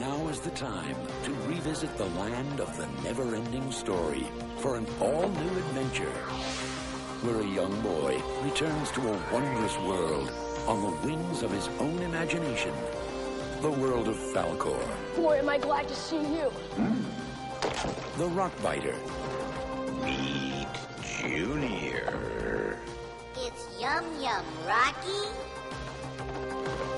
Now is the time to revisit the land of the never-ending story for an all-new adventure where a young boy returns to a wondrous world on the wings of his own imagination. The world of Falcor. Boy, am I glad to see you. The Rockbiter. Meet Junior. It's Yum Yum, Rocky.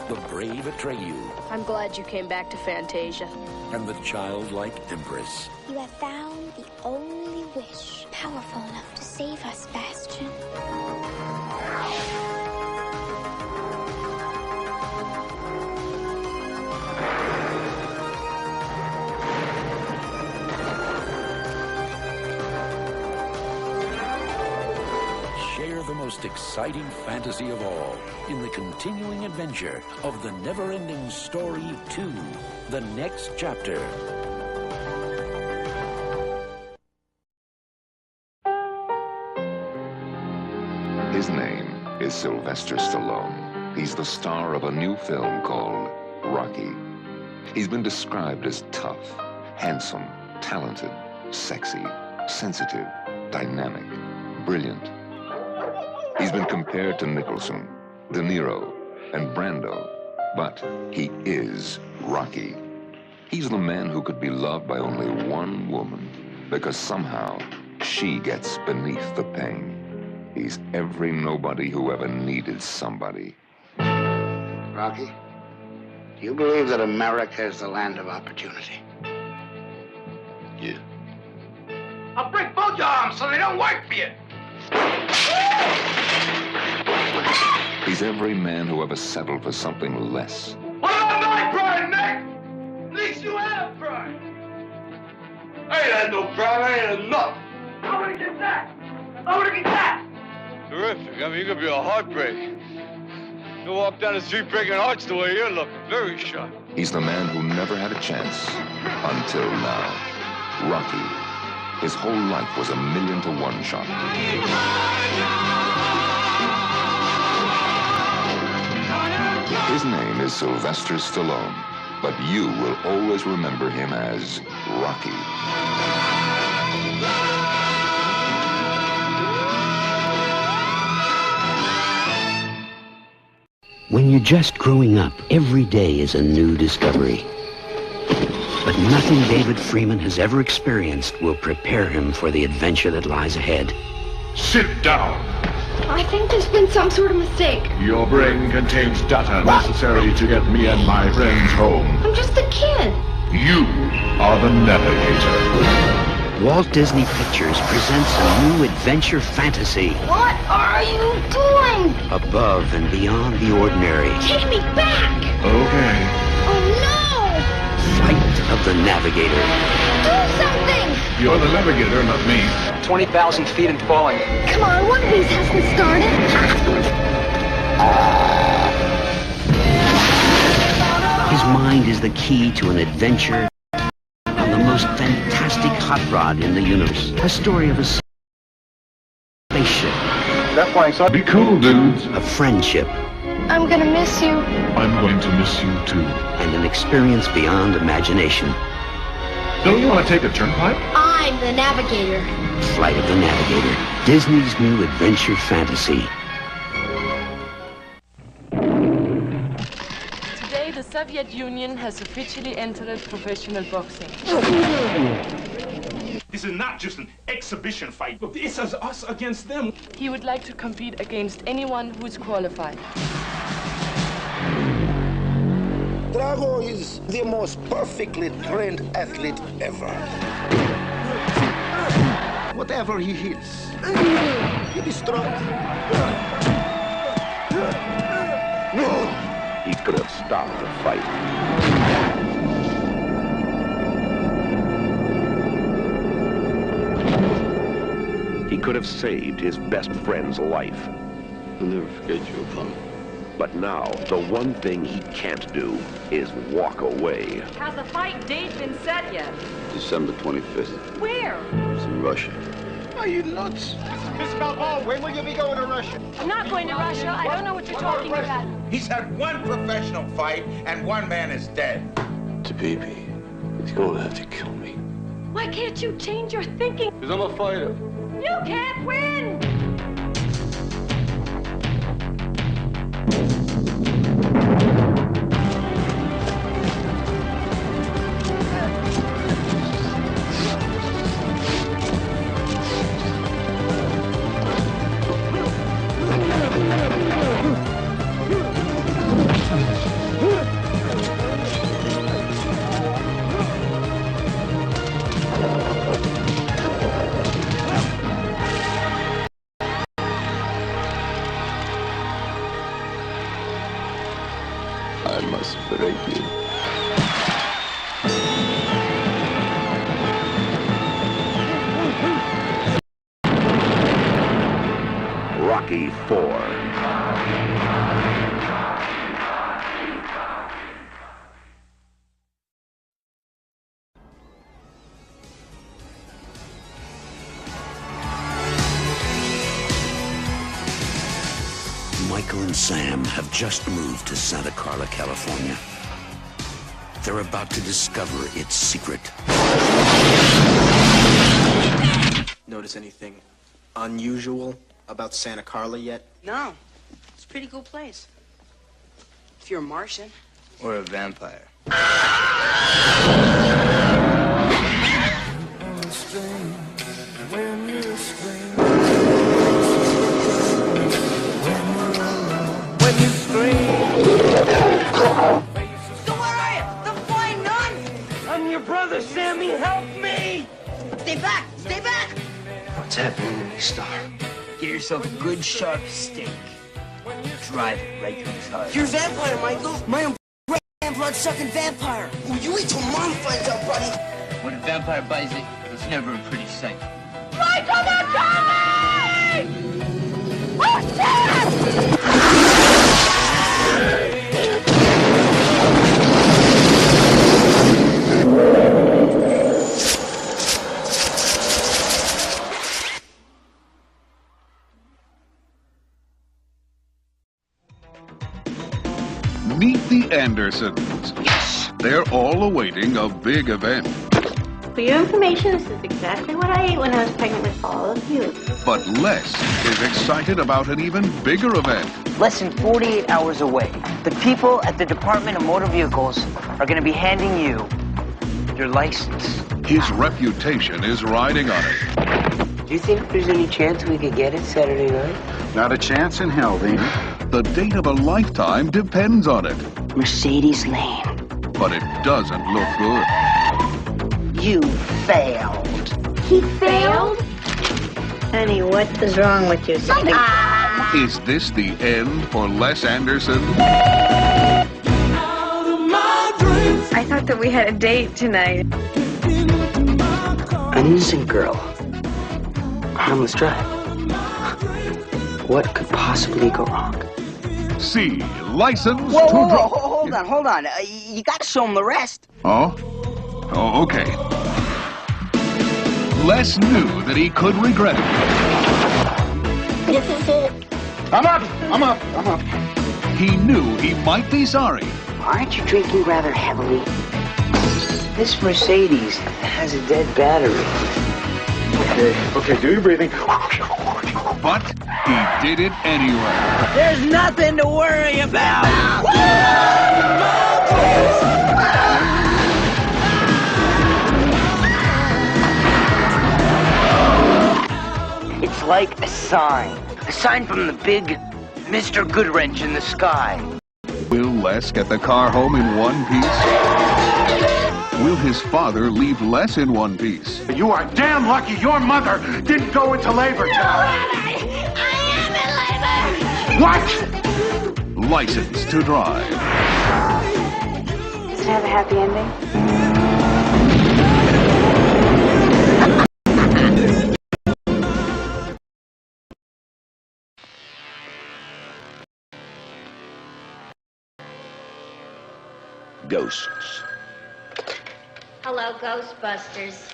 The brave Atreyu. I'm glad you came back to Fantasia. And the childlike Empress. You have found the only wish powerful enough to save us, Bastion. Share the most exciting fantasy of all in the continuing adventure of the never-ending story 2, the next chapter. His name is Sylvester Stallone. He's the star of a new film called Rocky. He's been described as tough, handsome, talented, sexy, sensitive, dynamic, brilliant. He's been compared to Nicholson, De Niro, and Brando, but he is Rocky. He's the man who could be loved by only one woman because somehow she gets beneath the pain. He's every nobody who ever needed somebody. Rocky, do you believe that America is the land of opportunity? Yeah. I'll break both your arms so they don't work for you. He's every man who ever settled for something less. What about my pride, Nick? At least you have pride. I ain't had no pride. I ain't had enough. I want to get that. I want to get that. Terrific. I mean, you could be a heartbreak. You walk down the street breaking hearts the way you're looking. Very sharp. He's the man who never had a chance until now. Rocky. His whole life was a 1,000,000-to-1 shot. His name is Sylvester Stallone, but you will always remember him as Rocky. When you're just growing up, every day is a new discovery. But nothing David Freeman has ever experienced will prepare him for the adventure that lies ahead. Sit down. I think there's been some sort of mistake. Your brain contains data necessary to get me and my friends home. I'm just a kid. You are the navigator. Walt Disney Pictures presents a new adventure fantasy. What are you doing? Above and beyond the ordinary. Take me back. Okay. Oh, no. Flight of the Navigator. Do something. You're the navigator, not me. 20,000 feet and falling. Come on, one of these hasn't started. His mind is the key to an adventure on the most fantastic hot rod in the universe. A story of a spaceship. That flying saucer. Be cool, dudes. A friendship. I'm gonna miss you. I'm going to miss you, too. And an experience beyond imagination. Don't you want to take a turnpike? I'm the navigator. Flight of the Navigator. Disney's new adventure fantasy. Today, the Soviet Union has officially entered professional boxing. This is not just an exhibition fight. This is us against them. He would like to compete against anyone who is qualified. Drago is the most perfectly trained athlete ever. Whatever he hits, he destroys. He could have stopped the fight. He could have saved his best friend's life. I'll never forget you, Apollo. But now, the one thing he can't do is walk away. Has the fight date been set yet? December 25th. Where? It's in Russia. Are you nuts? Miss Balboa, when will you be going to Russia? I'm not going to Russia. I don't know what you're talking about. He's had one professional fight, and one man is dead. To the baby, he's gonna have to kill me. Why can't you change your thinking? Because I'm a fighter. You can't win! I must break you. Rocky 4. Michael and Sam have just moved to Santa Carla, California. They're about to discover its secret. Notice anything unusual about Santa Carla yet? No. It's a pretty cool place. If you're a Martian. Or a vampire. When you scream. So where are you? The flying nun? I'm your brother, Sammy. Help me! Stay back! Stay back! What's happening, Star? Get yourself a good sharp steak. Drive it right through his heart. You're a vampire, Michael. My own blood-sucking vampire. Oh, you wait till Mom finds out, buddy. When a vampire bites it, it's never a pretty sight. Michael, they're coming! Oh, shit! Meet the Andersons. Yes! They're all awaiting a big event. For your information, this is exactly what I ate when I was pregnant with all of you. But Les is excited about an even bigger event. Less than 48 hours away, the people at the Department of Motor Vehicles are going to be handing you your license. His reputation is riding on it. Do you think there's any chance we could get it Saturday night? Not a chance in hell, Dean. The date of a lifetime depends on it. Mercedes Lane. But it doesn't look good. You failed. He failed? Honey, what is wrong with you? Something. Is this the end for Les Anderson? I thought that we had a date tonight. An innocent girl. Harmless drive. What could possibly go wrong? C. License whoa, to drive. Hold on. You gotta show him the rest. Oh? Oh, okay. Les knew that he could regret it. This is it. I'm up. He knew he might be sorry. Aren't you drinking rather heavily? This Mercedes has a dead battery. Okay, do your breathing. But he did it anyway. There's nothing to worry about. It's like a sign from the big Mr. Goodwrench in the sky. Will Les get the car home in one piece? Will his father leave Les in one piece? You are damn lucky your mother didn't go into labor tonight. I am in labor. What? License to drive. Does it have a happy ending? Ghosts. Hello, Ghostbusters.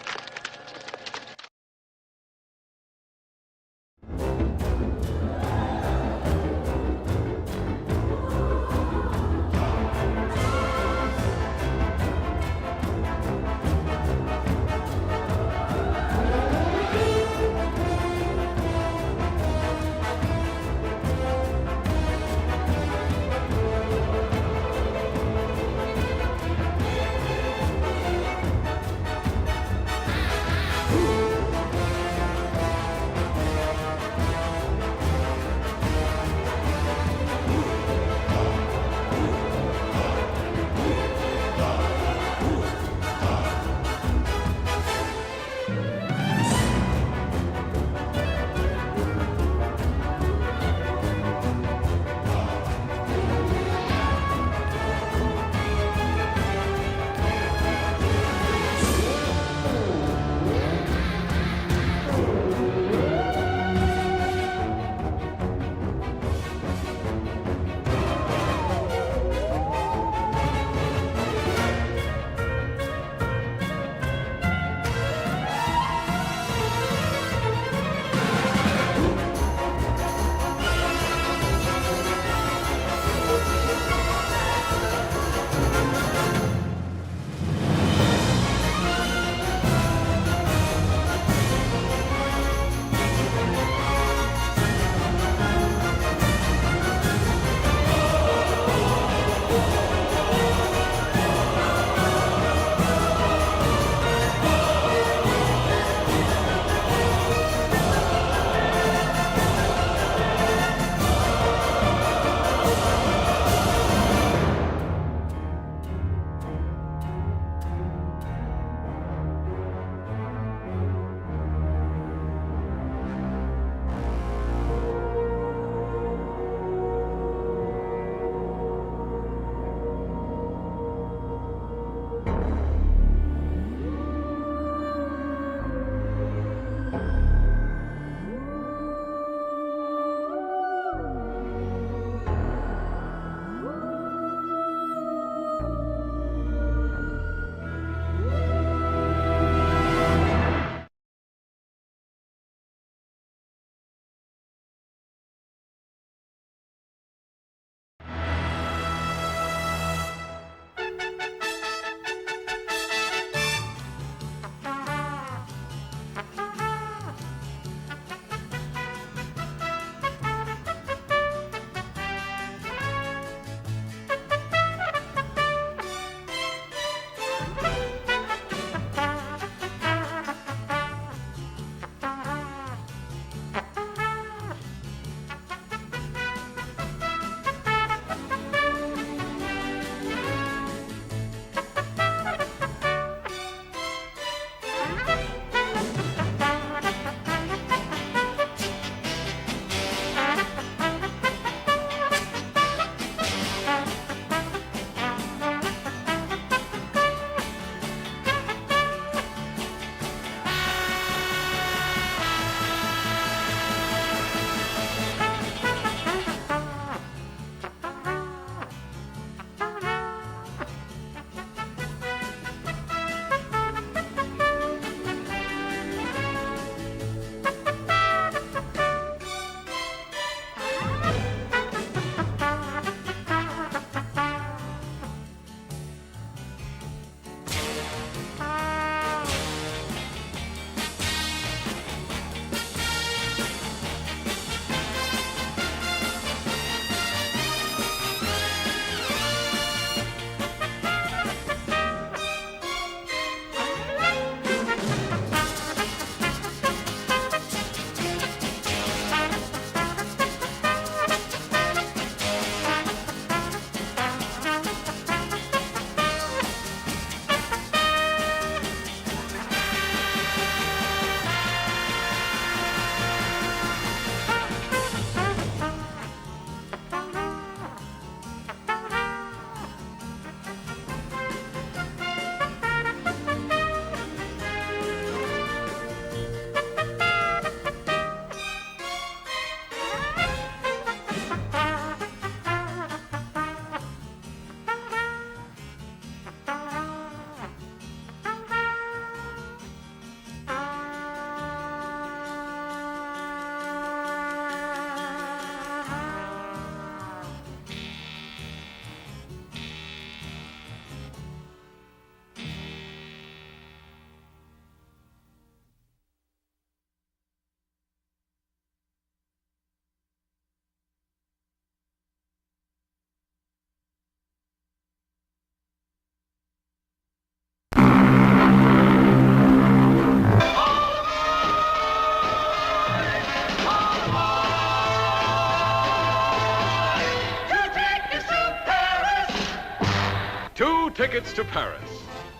tickets to Paris.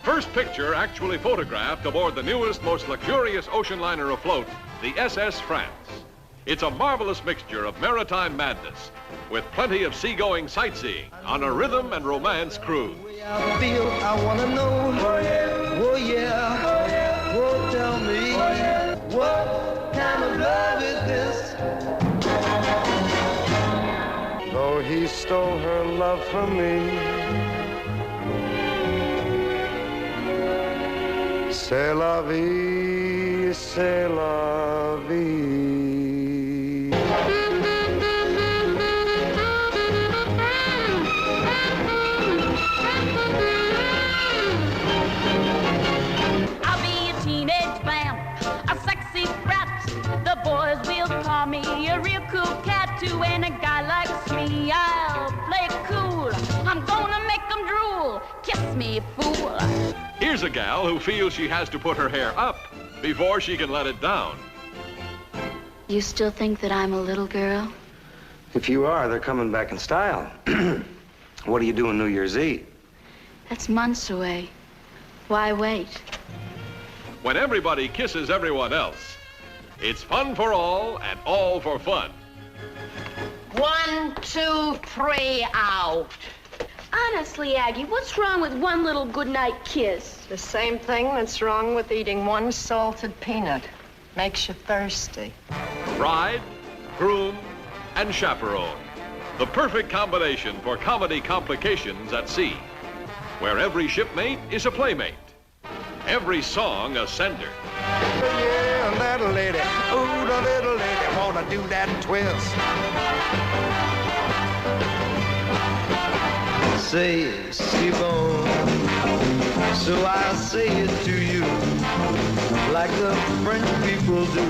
First picture actually photographed aboard the newest, most luxurious ocean liner afloat, the SS France. It's a marvelous mixture of maritime madness with plenty of seagoing sightseeing on a rhythm and romance cruise. I feel, I wanna know. Oh yeah, oh tell me, what kind of love is this? Though he stole her love from me, c'est la vie, c'est la vie. I'll be a teenage vamp, a sexy brat. The boys will call me a real cool cat too. And a guy likes me, I'll play it cool. I'm gonna make them drool. Kiss me, fool. Here's a gal who feels she has to put her hair up before she can let it down. You still think that I'm a little girl? If you are, they're coming back in style. What do you do on New Year's Eve? That's months away. Why wait? When everybody kisses everyone else, it's fun for all and all for fun. 1, 2, 3, out. Honestly, Aggie, what's wrong with one little goodnight kiss? The same thing that's wrong with eating one salted peanut. Makes you thirsty. Bride, groom, and chaperone. The perfect combination for comedy complications at sea, where every shipmate is a playmate, every song a sender. Yeah, little lady, ooh, the little lady, wanna do that twist. Say it, Steve-O, so I say it to you, like the French people do,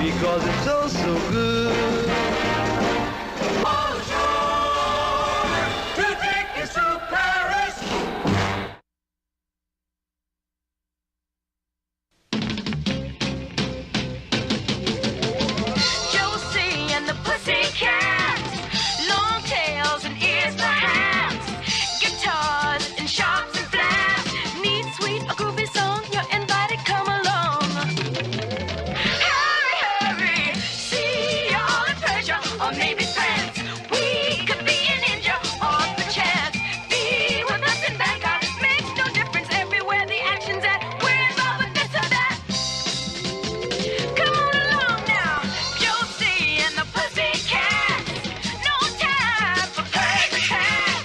because it's oh so good. To take us to Paris. Josie and the Pussycats, long tails and ears for hats, guitars and sharps and flats, neat, sweet, a groovy song, you're invited, come along. Hurry, hurry, see all the pleasure, or maybe friends. We could be an ninja or perchance be with us in Bangkok. Makes no difference everywhere the action's at. We're involved with this or that. Come on along now, Josie and the Pussycats. No time for play the cat.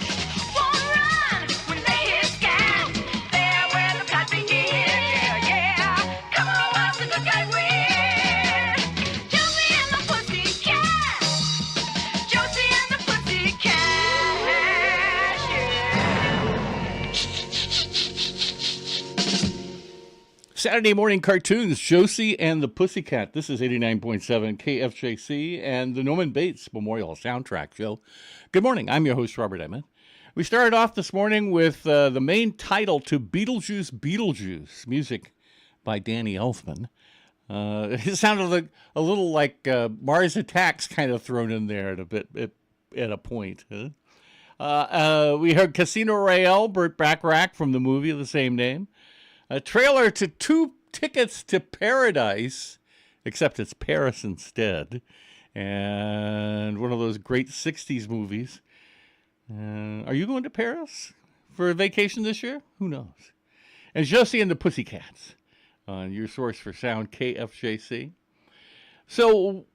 Won't run when they hear scat. They're where the plot begins. Yeah. Come on, watch the good guy win. Josie and the Pussycats. Josie and the Pussycats. Saturday morning cartoons, Josie and the Pussycat. This is 89.7 KFJC and the Norman Bates Memorial Soundtrack Show. Good morning. I'm your host, Robert Emmett. We started off this morning with the main title to Beetlejuice, Beetlejuice, music by Danny Elfman. It sounded like a little like Mars Attacks kind of thrown in there at a point. Huh? We heard Casino Royale, Burt Bacharach from the movie of the same name. A trailer to 2 Tickets to Paradise, except it's Paris instead. And one of those great 60s movies. Are you going to Paris for a vacation this year? Who knows? And Josie and the Pussycats on your source for sound, KFJC. So,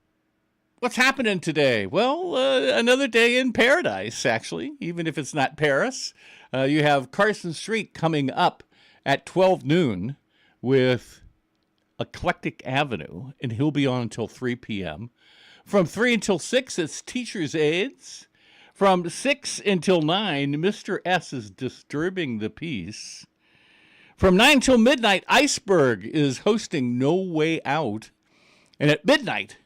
what's happening today? Well, another day in paradise, actually, even if it's not Paris. You have Carson Street coming up at 12 noon with Eclectic Avenue, and he'll be on until 3 p.m. From 3 until 6, it's Teacher's Aids. From 6 until 9, Mr. S is Disturbing the Peace. From 9 till midnight, Iceberg is hosting No Way Out. And at midnight,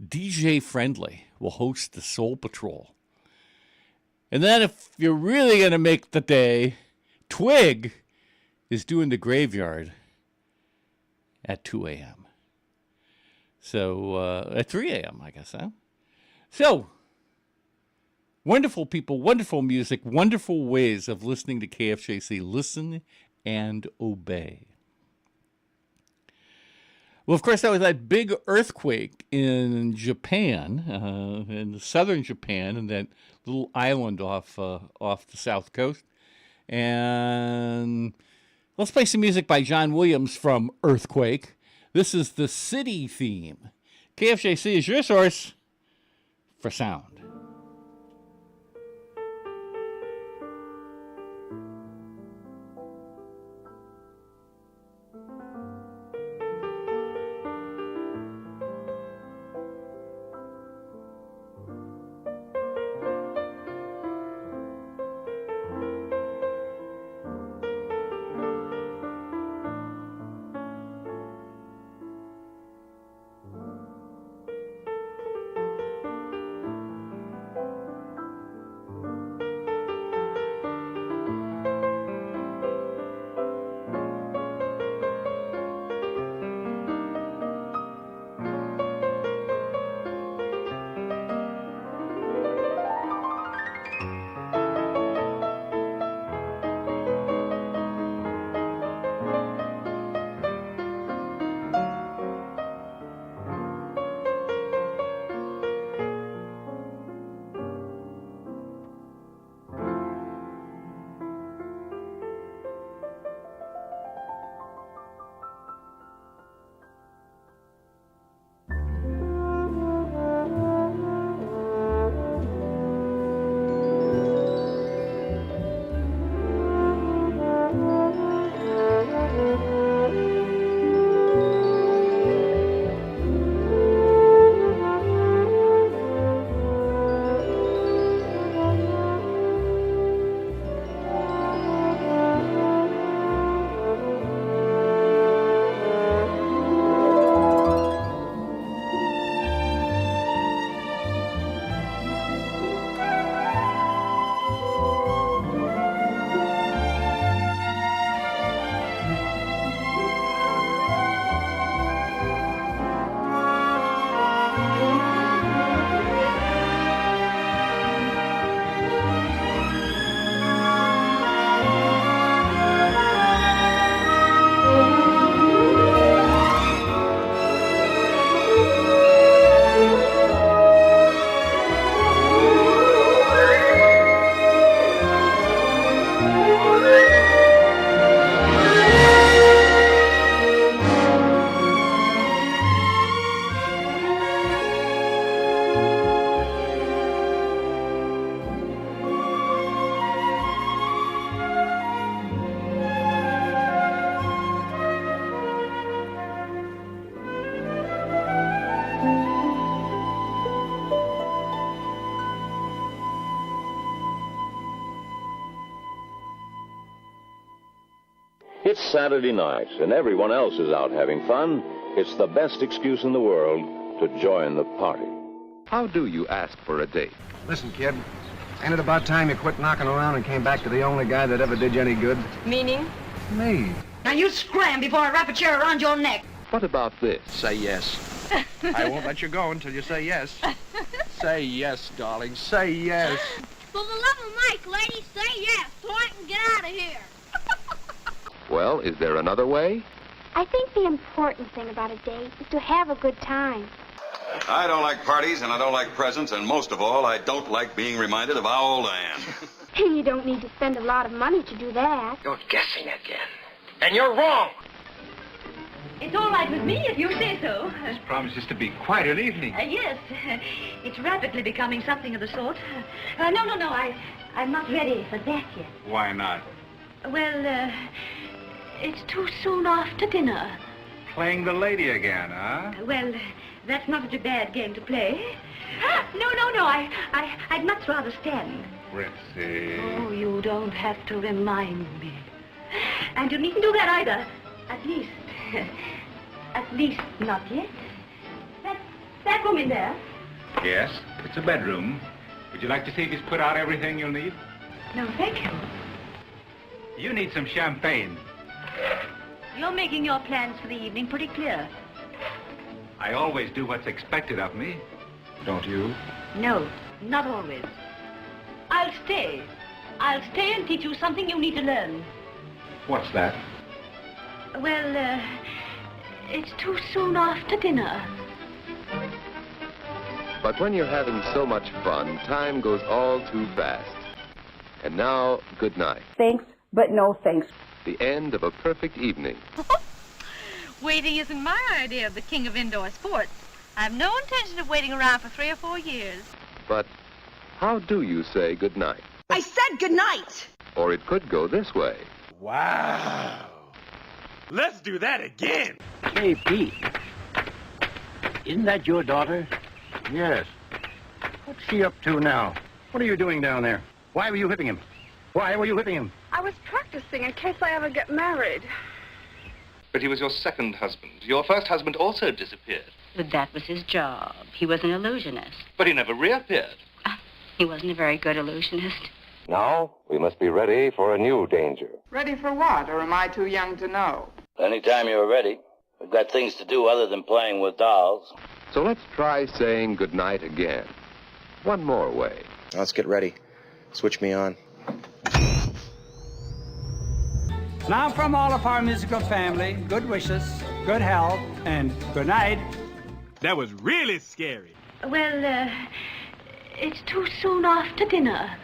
DJ Friendly will host the Soul Patrol. And then if you're really going to make the day, Twig is doing the Graveyard at 2 a.m. So, at 3 a.m., I guess, huh? So, Wonderful people, wonderful music, wonderful ways of listening to KFJC. Listen and obey. Well, of course, that was that big earthquake in Japan, in southern Japan, and that little island off the south coast. And let's play some music by John Williams from Earthquake. This is the city theme. KFJC is your source for sound. It's Saturday night, and everyone else is out having fun. It's the best excuse in the world to join the party. How do you ask for a date? Listen, kid, ain't it about time you quit knocking around and came back to the only guy that ever did you any good? Meaning? Me. Now you scram before I wrap a chair around your neck. What about this? Say yes. I won't let you go until you say yes. Say yes, darling. Say yes. For the love of Mike, ladies, say yes so I can get out of here. Well, is there another way? I think the important thing about a date is to have a good time. I don't like parties, and I don't like presents, and most of all, I don't like being reminded of how old I am. And you don't need to spend a lot of money to do that. You're guessing again. And you're wrong. It's all right with me if you say so. This promises to be quite an evening. Yes, it's rapidly becoming something of the sort. No, I'm not ready for that yet. Why not? Well, it's too soon after dinner. Playing the lady again, huh? Well, that's not such a bad game to play. No, I'd much rather stand. Ritzy. Oh, you don't have to remind me. And you needn't do that either. At least not yet. That room in there. Yes, it's a bedroom. Would you like to see if he's put out everything you'll need? No, thank you. You need some champagne. You're making your plans for the evening pretty clear. I always do what's expected of me. Don't you? No, not always. I'll stay. I'll stay and teach you something you need to learn. What's that? Well, it's too soon after dinner. But when you're having so much fun, time goes all too fast. And now, good night. Thanks, but no thanks. The end of a perfect evening. Waiting isn't my idea of the king of indoor sports. I have no intention of waiting around for 3 or 4 years. But how do you say good night? I said good night. Or it could go this way. Wow. Let's do that again. Hey, Pete. Isn't that your daughter? Yes. What's she up to now? What are you doing down there? Why were you whipping him? Why were you whipping him? I was practicing in case I ever get married. But he was your second husband. Your first husband also disappeared. But that was his job. He was an illusionist. But he never reappeared. He wasn't a very good illusionist. Now, we must be ready for a new danger. Ready for what, or am I too young to know? Anytime you're ready. We've got things to do other than playing with dolls. So let's try saying goodnight again. One more way. Let's get ready. Switch me on. Now from all of our musical family, good wishes, good health, and good night. That was really scary. Well, it's too soon after dinner.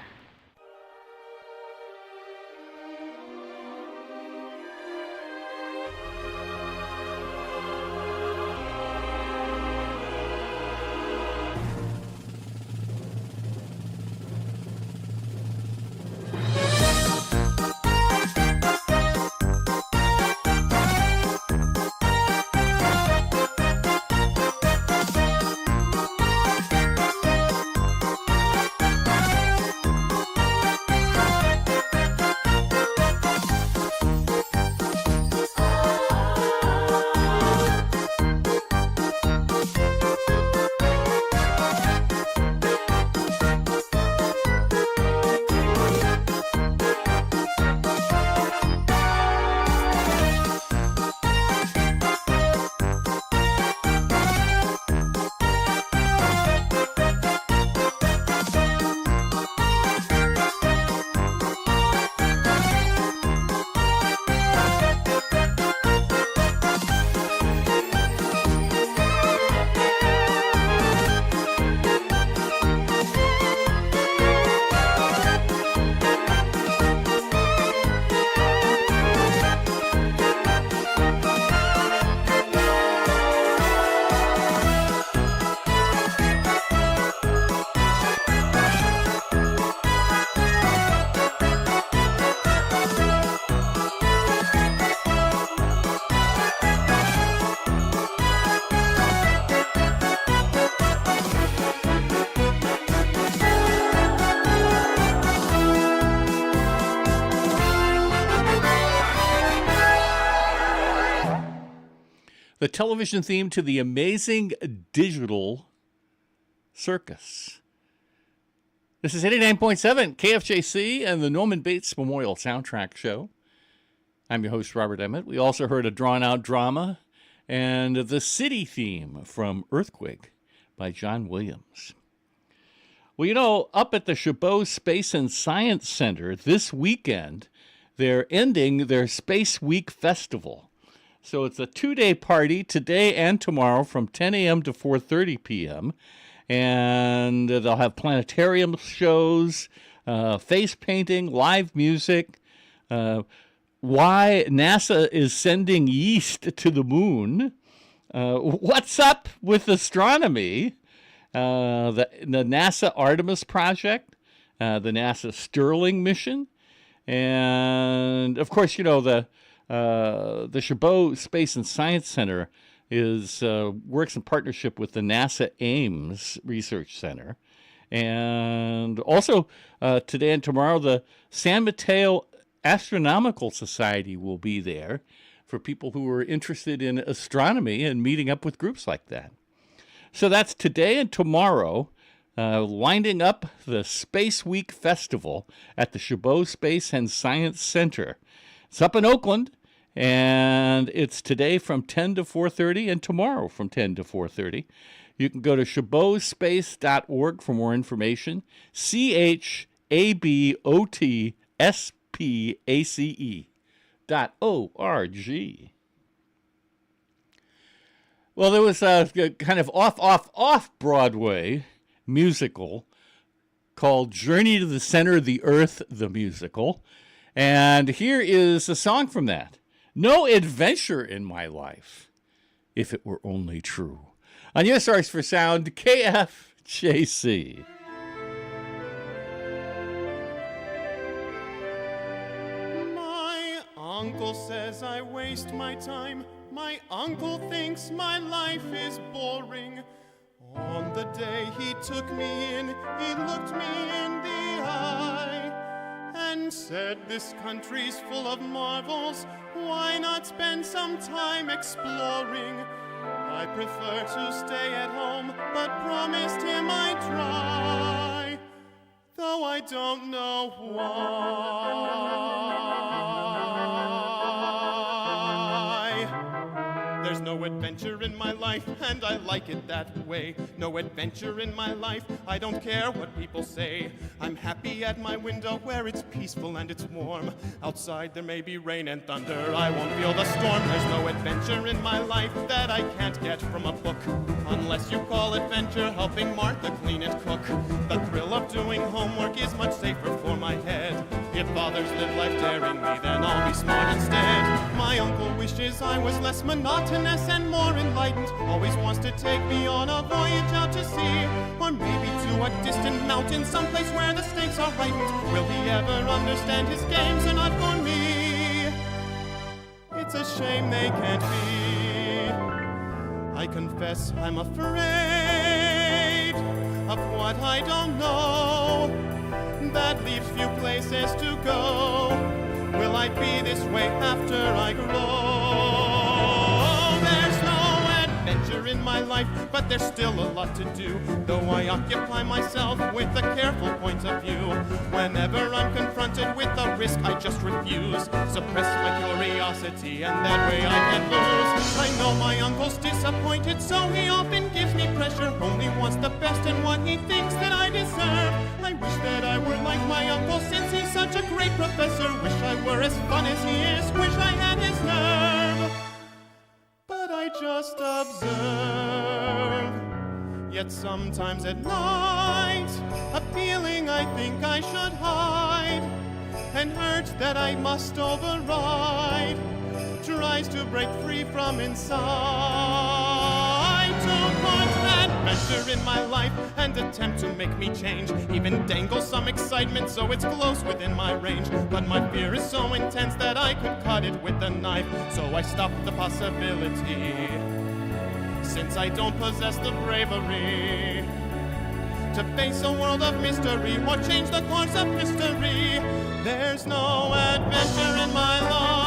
The television theme to the amazing digital circus. This is 89.7 KFJC and the Norman Bates Memorial Soundtrack Show. I'm your host, Robert Emmett. We also heard a drawn-out drama and the city theme from Earthquake by John Williams. Well, you know, up at the Chabot Space and Science Center this weekend, they're ending their Space Week Festival. So it's a 2-day party today and tomorrow from 10 a.m. to 4:30 p.m. And they'll have planetarium shows, face painting, live music, why NASA is sending yeast to the moon, what's up with astronomy, the NASA Artemis project, the NASA Sterling mission, and of course, you know, the Chabot Space and Science Center works in partnership with the NASA Ames Research Center. And also today and tomorrow, the San Mateo Astronomical Society will be there for people who are interested in astronomy and meeting up with groups like that. So that's today and tomorrow, winding up the Space Week Festival at the Chabot Space and Science Center. It's up in Oakland. And it's today from 10 to 4:30 and tomorrow from 10 to 4:30. You can go to chabotspace.org for more information. CHABOT ABOTSPACE.org. Well, there was a kind of off Broadway musical called Journey to the Center of the Earth, the musical. And here is a song from that. No adventure in my life, if it were only true. On your source for sound, KFJC. My uncle says I waste my time. My uncle thinks my life is boring. On the day he took me in, he looked me in the eye and said, this country's full of marvels. Why not spend some time exploring? I prefer to stay at home, but promised him I'd try, though I don't know why. There's no adventure in my life, and I like it that way. No adventure in my life, I don't care what people say. I'm happy at my window where it's peaceful and it's warm. Outside there may be rain and thunder, I won't feel the storm. There's no adventure in my life that I can't get from a book, unless you call adventure helping Martha clean and cook. The thrill of doing homework is much safer for my head. If fathers live life daringly, then I'll be smart instead. My uncle wishes I was less monotonous and more enlightened. Always wants to take me on a voyage out to sea, or maybe to a distant mountain, someplace where the stakes are heightened. Will he ever understand his games are not for me? It's a shame they can't be. I confess I'm afraid of what I don't know. That leaves few places to go. Will I be this way after I grow? There's no adventure in my life, but there's still a lot to do, though I occupy myself with a careful point of view. Whenever I'm confronted with a risk, I just refuse. Suppress my curiosity, and that way I can lose. I know my uncle's disappointed, so he often gives me pressure. Only wants the best in what he thinks that I deserve. I wish that I were like my uncle, since he's such a great professor. Wish I were as fun as he is, wish I had his nerve. But I just observe. Yet sometimes at night, a feeling I think I should hide, an urge that I must override, tries to break free from inside. To put adventure in my life and attempt to make me change, even dangle some excitement so it's close within my range. But my fear is so intense that I could cut it with a knife, so I stop the possibility, since I don't possess the bravery to face a world of mystery or change the course of history. There's no adventure in my life.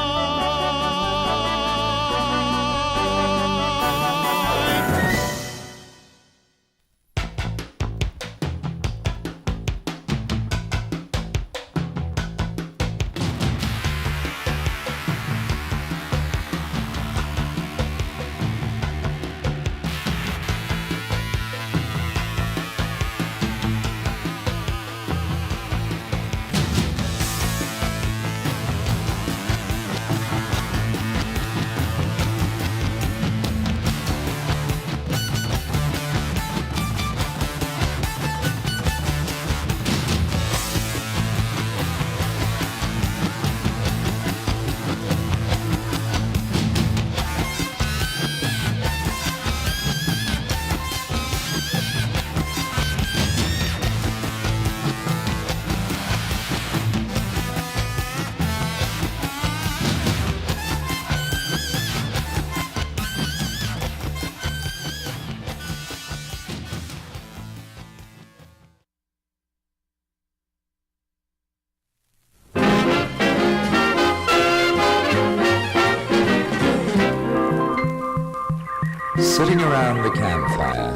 Sitting around the campfire,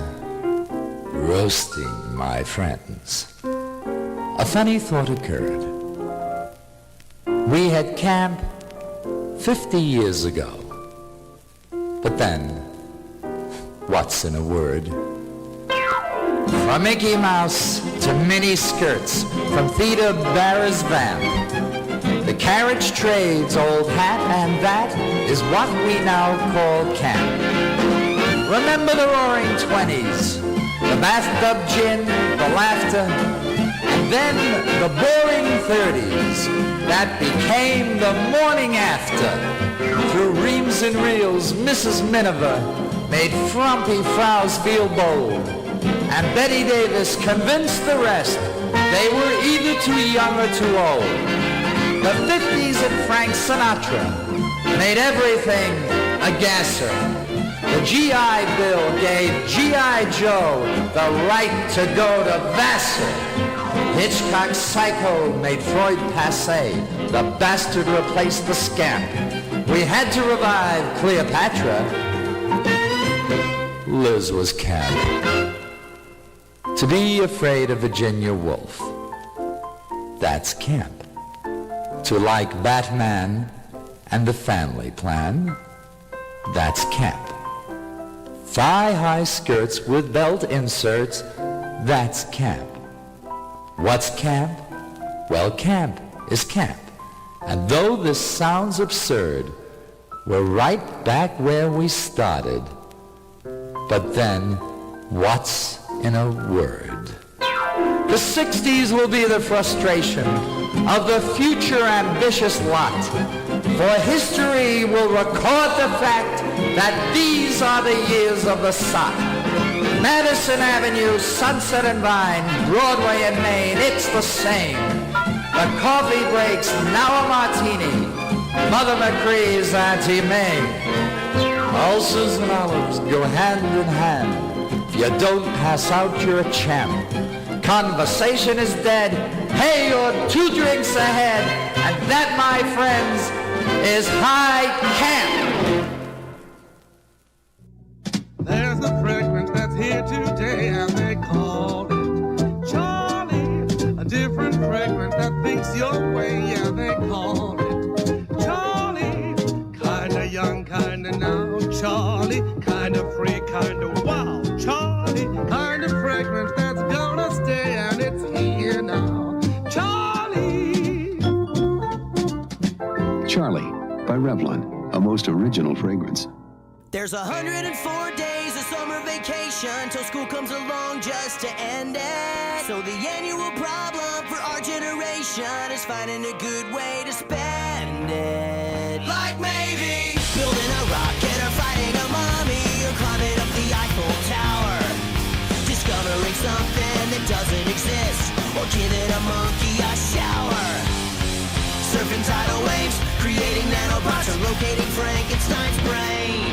roasting my friends, a funny thought occurred. We had camp 50 years ago. But then, what's in a word? From Mickey Mouse to mini skirts, from Theda Barra's vamp. The carriage trades old hat, and that is what we now call camp. Remember the roaring 20s, the bathtub gin, the laughter, and then the boring 30s that became the morning after. Through reams and reels, Mrs. Miniver made frumpy fraus feel bold, and Betty Davis convinced the rest they were either too young or too old. The 50s and Frank Sinatra made everything a gasser. The GI Bill gave G.I. Joe the right to go to Vassar. Hitchcock's Psycho made Freud passé. The bastard replaced the scamp. We had to revive Cleopatra. Liz was camp. To be afraid of Virginia Woolf, that's camp. To like Batman and the Family Plan, that's camp. Thigh-high skirts with belt inserts, that's camp. What's camp? Well, camp is camp. And though this sounds absurd, we're right back where we started. But then, what's in a word? The 60s will be the frustration of the future ambitious lot. For history will record the fact that these are the years of the sock. Madison Avenue, Sunset and Vine, Broadway and Main, it's the same. The coffee breaks, now a martini. Mother McCree's Auntie May. Ulcers and olives go hand in hand. If you don't pass out, you're a champ. Conversation is dead. Hey, you're 2 drinks ahead. And that, my friends, is high camp. There's a fragrance that's here today, and they call it Charlie. A different fragrance that thinks your way, yeah, they call it Charlie. Kinda young, kinda now, Charlie. Kinda free, kinda wild, Charlie. Kind of fragrance that's gonna stay, and it's here now, Charlie. Charlie by Revlon, a most original fragrance. There's 104 days of summer vacation till school comes along just to end it. So the annual problem for our generation is finding a good way to spend it. Like maybe building a rocket or fighting a mummy or climbing up the Eiffel Tower. Discovering something that doesn't exist or giving a monkey a shower. Surfing tidal waves, creating nanobots or locating Frankenstein's brain.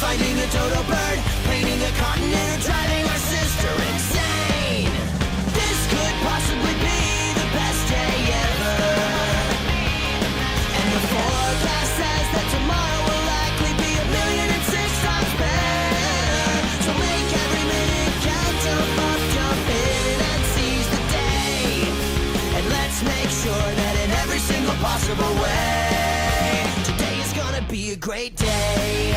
Finding a dodo bird, painting a continent, or driving our sister insane. This could possibly be the best day ever. And the forecast says that tomorrow will likely be 1,000,006 times better. So make every minute count, jump up, jump in, and seize the day. And let's make sure that in every single possible way, today is gonna be a great day.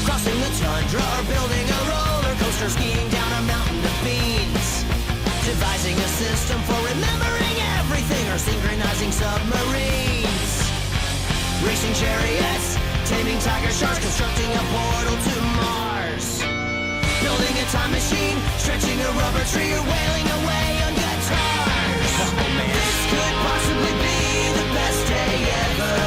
Crossing the tundra or building a roller coaster, skiing down a mountain of beans. Devising a system for remembering everything or synchronizing submarines. Racing chariots, taming tiger sharks, constructing a portal to Mars. Building a time machine, stretching a rubber tree or wailing away on guitars. Oh man, this could possibly be the best day ever.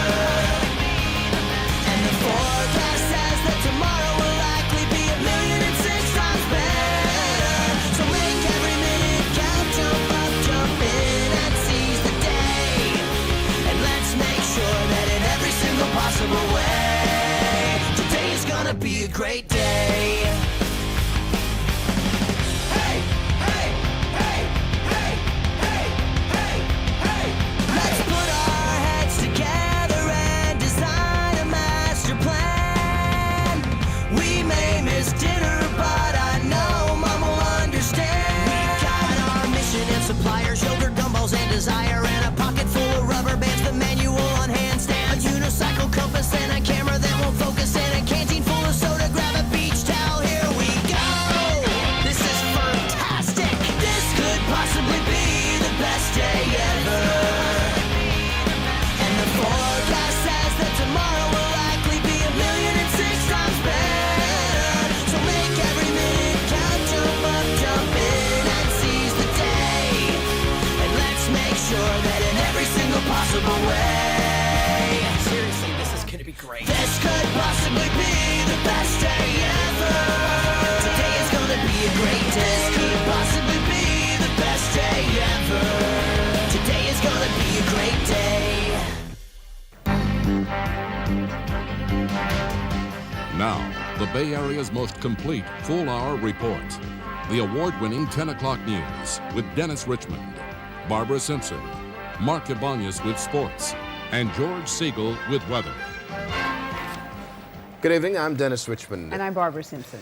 And the forecast says that tomorrow will likely be 1,000,006 times better. So make every minute count, jump up, jump in, and seize the day. And let's make sure that in every single possible way, today is gonna be a great day. Hey, hey, the Bay Area's most complete full-hour report. The award-winning 10 o'clock news with Dennis Richmond, Barbara Simpson, Mark Ibanez with sports, and George Siegel with weather. Good evening, I'm Dennis Richmond. And I'm Barbara Simpson.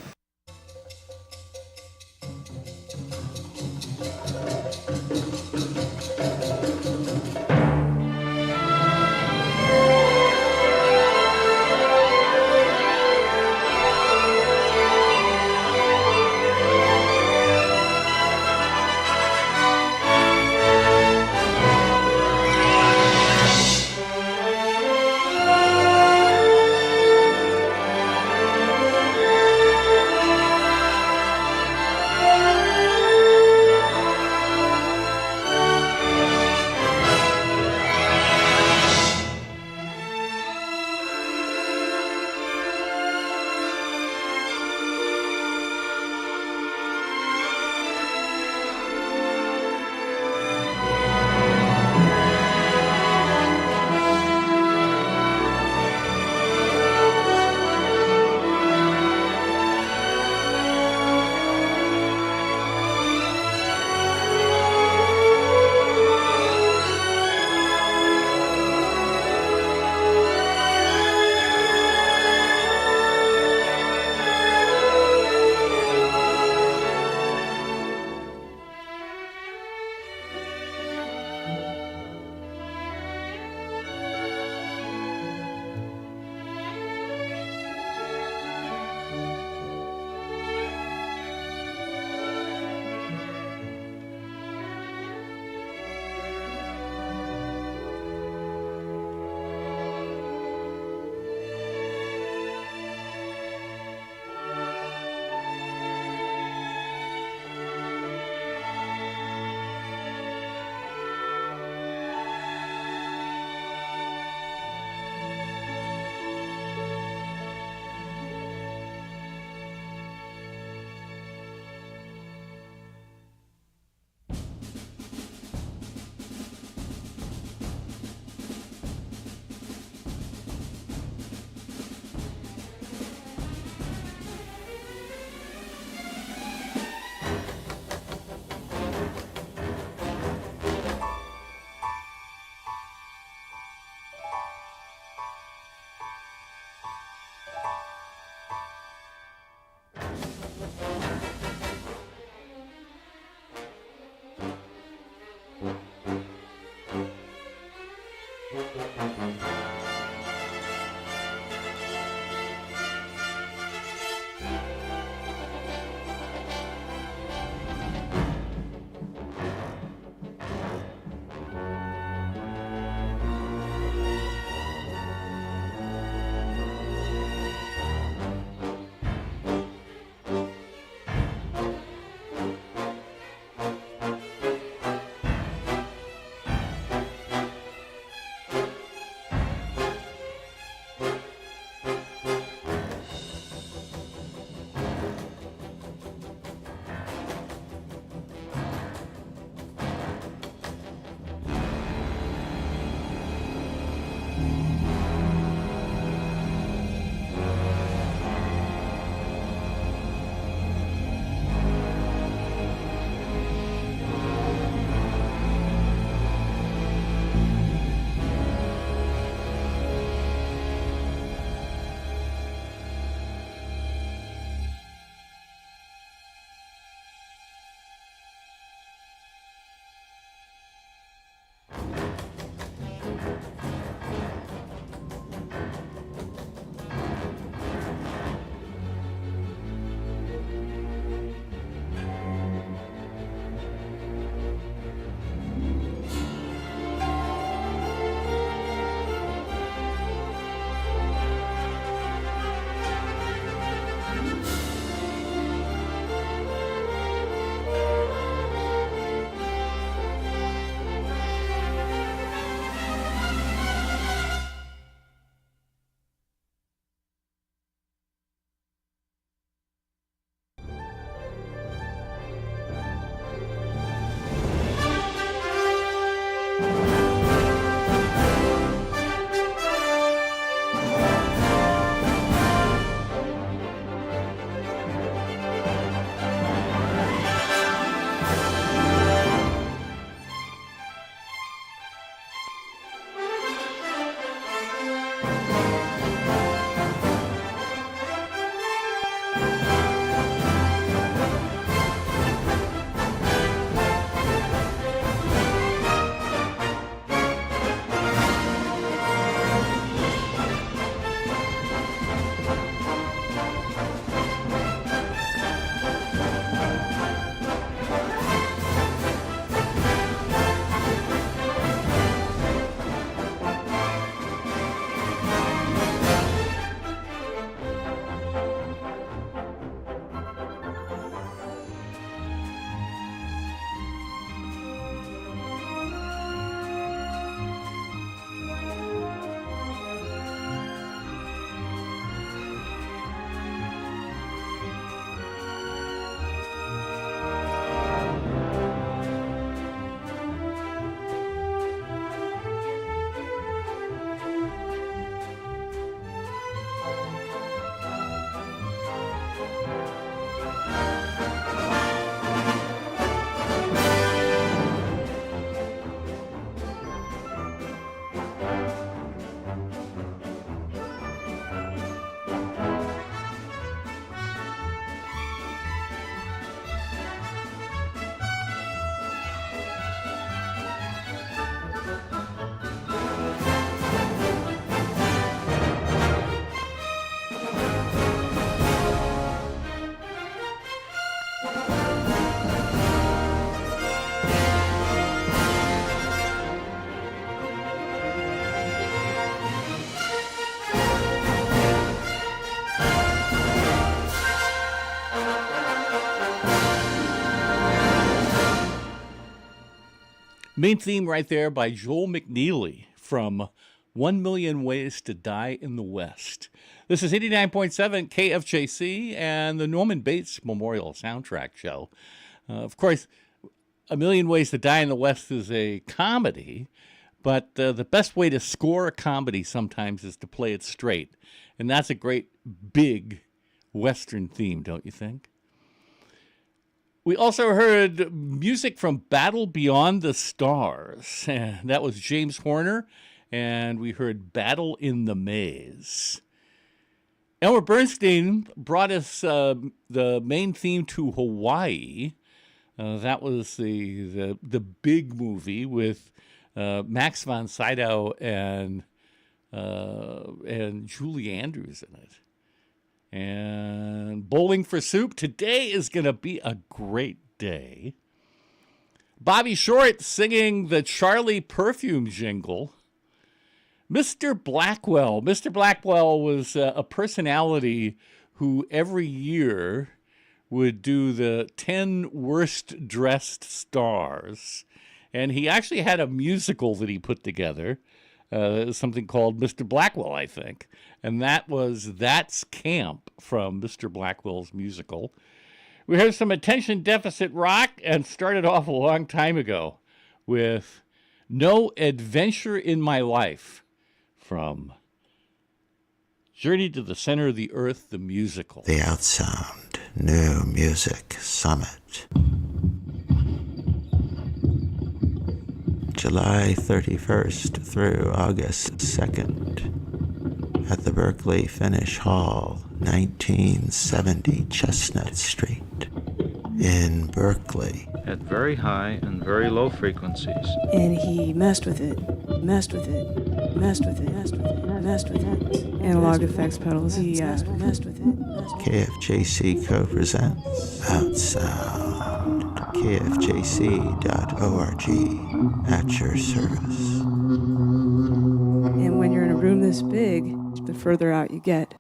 Main theme right there by Joel McNeely from 1 Million Ways to Die in the West. This is 89.7 KFJC and the Norman Bates Memorial Soundtrack Show. Of course, 1 Million Ways to Die in the West is a comedy, but the best way to score a comedy sometimes is to play it straight. And that's a great, big Western theme, don't you think? We also heard music from Battle Beyond the Stars. That was James Horner, and we heard Battle in the Maze. Elmer Bernstein brought us the main theme to Hawaii. That was the big movie with Max von Sydow and Julie Andrews in it. And Bowling for Soup. Today is going to be a great day. Bobby Short singing the Charlie Perfume jingle. Mr. Blackwell. Mr. Blackwell was a personality who every year would do the 10 worst dressed stars. And he actually had a musical that he put together. Something called Mr. Blackwell, I think. And that was That's Camp from Mr. Blackwell's musical. We heard some attention deficit rock and started off a long time ago with No Adventure in My Life from Journey to the Center of the Earth, the musical. The Outsound New Music Summit. July 31st through August 2nd at the Berkeley Finnish Hall, 1970 Chestnut Street in Berkeley. At very high and very low frequencies. And he messed with it, messed with it, messed with it, messed with it, messed with it. Analog effects pedals, he messed with it. KFJC co-presents Outsound. KFJC.org at your service. And when you're in a room this big, the further out you get.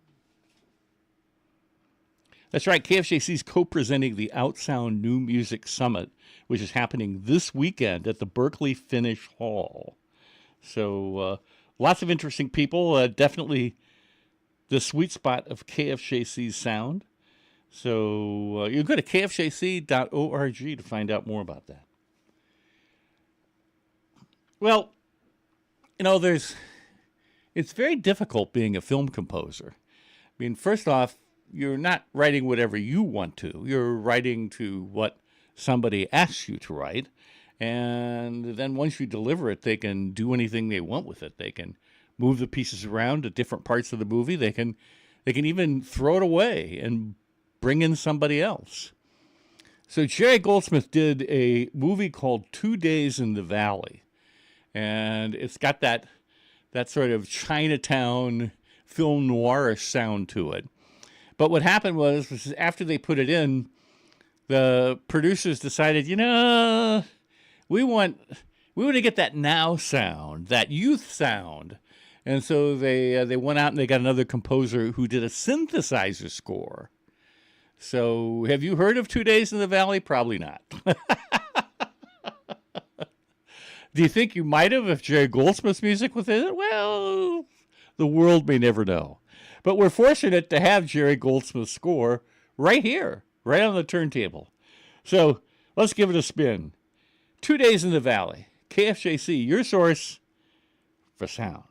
That's right. KFJC is co-presenting the Outsound New Music Summit, which is happening this weekend at the Berkeley Finnish Hall. So lots of interesting people. Definitely the sweet spot of KFJC's sound. So you can go to kfjc.org to find out more about that. Well, you know, it's very difficult being a film composer. I mean, first off, you're not writing whatever you want to. You're writing to what somebody asks you to write. And then once you deliver it, they can do anything they want with it. They can move the pieces around to different parts of the movie. They can even throw it away and bring in somebody else. So Jerry Goldsmith did a movie called 2 Days in the Valley. And it's got that sort of Chinatown film noirish sound to it. But what happened was after they put it in, the producers decided, we want to get that now sound, that youth sound. And so they went out and they got another composer who did a synthesizer score. So have you heard of 2 Days in the Valley? Probably not. Do you think you might have if Jerry Goldsmith's music was in it? Well, the world may never know. But we're fortunate to have Jerry Goldsmith's score right here, right on the turntable. So let's give it a spin. 2 Days in the Valley, KFJC, your source for sound.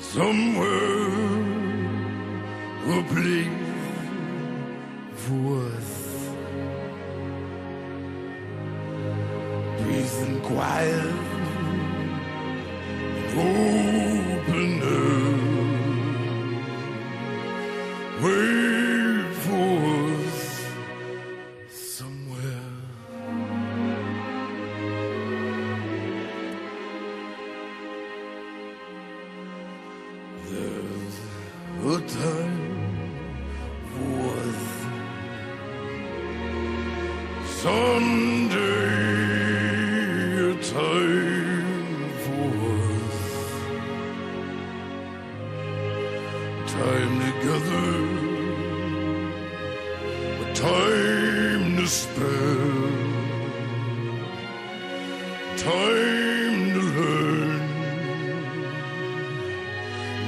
somewhere a place for us. Peace and quiet and open air. Wait for us somewhere. There's a time for us someday, a time for us, time together, a time to spare, time to learn,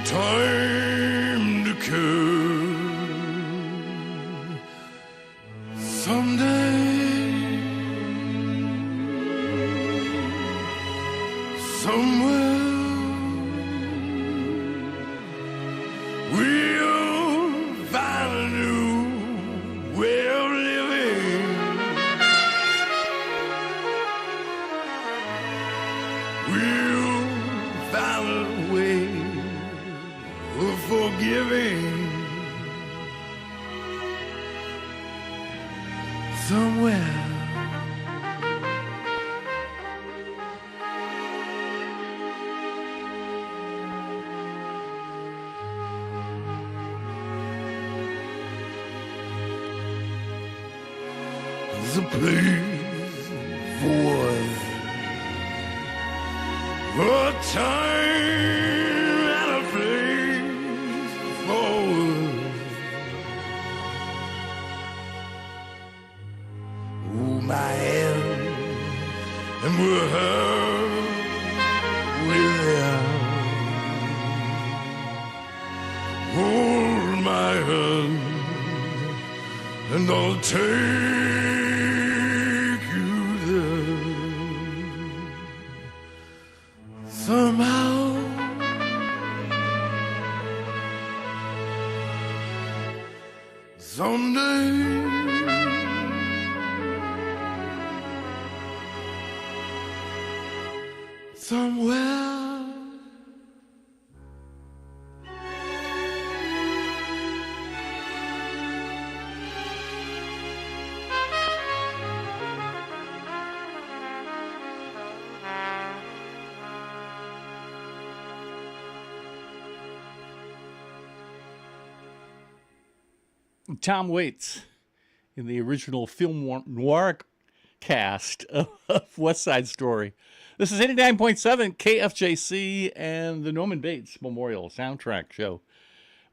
time to care. Someday, somewhere, we'll find a new way of living. We'll find a way of forgiving. Somewhere. There's a place for us, a time and a place for us. Hold my hand and we'll have with them. Hold my hand and I'll take you there. Somehow, someday, somewhere. Tom Waits in the original film noir cast of West Side Story. This is 89.7 KFJC and the Norman Bates Memorial Soundtrack Show.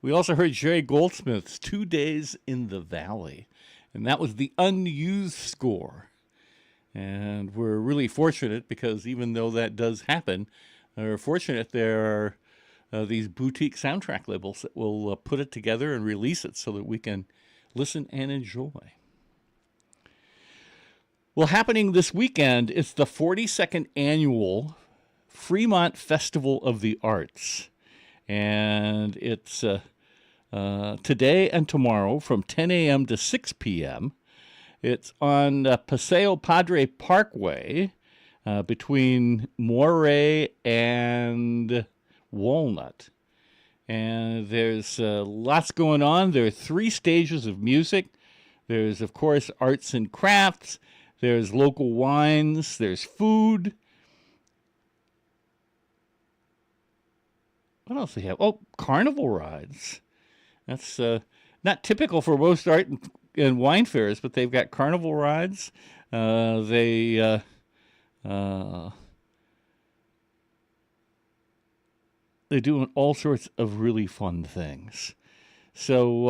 We also heard Jerry Goldsmith's 2 Days in the Valley, and that was the unused score. And we're really fortunate because even though that does happen, we're fortunate there are these boutique soundtrack labels that will put it together and release it so that we can listen and enjoy. Well, happening this weekend, it's the 42nd annual Fremont Festival of the Arts. And it's today and tomorrow from 10 a.m. to 6 p.m. It's on Paseo Padre Parkway between Moray and Walnut. And there's lots going on. There are 3 stages of music. There's, of course, arts and crafts. There's local wines. There's food. What else do they have? Oh, carnival rides. That's not typical for most art and wine fairs, but they've got carnival rides. They're doing all sorts of really fun things. So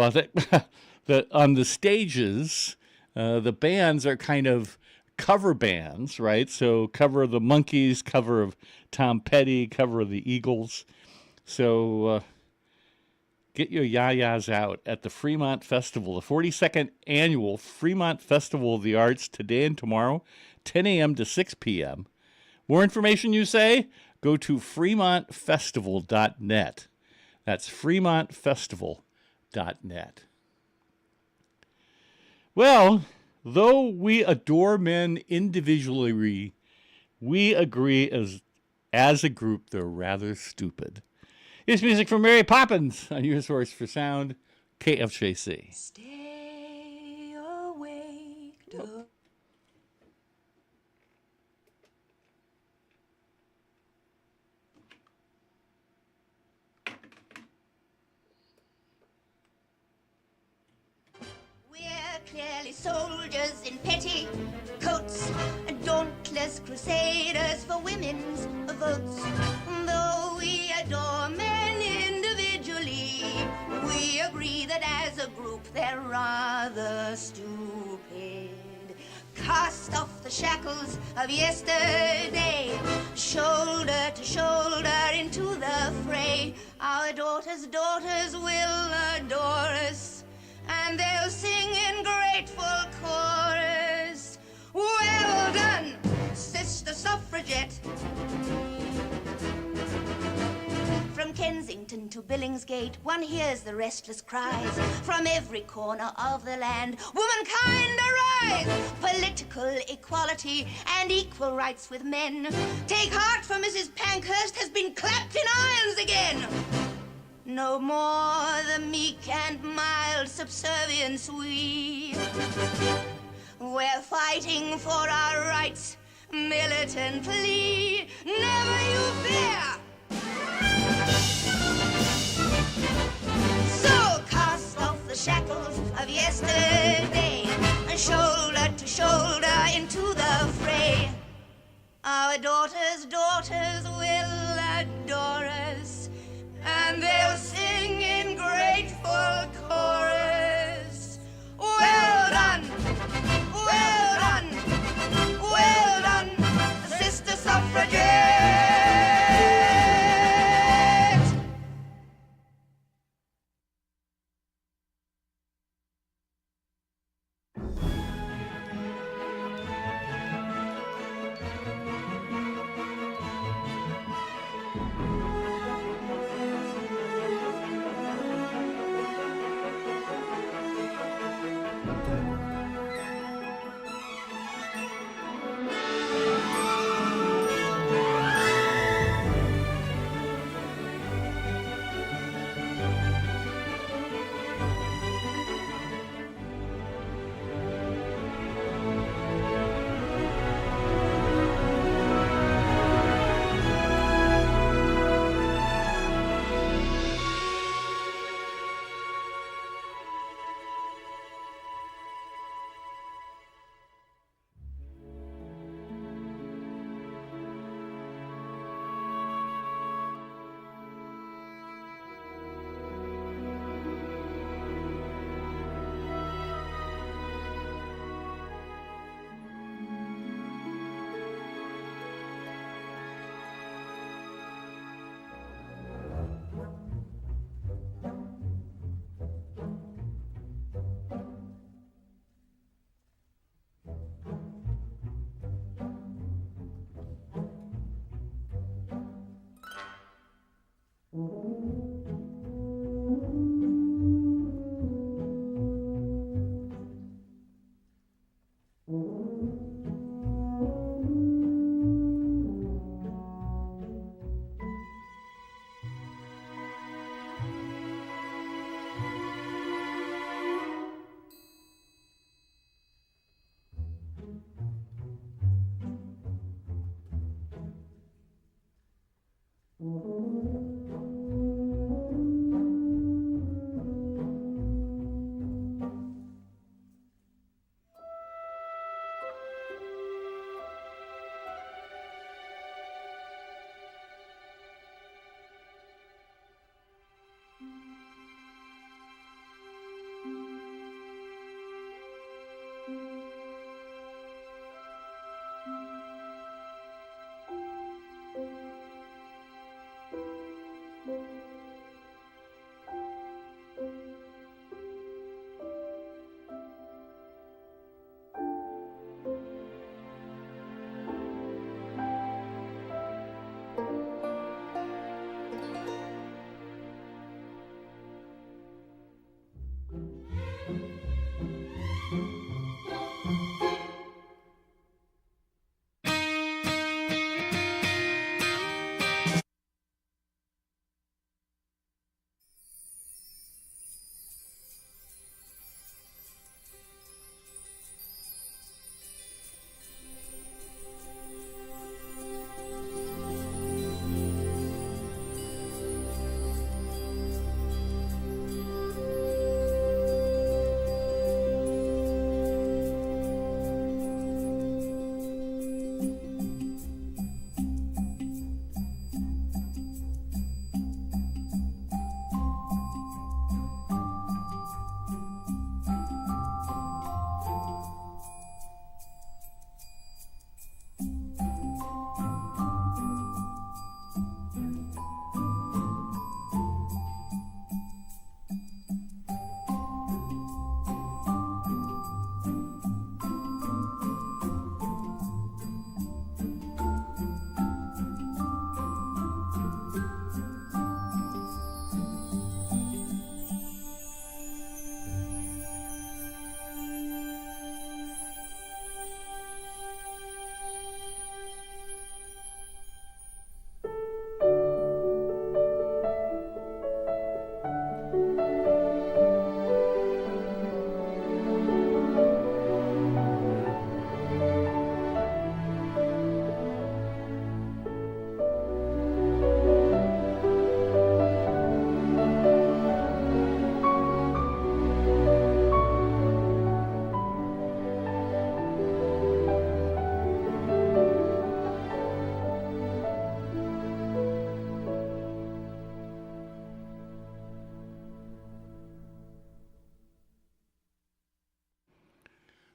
on the stages, the bands are kind of cover bands, right? So cover of the Monkees, cover of Tom Petty, cover of the Eagles. So get your yayas out at the Fremont Festival, the 42nd annual Fremont Festival of the Arts, today and tomorrow, 10 a.m. to 6 p.m. More information, you say? Go to fremontfestival.net. That's fremontfestival.net. Well, though we adore men individually, we agree as a group they're rather stupid. Here's music from Mary Poppins on your source for sound, KFJC. Stay awake. We're clearly soldiers in petticoats, dauntless crusaders for women's votes. Though we adore men individually, we agree that as a group they're rather stupid. Cast off the shackles of yesterday, shoulder to shoulder into the fray. Our daughters' daughters will adore us, and they'll sing in grateful chorus. Well done, Sister Suffragette. From Kensington to Billingsgate, one hears the restless cries. From every corner of the land, womankind arise! Political equality and equal rights with men. Take heart, for Mrs. Pankhurst has been clapped in irons again. No more the meek and mild subservience we. We're fighting for our rights militantly. Never you fear! So cast off the shackles of yesterday, and shoulder to shoulder into the fray. Our daughters' daughters will adore us, and they'll sing in grateful chorus. Well done, well done, well done, Sister Suffragette.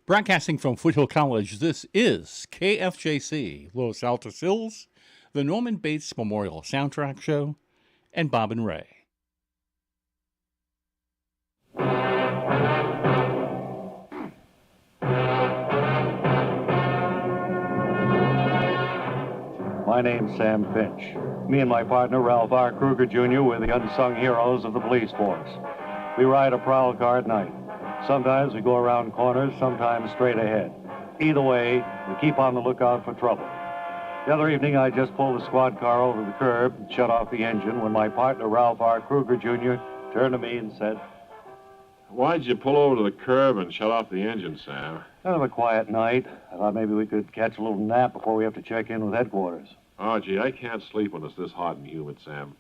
Broadcasting from Foothill College, this is KFJC, Los Altos Hills, the Norman Bates Memorial Soundtrack Show, and Bob and Ray. My name's Sam Finch. Me and my partner, Ralph R. Kruger Jr., were the unsung heroes of the police force. We ride a prowl car at night. Sometimes we go around corners, sometimes straight ahead. Either way, we keep on the lookout for trouble. The other evening, I just pulled the squad car over the curb and shut off the engine when my partner, Ralph R. Kruger Jr., turned to me and said, "Why'd you pull over to the curb and shut off the engine, Sam?" "Kind of a quiet night. I thought maybe we could catch a little nap before we have to check in with headquarters." "Oh, gee, I can't sleep when it's this hot and humid, Sam.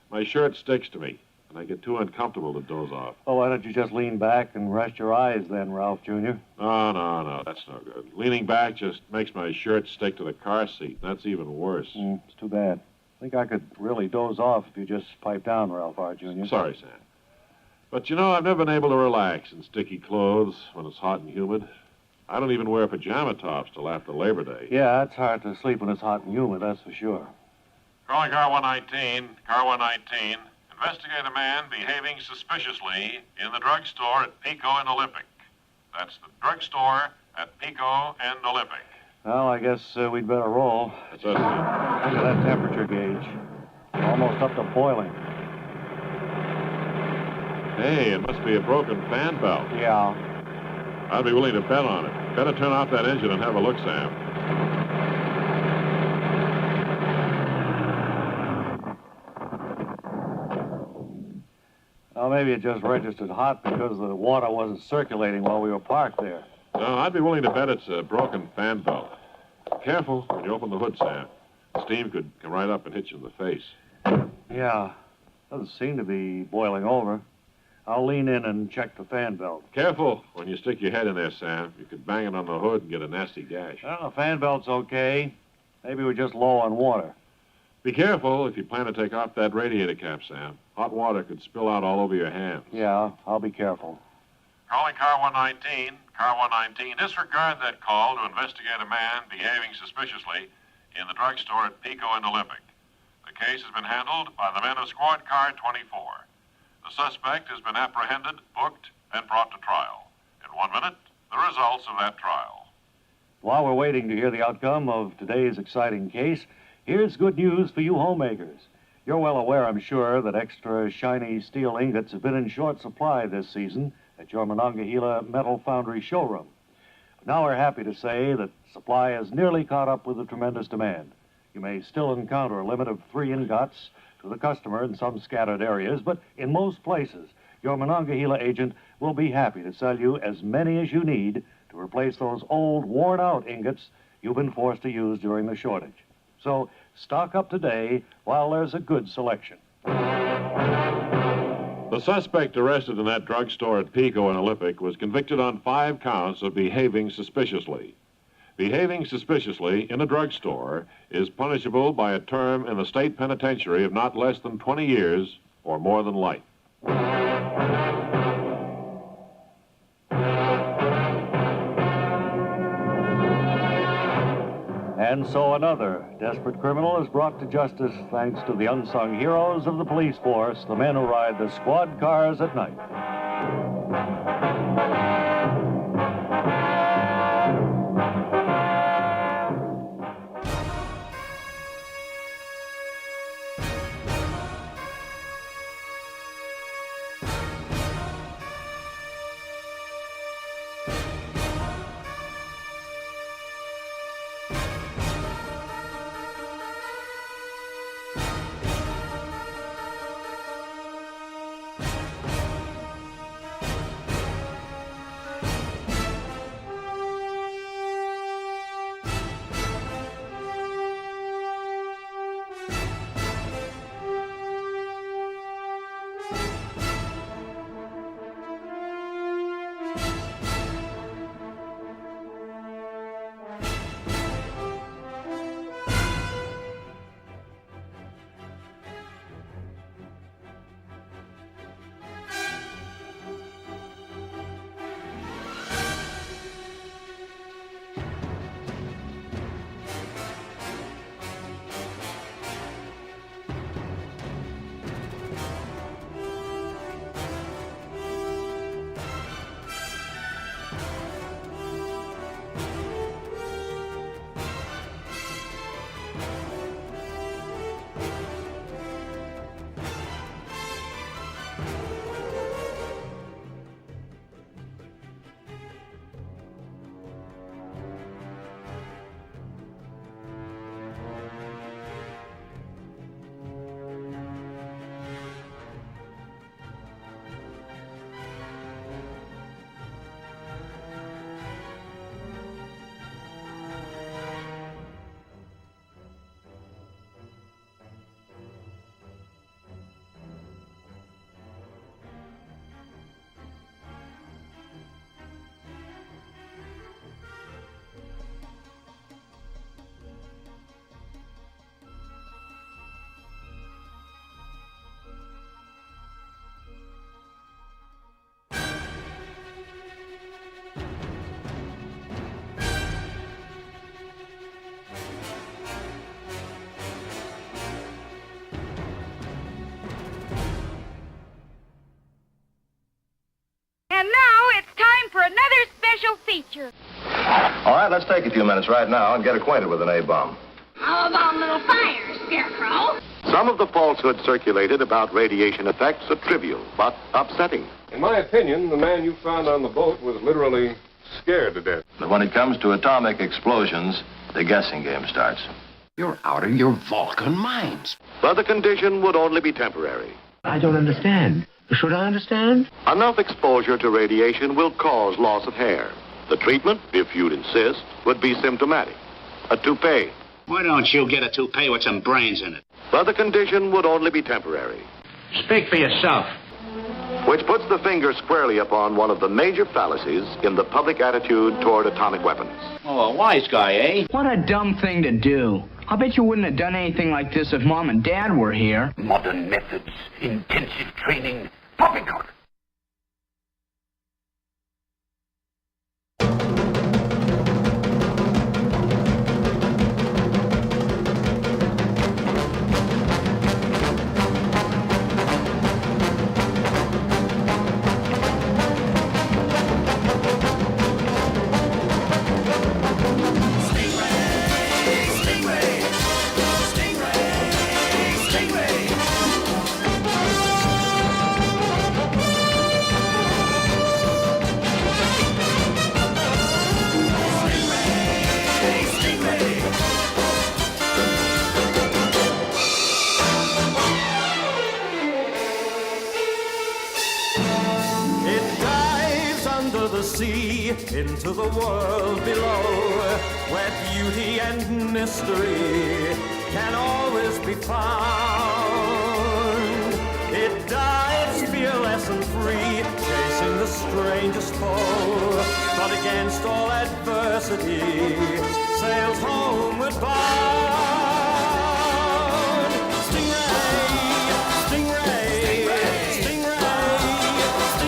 My shirt sticks to me, and I get too uncomfortable to doze off." "Oh, why don't you just lean back and rest your eyes then, Ralph Jr.?" No, that's no good. Leaning back just makes my shirt stick to the car seat. That's even worse. It's too bad. I think I could really doze off if you just pipe down, Ralph R. Jr. Sorry, Sam. But, you know, I've never been able to relax in sticky clothes when it's hot and humid. I don't even wear pajama tops till after Labor Day. Yeah, it's hard to sleep when it's hot and humid, that's for sure. Calling car 119. Car 119. Investigate a man behaving suspiciously in the drugstore at Pico and Olympic. That's the drugstore at Pico and Olympic. Well, I guess we'd better roll. That's us. Look at that temperature gauge. Almost up to boiling. Hey, it must be a broken fan belt. Yeah. I'd be willing to bet on it. Better turn off that engine and have a look, Sam. Well, maybe it just registered hot because the water wasn't circulating while we were parked there. No, I'd be willing to bet it's a broken fan belt. Careful when you open the hood, Sam. Steam could come right up and hit you in the face. Yeah. Doesn't seem to be boiling over. I'll lean in and check the fan belt. Careful when you stick your head in there, Sam. You could bang it on the hood and get a nasty gash. Well, the fan belt's okay. Maybe we're just low on water. Be careful if you plan to take off that radiator cap, Sam. Hot water could spill out all over your hands. Yeah, I'll be careful. Calling car 119. Car 119. Disregard that call to investigate a man behaving suspiciously in the drugstore at Pico and Olympic. The case has been handled by the men of squad car 24. The suspect has been apprehended, booked, and brought to trial. In 1 minute, the results of that trial. While we're waiting to hear the outcome of today's exciting case, here's good news for you homemakers. You're well aware, I'm sure, that extra shiny steel ingots have been in short supply this season at your Monongahela Metal Foundry showroom. But now we're happy to say that supply has nearly caught up with the tremendous demand. You may still encounter a limit of 3 ingots to the customer in some scattered areas, but in most places, your Monongahela agent will be happy to sell you as many as you need to replace those old, worn-out ingots you've been forced to use during the shortage. So stock up today while there's a good selection. The suspect arrested in that drugstore at Pico and Olympic was convicted on 5 counts of behaving suspiciously. Behaving suspiciously in a drugstore is punishable by a term in the state penitentiary of not less than 20 years or more than life. And so another desperate criminal is brought to justice thanks to the unsung heroes of the police force, the men who ride the squad cars at night. And now it's time for another special feature. All right, let's take a few minutes right now and get acquainted with an A-bomb. How about a little fire, Scarecrow? Some of the falsehoods circulated about radiation effects are trivial, but upsetting. In my opinion, the man you found on the boat was literally scared to death. But when it comes to atomic explosions, the guessing game starts. You're out of your Vulcan minds. But the condition would only be temporary. I don't understand. Should I understand? Enough exposure to radiation will cause loss of hair. The treatment, if you'd insist, would be symptomatic. A toupee. Why don't you get a toupee with some brains in it? But the condition would only be temporary. Speak for yourself. Which puts the finger squarely upon one of the major fallacies in the public attitude toward atomic weapons. Oh, a wise guy, eh? What a dumb thing to do. I bet you wouldn't have done anything like this if Mom and Dad were here. Modern methods, intensive training, poppycock. Into the world below, where beauty and mystery can always be found. It dives fearless and free, chasing the strangest foe, but against all adversity, sails homeward bound. Stingray, stingray, stingray, stingray.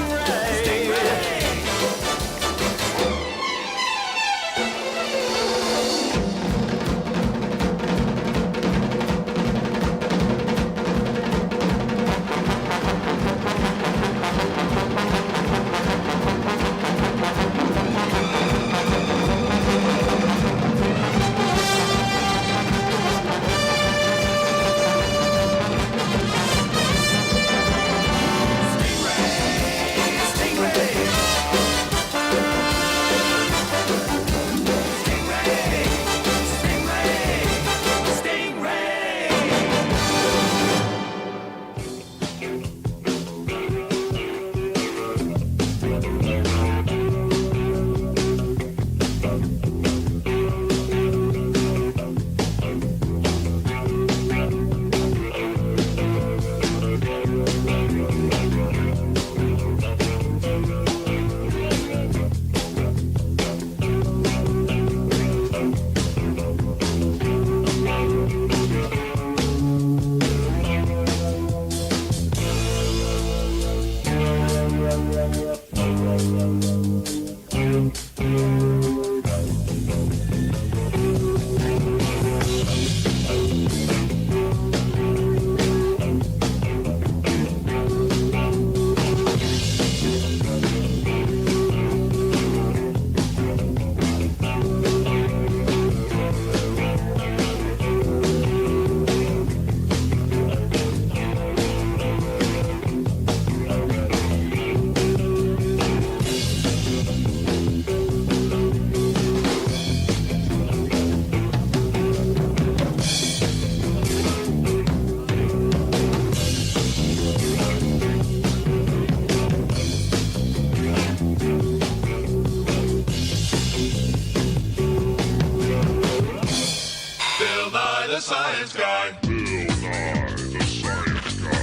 the science guy. Bill Nye, the science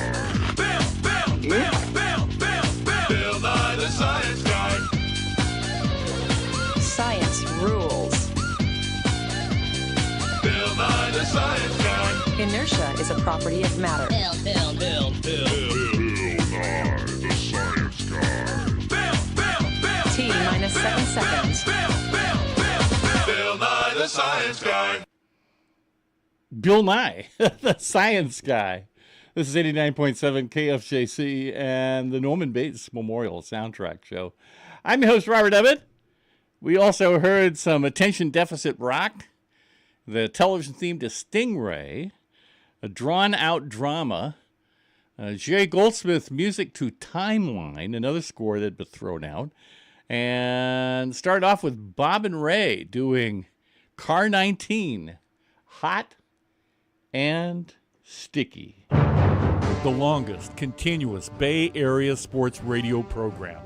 guy. Bill Nye, the science guy. Science rules. Bill Nye, the science guy. Inertia is a property of matter. Bill Nye, the science guy. T minus 7 seconds. Bill Nye, the science guy. Bill Nye, the science guy. This is 89.7 KFJC and the Norman Bates Memorial Soundtrack Show. I'm your host, Robert Emmett. We also heard some Attention Deficit Rock, the television theme to Stingray, a drawn-out drama, Jerry Goldsmith music to Timeline, another score that had been thrown out, and started off with Bob and Ray doing Car 19, Hot and Sticky. The longest continuous Bay Area sports radio program,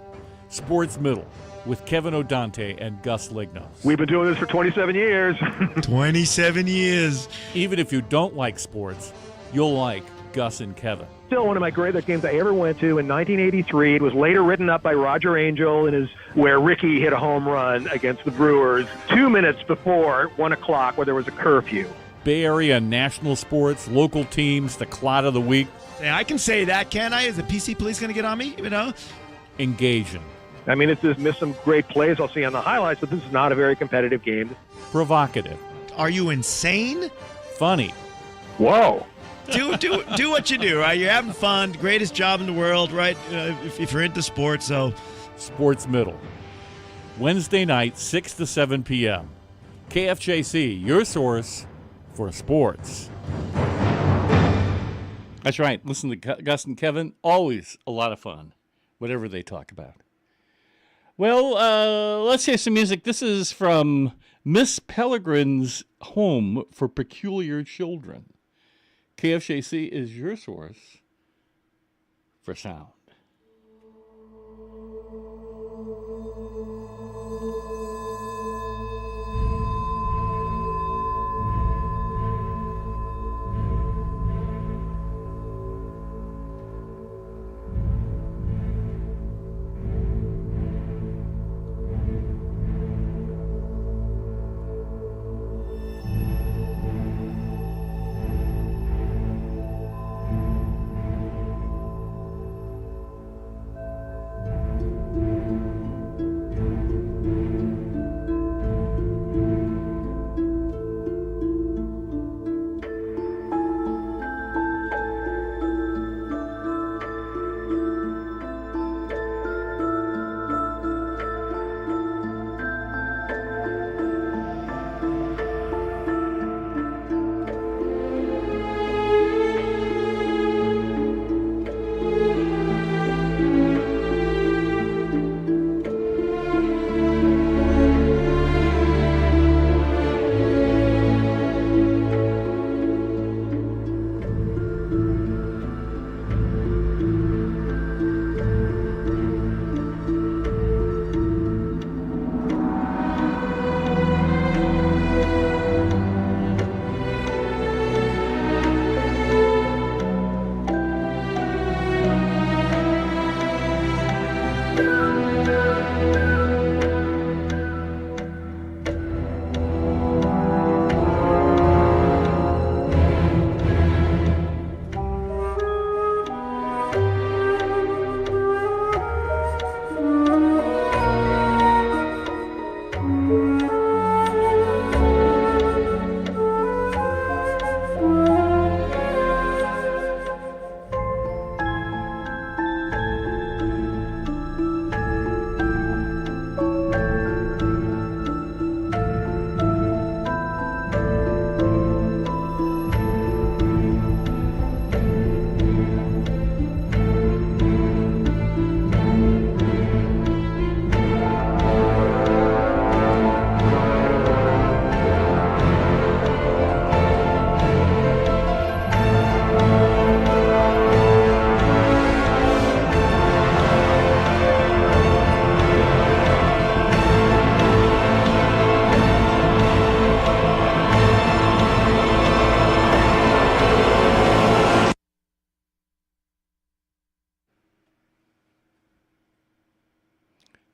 Sports Middle, with Kevin O'Dante and Gus Lignos. We've been doing this for 27 years. 27 years. Even if you don't like sports, you'll like Gus and Kevin. Still one of my greatest games I ever went to in 1983. It was later written up by Roger Angell where Ricky hit a home run against the Brewers 2 minutes before 1 o'clock where there was a curfew. Bay Area national sports, local teams, the clot of the week. Yeah, I can say that, can't I? Is the PC police going to get on me? You know? Engaging. I mean, it's just missed some great plays I'll see on the highlights, but this is not a very competitive game. Provocative. Are you insane? Funny. Whoa. Do what you do, right? You're having fun. Greatest job in the world, right? If you're into sports, so. Sports Middle. Wednesday night, 6 to 7 p.m. KFJC, your source for sports. That's right. Listen to Gus and Kevin. Always a lot of fun, whatever they talk about. Well, let's hear some music. This is from Miss Peregrine's Home for Peculiar Children. KFJC is your source for sound.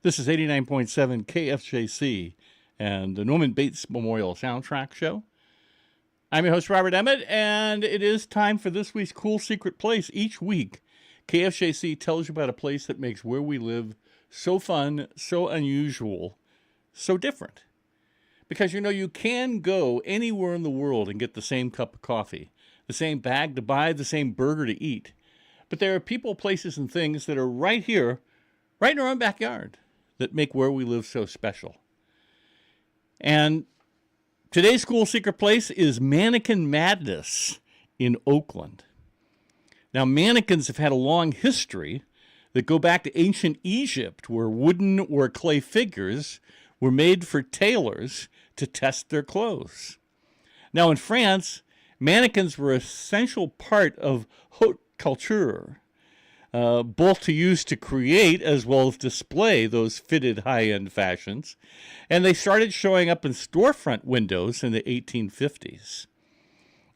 This is 89.7 KFJC and the Norman Bates Memorial Soundtrack Show. I'm your host, Robert Emmett, and it is time for this week's Cool Secret Place. Each week, KFJC tells you about a place that makes where we live so fun, so unusual, so different. Because, you know, you can go anywhere in the world and get the same cup of coffee the same bag to buy, the same burger to eat. But there are people, places, and things that are right here, right in our own backyard, that make where we live so special. And today's school secret place is Mannequin Madness in Oakland. Now, mannequins have had a long history that go back to ancient Egypt, where wooden or clay figures were made for tailors to test their clothes. Now, in France, mannequins were an essential part of haute couture, both to use to create as well as display those fitted high-end fashions, and they started showing up in storefront windows in the 1850s.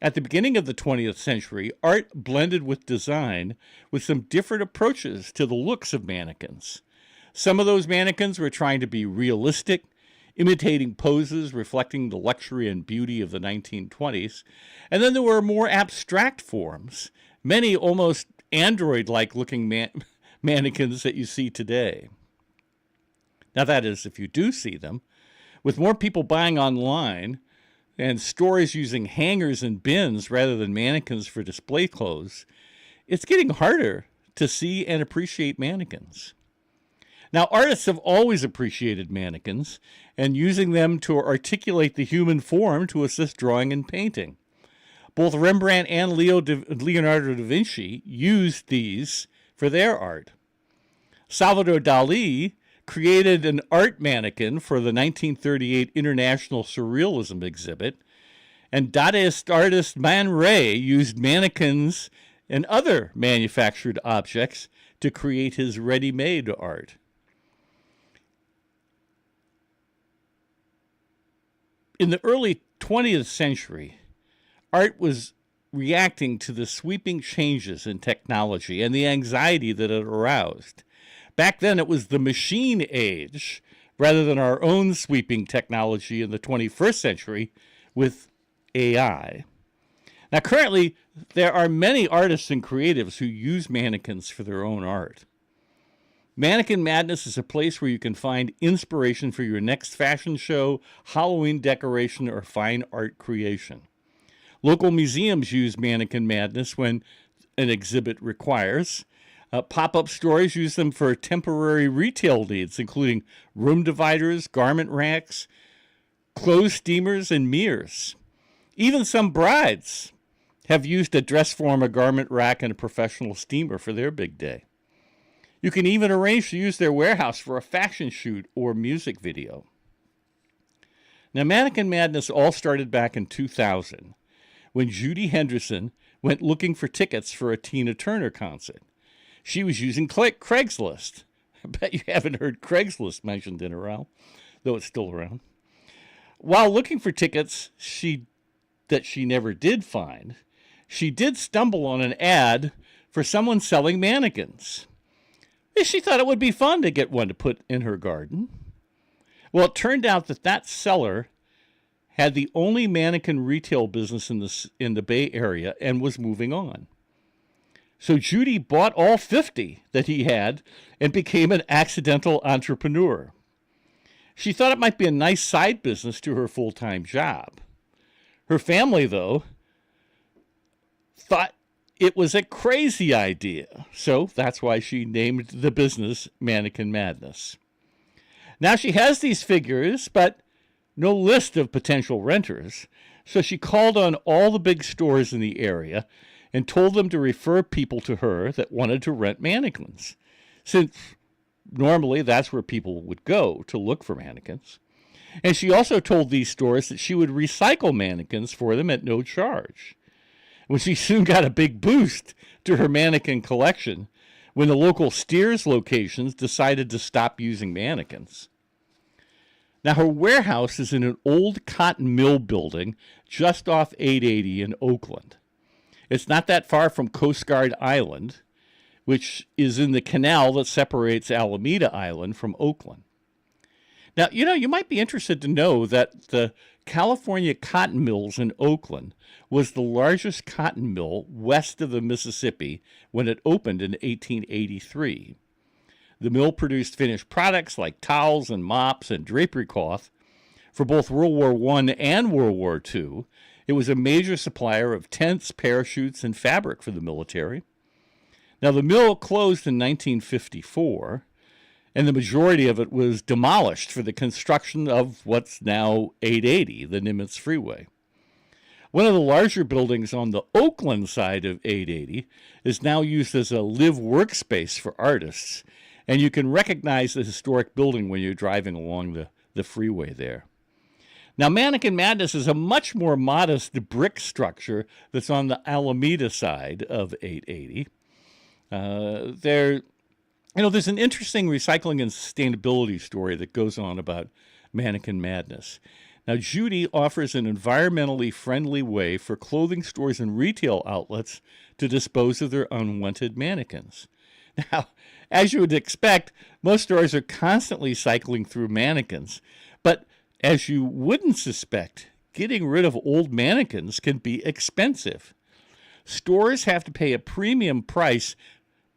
At the beginning of the 20th century, art blended with design with some different approaches to the looks of mannequins. Some of those mannequins were trying to be realistic, imitating poses reflecting the luxury and beauty of the 1920s. And then there were more abstract forms, many almost android-like looking mannequins that you see today. Now that is, if you do see them. With more people buying online and stores using hangers and bins rather than mannequins for display clothes, it's getting harder to see and appreciate mannequins. Now, artists have always appreciated mannequins and using them to articulate the human form to assist drawing and painting. Both Rembrandt and Leonardo da Vinci used these for their art. Salvador Dali created an art mannequin for the 1938 International Surrealism exhibit, and Dadaist artist Man Ray used mannequins and other manufactured objects to create his ready-made art. In the early 20th century, art was reacting to the sweeping changes in technology and the anxiety that it aroused. Back then, it was the machine age rather than our own sweeping technology in the 21st century with AI. Now, currently, there are many artists and creatives who use mannequins for their own art. Mannequin Madness is a place where you can find inspiration for your next fashion show, Halloween decoration, or fine art creation. Local museums use Mannequin Madness when an exhibit requires. Pop-up stores use them for temporary retail needs, including room dividers, garment racks, clothes steamers, and mirrors. Even some brides have used a dress form, a garment rack, and a professional steamer for their big day. You can even arrange to use their warehouse for a fashion shoot or music video. Now, Mannequin Madness all started back in 2000, when Judy Henderson went looking for tickets for a Tina Turner concert. She was using Craigslist. I bet you haven't heard Craigslist mentioned in a while, though it's still around. While looking for tickets that she never did find, she did stumble on an ad for someone selling mannequins. She thought it would be fun to get one to put in her garden. Well, it turned out that seller had the only mannequin retail business in the Bay Area and was moving on. So Judy bought all 50 that he had and became an accidental entrepreneur. She thought it might be a nice side business to her full-time job. Her family, though, thought it was a crazy idea, so that's why she named the business Mannequin Madness. Now she has these figures, but no list of potential renters, so she called on all the big stores in the area and told them to refer people to her that wanted to rent mannequins, since normally that's where people would go to look for mannequins. And she also told these stores that she would recycle mannequins for them at no charge. When she soon got a big boost to her mannequin collection when the local Steers locations decided to stop using mannequins. Now, her warehouse is in an old cotton mill building just off 880 in Oakland. It's not that far from Coast Guard Island, which is in the canal that separates Alameda Island from Oakland. Now, you might be interested to know that the California Cotton Mills in Oakland was the largest cotton mill west of the Mississippi when it opened in 1883. The mill produced finished products like towels and mops and drapery cloth for both World War I and World War II, It was a major supplier of tents, parachutes, and fabric for the military. Now, the mill closed in 1954, and the majority of it was demolished for the construction of what's now 880, the Nimitz Freeway. One of the larger buildings on the Oakland side of 880 is now used as a live workspace for artists, and you can recognize the historic building when you're driving along the freeway there. Now, Mannequin Madness is a much more modest brick structure that's on the Alameda side of 880. There's an interesting recycling and sustainability story that goes on about Mannequin Madness. Now, Judy offers an environmentally friendly way for clothing stores and retail outlets to dispose of their unwanted mannequins. Now, as you would expect, most stores are constantly cycling through mannequins, but as you wouldn't suspect, getting rid of old mannequins can be expensive. Stores have to pay a premium price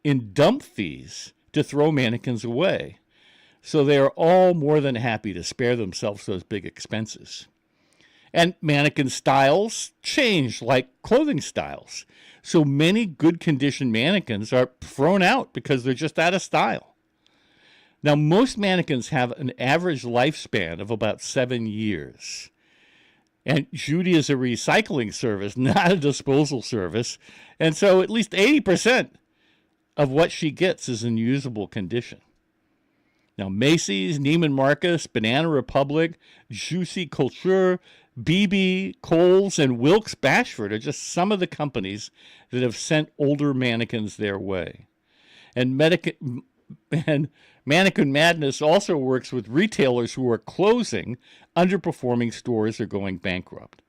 in dump fees to throw mannequins away. So they are all more than happy to spare themselves those big expenses. And mannequin styles change like clothing styles. So many good condition mannequins are thrown out because they're just out of style. Now, most mannequins have an average lifespan of about 7 years. And Judy is a recycling service, not a disposal service. And so at least 80% of what she gets is in usable condition. Now, Macy's, Neiman Marcus, Banana Republic, Juicy Couture, BB, Kohl's, and Wilkes Bashford are just some of the companies that have sent older mannequins their way. And Mannequin Madness also works with retailers who are closing, underperforming stores, or going bankrupt.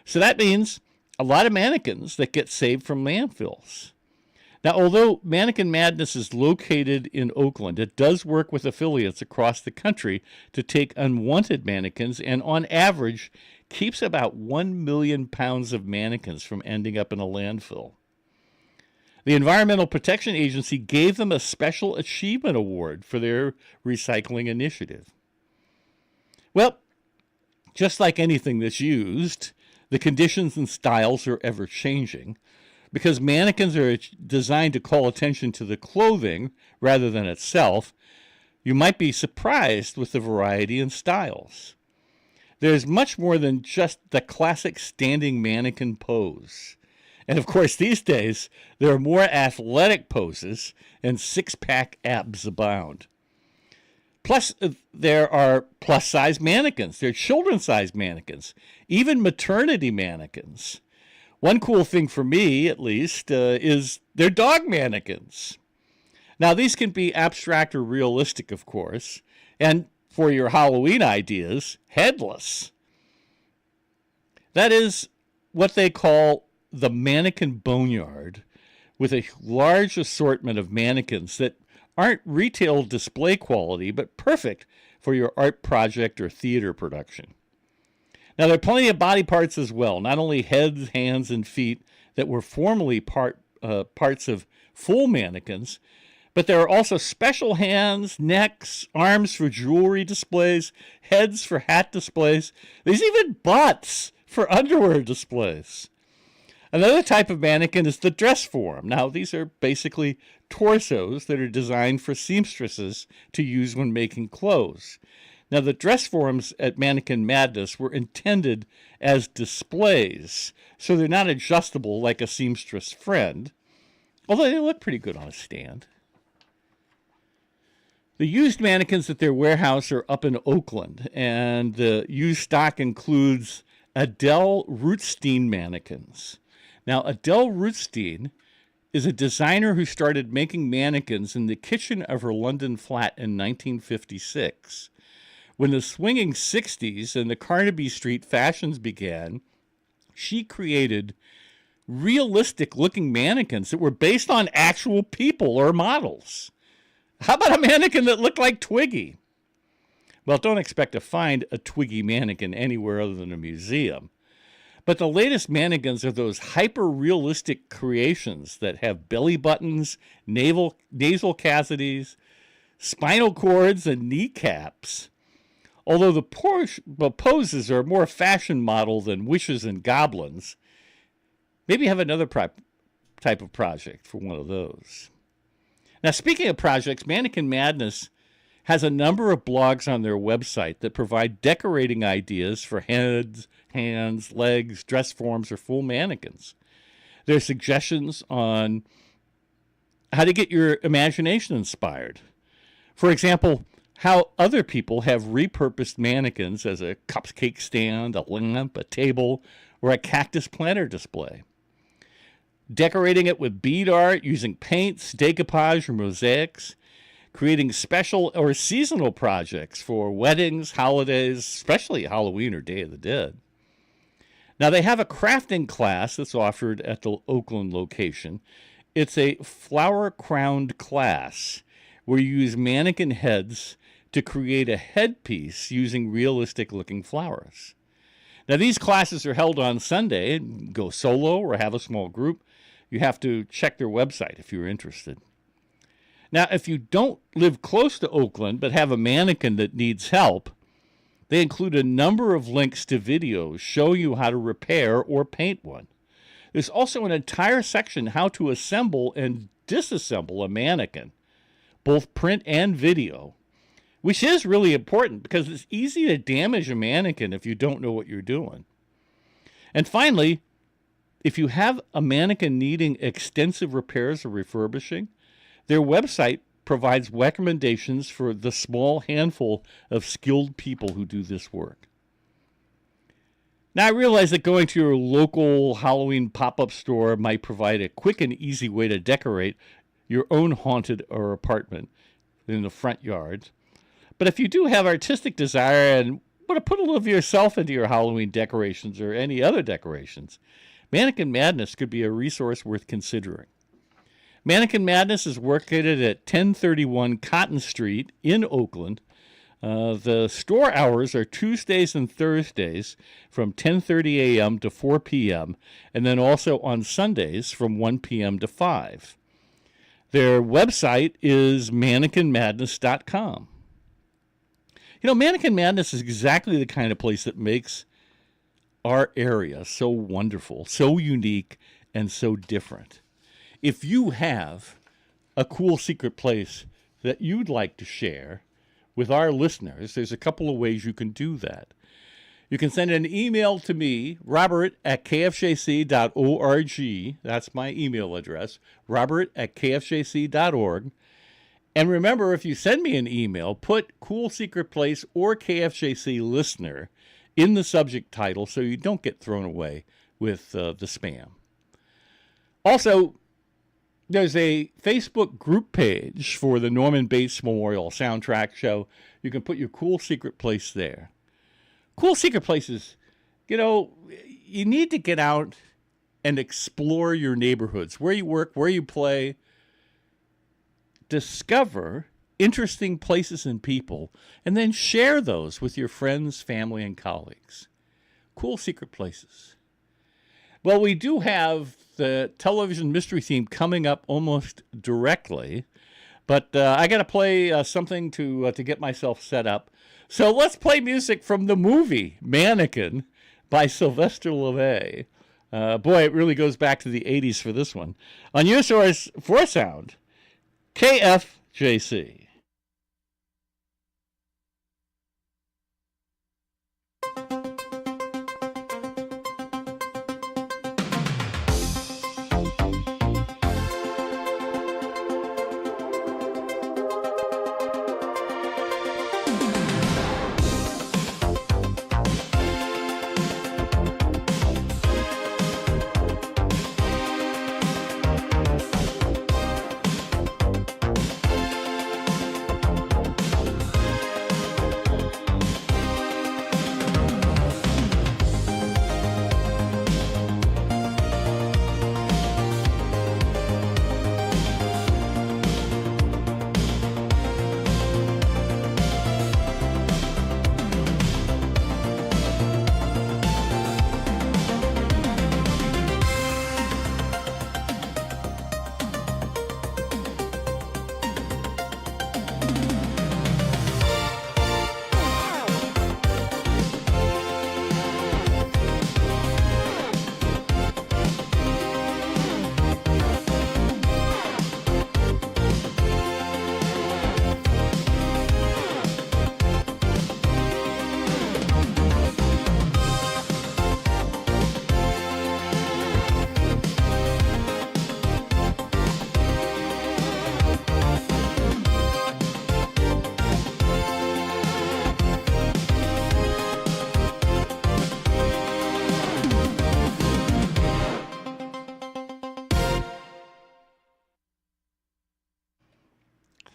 So that means a lot of mannequins that get saved from landfills. Now, although Mannequin Madness is located in Oakland, it does work with affiliates across the country to take unwanted mannequins and, on average, keeps about 1 million pounds of mannequins from ending up in a landfill. The Environmental Protection Agency gave them a Special Achievement Award for their recycling initiative. Well, just like anything that's used, the conditions and styles are ever changing. Because mannequins are designed to call attention to the clothing rather than itself, you might be surprised with the variety in styles. There's much more than just the classic standing mannequin pose. And of course, these days, there are more athletic poses and six-pack abs abound. Plus, there are plus-size mannequins. There are children-sized mannequins, even maternity mannequins. One cool thing for me, at least, is they're dog mannequins. Now, these can be abstract or realistic, of course, and for your Halloween ideas, headless. That is what they call the mannequin boneyard, with a large assortment of mannequins that aren't retail display quality, but perfect for your art project or theater production. Now, there are plenty of body parts as well, not only heads, hands, and feet that were formerly parts of full mannequins, but there are also special hands, necks, arms for jewelry displays, heads for hat displays. There's even butts for underwear displays. Another type of mannequin is the dress form. Now, these are basically torsos that are designed for seamstresses to use when making clothes. Now, the dress forms at Mannequin Madness were intended as displays, so they're not adjustable like a seamstress friend, although they look pretty good on a stand. The used mannequins at their warehouse are up in Oakland, and the used stock includes Adele Rootstein mannequins. Now, Adele Rootstein is a designer who started making mannequins in the kitchen of her London flat in 1956. When the swinging 60s and the Carnaby Street fashions began, she created realistic-looking mannequins that were based on actual people or models. How about a mannequin that looked like Twiggy? Well, don't expect to find a Twiggy mannequin anywhere other than a museum. But the latest mannequins are those hyper-realistic creations that have belly buttons, nasal cavities, spinal cords, and kneecaps. Although the poses are more fashion model than wishes and goblins, maybe have another type of project for one of those. Now, speaking of projects, Mannequin Madness has a number of blogs on their website that provide decorating ideas for heads, hands, legs, dress forms, or full mannequins. There are suggestions on how to get your imagination inspired. For example, how other people have repurposed mannequins as a cupcake stand, a lamp, a table, or a cactus planter display. Decorating it with bead art, using paints, decoupage, or mosaics. Creating special or seasonal projects for weddings, holidays, especially Halloween or Day of the Dead. Now, they have a crafting class that's offered at the Oakland location. It's a flower-crowned class where you use mannequin heads to create a headpiece using realistic-looking flowers. Now, these classes are held on Sunday. Go solo or have a small group. You have to check their website if you're interested. Now, if you don't live close to Oakland but have a mannequin that needs help, they include a number of links to videos showing you how to repair or paint one. There's also an entire section how to assemble and disassemble a mannequin, both print and video, which is really important because it's easy to damage a mannequin if you don't know what you're doing. And finally, if you have a mannequin needing extensive repairs or refurbishing, their website provides recommendations for the small handful of skilled people who do this work. Now, I realize that going to your local Halloween pop-up store might provide a quick and easy way to decorate your own haunted or apartment in the front yard. But if you do have artistic desire and want to put a little of yourself into your Halloween decorations or any other decorations, Mannequin Madness could be a resource worth considering. Mannequin Madness is located at 1031 Cotton Street in Oakland. The store hours are Tuesdays and Thursdays from 10:30 a.m. to 4 p.m., and then also on Sundays from 1 p.m. to 5. Their website is mannequinmadness.com. You know, Mannequin Madness is exactly the kind of place that makes our area so wonderful, so unique, and so different. If you have a cool secret place that you'd like to share with our listeners, there's a couple of ways you can do that. You can send an email to me, robert@kfjc.org. That's my email address, robert@kfjc.org. And remember, if you send me an email, put Cool Secret Place or KFJC Listener in the subject title so you don't get thrown away with the spam. Also, there's a Facebook group page for the Norman Bates Memorial Soundtrack Show. You can put your Cool Secret Place there. Cool Secret Places, you know, you need to get out and explore your neighborhoods, where you work, where you play. Discover interesting places and people, and then share those with your friends, family, and colleagues. Cool Secret Places. Well, we do have the television mystery theme coming up almost directly, but I got to play something to get myself set up. So let's play music from the movie Mannequin by Sylvester LeVay. Boy, it really goes back to the 80s for this one. On your source for sound, KFJC.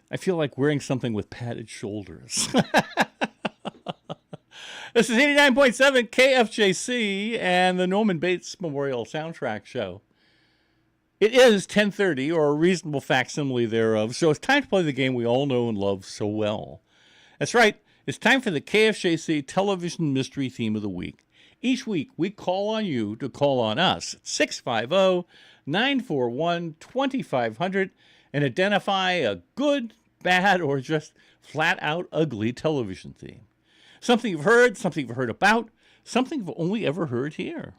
I feel like wearing something with padded shoulders. This is 89.7 KFJC and the Norman Bates Memorial Soundtrack Show. It is 10:30, or a reasonable facsimile thereof, so it's time to play the game we all know and love so well. That's right, it's time for the KFJC Television Mystery Theme of the Week. Each week, we call on you to call on us at 650-941-2500 and identify a good, bad, or just flat-out ugly television theme. Something you've heard, something you've heard about, something you've only ever heard here.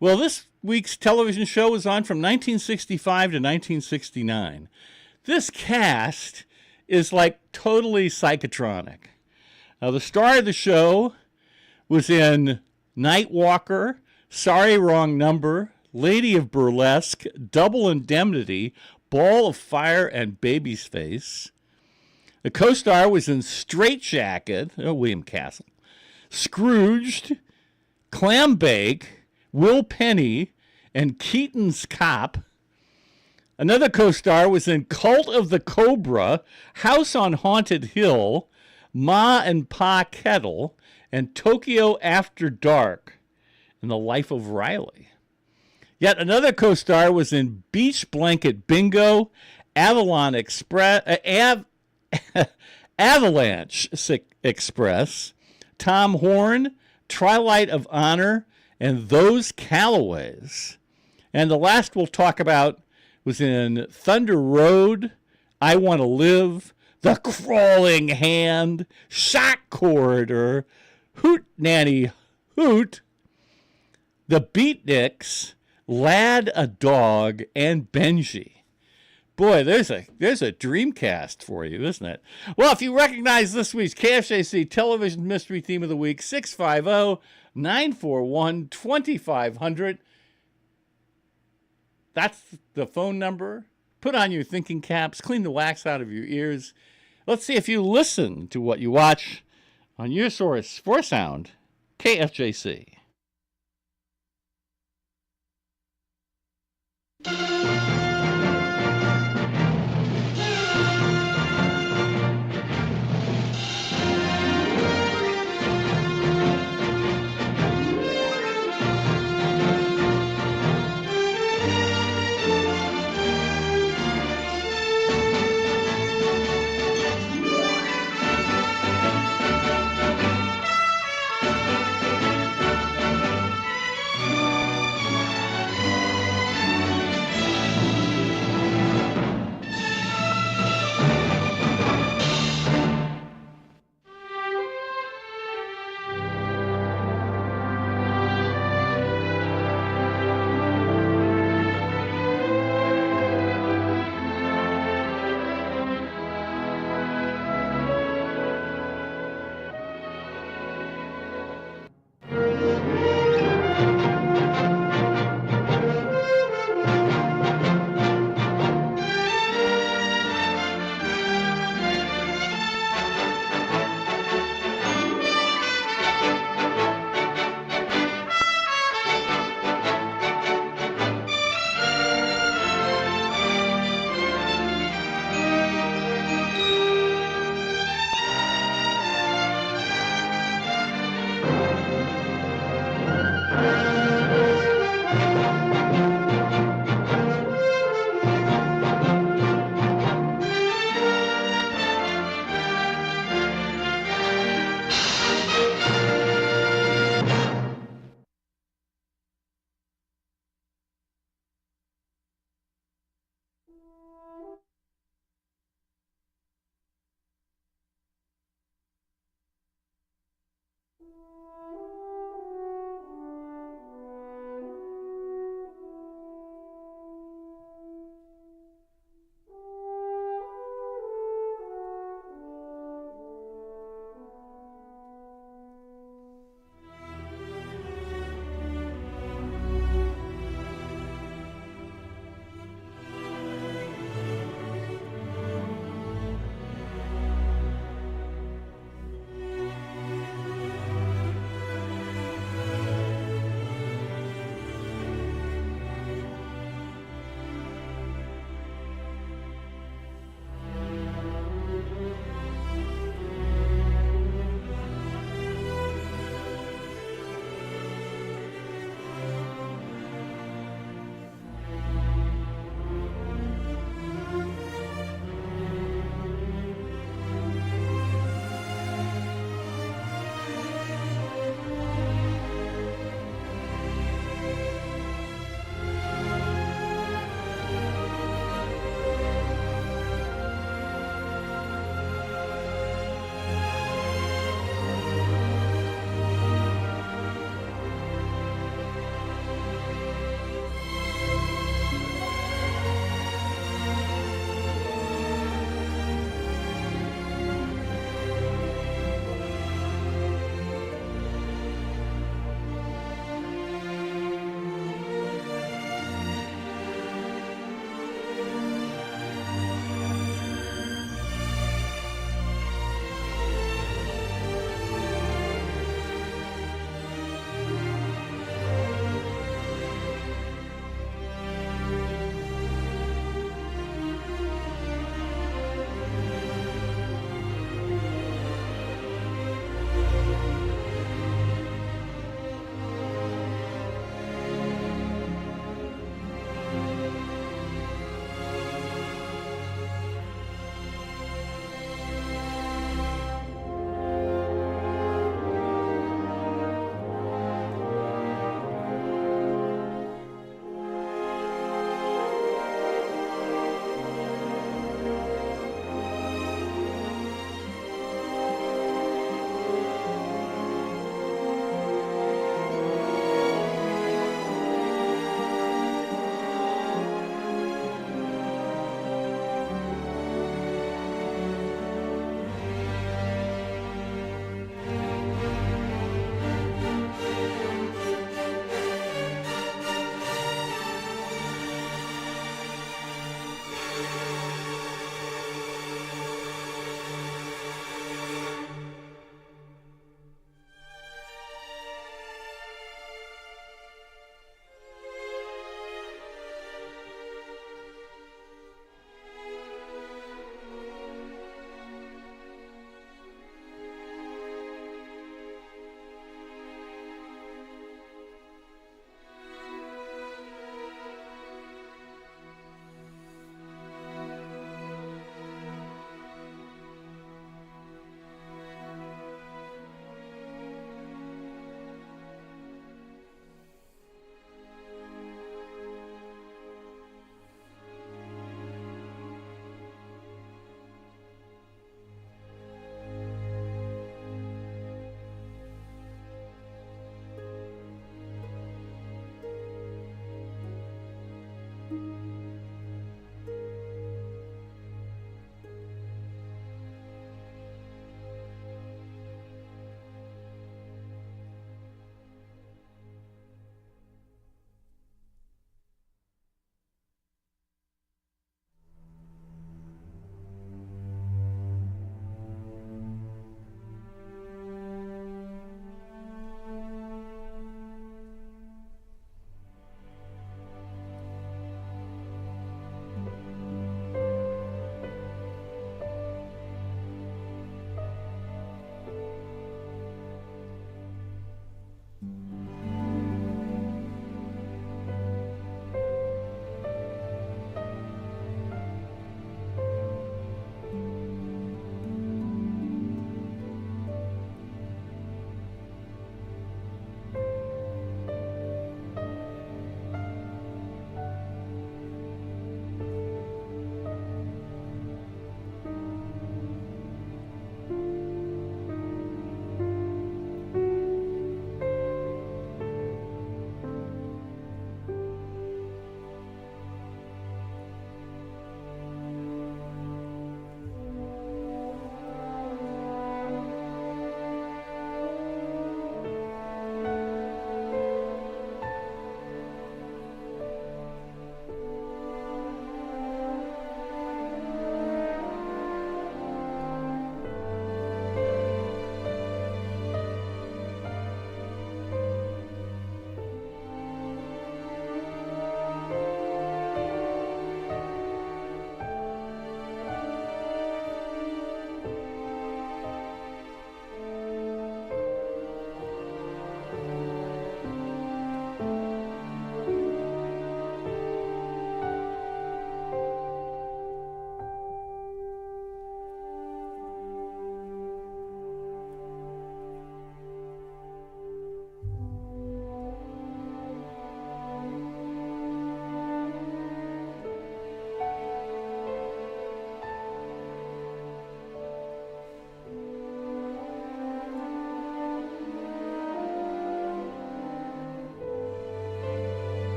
Well, this week's television show was on from 1965 to 1969. This cast is like totally psychotronic. Now, the star of the show was in Night Walker, Sorry Wrong Number, Lady of Burlesque, Double Indemnity, Ball of Fire, and Baby's Face. The co-star was in Straight Jacket, William Castle, Scrooged, Clambake, Will Penny, and Keaton's Cop. Another co-star was in Cult of the Cobra, House on Haunted Hill, Ma and Pa Kettle, and Tokyo After Dark, and The Life of Riley. Yet another co-star was in Beach Blanket Bingo, Avalon Express, Avalanche Express, Tom Horn, Twilight of Honor, and Those Callaways. And the last we'll talk about was in Thunder Road, I Want to Live, The Crawling Hand, Shock Corridor, Hoot Nanny Hoot, The Beatniks, Lad a Dog, and Benji. Boy, there's a Dreamcast for you, isn't it? Well, if you recognize this week's KFJC Television Mystery Theme of the Week, 650-941-2500. That's the phone number. Put on your thinking caps. Clean the wax out of your ears. Let's see if you listen to what you watch on your source for sound, KFJC.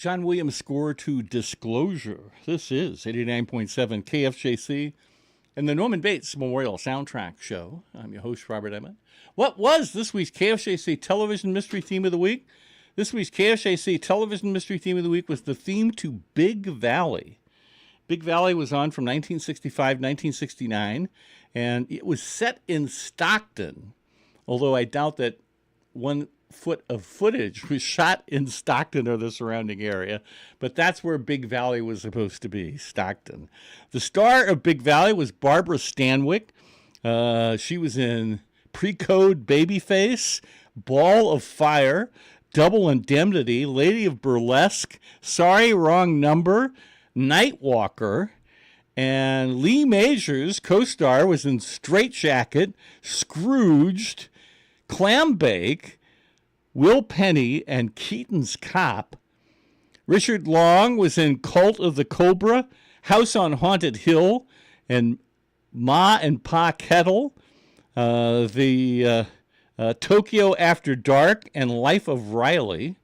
John Williams' score to Disclosure. This is 89.7 KFJC and the Norman Bates Memorial Soundtrack Show. I'm your host, Robert Emmett. What was this week's KFJC Television Mystery Theme of the Week? This week's KFJC Television Mystery Theme of the Week was the theme to Big Valley. Big Valley was on from 1965 1969, and it was set in Stockton, although I doubt that 1 foot of footage was shot in Stockton or the surrounding area, but that's where Big Valley was supposed to be, Stockton. The star of Big Valley was Barbara Stanwyck. She was in Pre-Code Babyface, Ball of Fire, Double Indemnity, Lady of Burlesque, Sorry, Wrong Number, Nightwalker, and Lee Majors' co-star was in Straight Jacket, Scrooged, Clambake, Will Penny, and Keaton's Cop. Richard Long was in Cult of the Cobra, House on Haunted Hill, and Ma and Pa Kettle, Tokyo After Dark, and Life of Riley.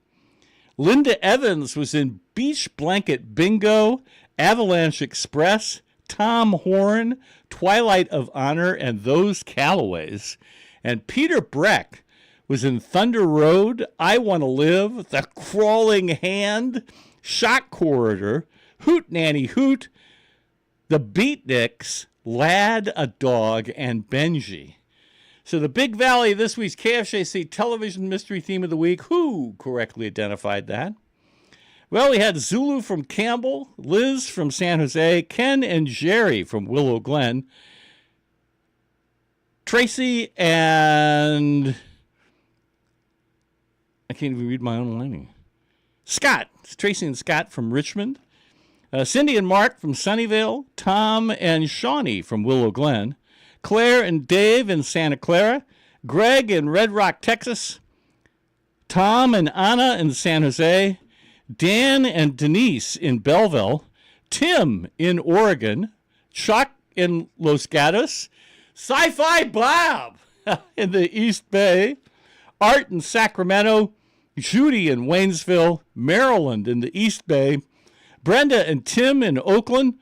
Linda Evans was in Beach Blanket Bingo, Avalanche Express, Tom Horn, Twilight of Honor, and Those Callaways. And Peter Breck was in Thunder Road, I Want to Live, The Crawling Hand, Shock Corridor, Hoot Nanny Hoot, The Beatniks, Lad, a Dog, and Benji. So the Big Valley, this week's KFJC Television Mystery Theme of the Week. Who correctly identified that? Well, we had Zulu from Campbell, Liz from San Jose, Ken and Jerry from Willow Glen, Tracy and... I can't even read my own writing. Scott. It's Tracy and Scott from Richmond. Cindy and Mark from Sunnyvale. Tom and Shawnee from Willow Glen. Claire and Dave in Santa Clara. Greg in Red Rock, Texas. Tom and Anna in San Jose. Dan and Denise in Belleville. Tim in Oregon. Chuck in Los Gatos. Sci-Fi Bob in the East Bay. Art in Sacramento. Judy in Waynesville, Maryland in the East Bay, Brenda and Tim in Oakland,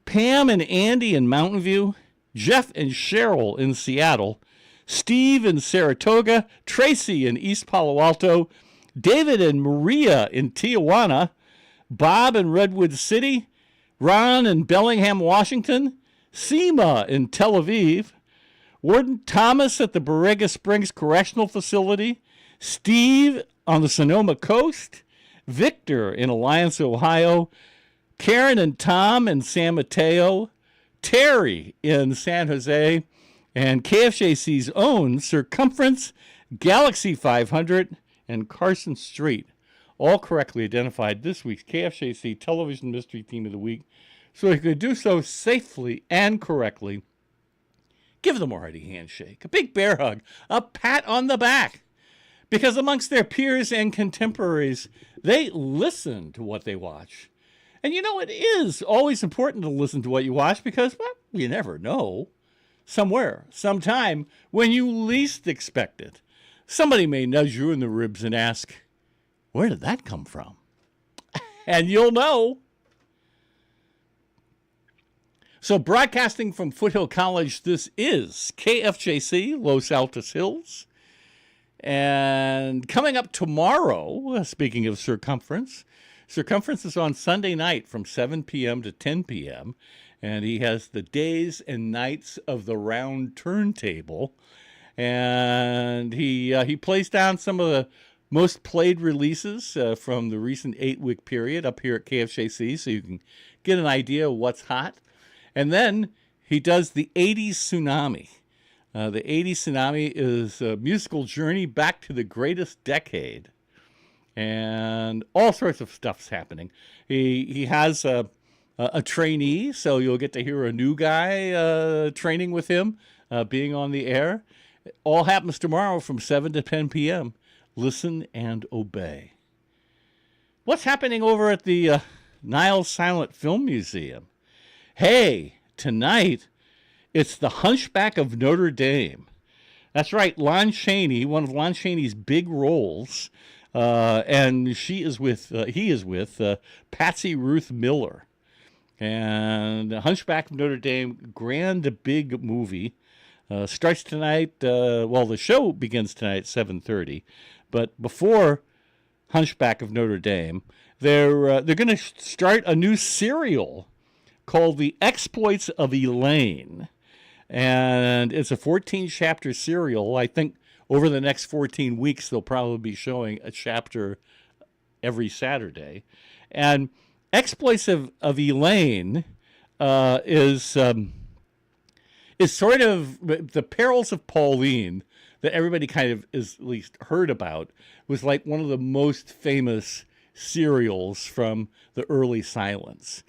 Pam and Andy in Mountain View, Jeff and Cheryl in Seattle, Steve in Saratoga, Tracy in East Palo Alto, David and Maria in Tijuana, Bob in Redwood City, Ron in Bellingham, Washington, Seema in Tel Aviv, Warden Thomas at the Borrega Springs Correctional Facility, Steve on the Sonoma Coast, Victor in Alliance, Ohio, Karen and Tom in San Mateo, Terry in San Jose, and KFJC's own Circumference, Galaxy 500, and Carson Street, all correctly identified this week's KFJC Television Mystery Theme of the Week. So you could do so safely and correctly, give them a hearty handshake, a big bear hug, a pat on the back. Because amongst their peers and contemporaries, they listen to what they watch. And you know, it is always important to listen to what you watch because, well, you never know. Somewhere, sometime, when you least expect it, somebody may nudge you in the ribs and ask, where did that come from? And you'll know. So broadcasting from Foothill College, this is KFJC, Los Altos Hills. And coming up tomorrow, speaking of Circumference is on Sunday night from 7 p.m. to 10 p.m., and he has the days and nights of the round turntable. And he plays down some of the most played releases from the recent 8-week period up here at KFJC, so you can get an idea of what's hot. And then he does the 80s Tsunami. The 80s Tsunami is a musical journey back to the greatest decade. And all sorts of stuff's happening. He has a trainee, so you'll get to hear a new guy training with him, being on the air. It all happens tomorrow from 7 to 10 p.m. Listen and obey. What's happening over at the Niles Silent Film Museum? Hey, tonight, it's The Hunchback of Notre Dame. That's right, Lon Chaney, one of Lon Chaney's big roles, and he is with Patsy Ruth Miller. And Hunchback of Notre Dame, grand big movie. Starts tonight. The show begins tonight at 7:30. But before Hunchback of Notre Dame, they're going to start a new serial called The Exploits of Elaine. And it's a 14-chapter serial. I think over the next 14 weeks, they'll probably be showing a chapter every Saturday. And Exploits of Elaine is sort of the Perils of Pauline that everybody kind of is at least heard about, was like one of the most famous serials from the early Silence.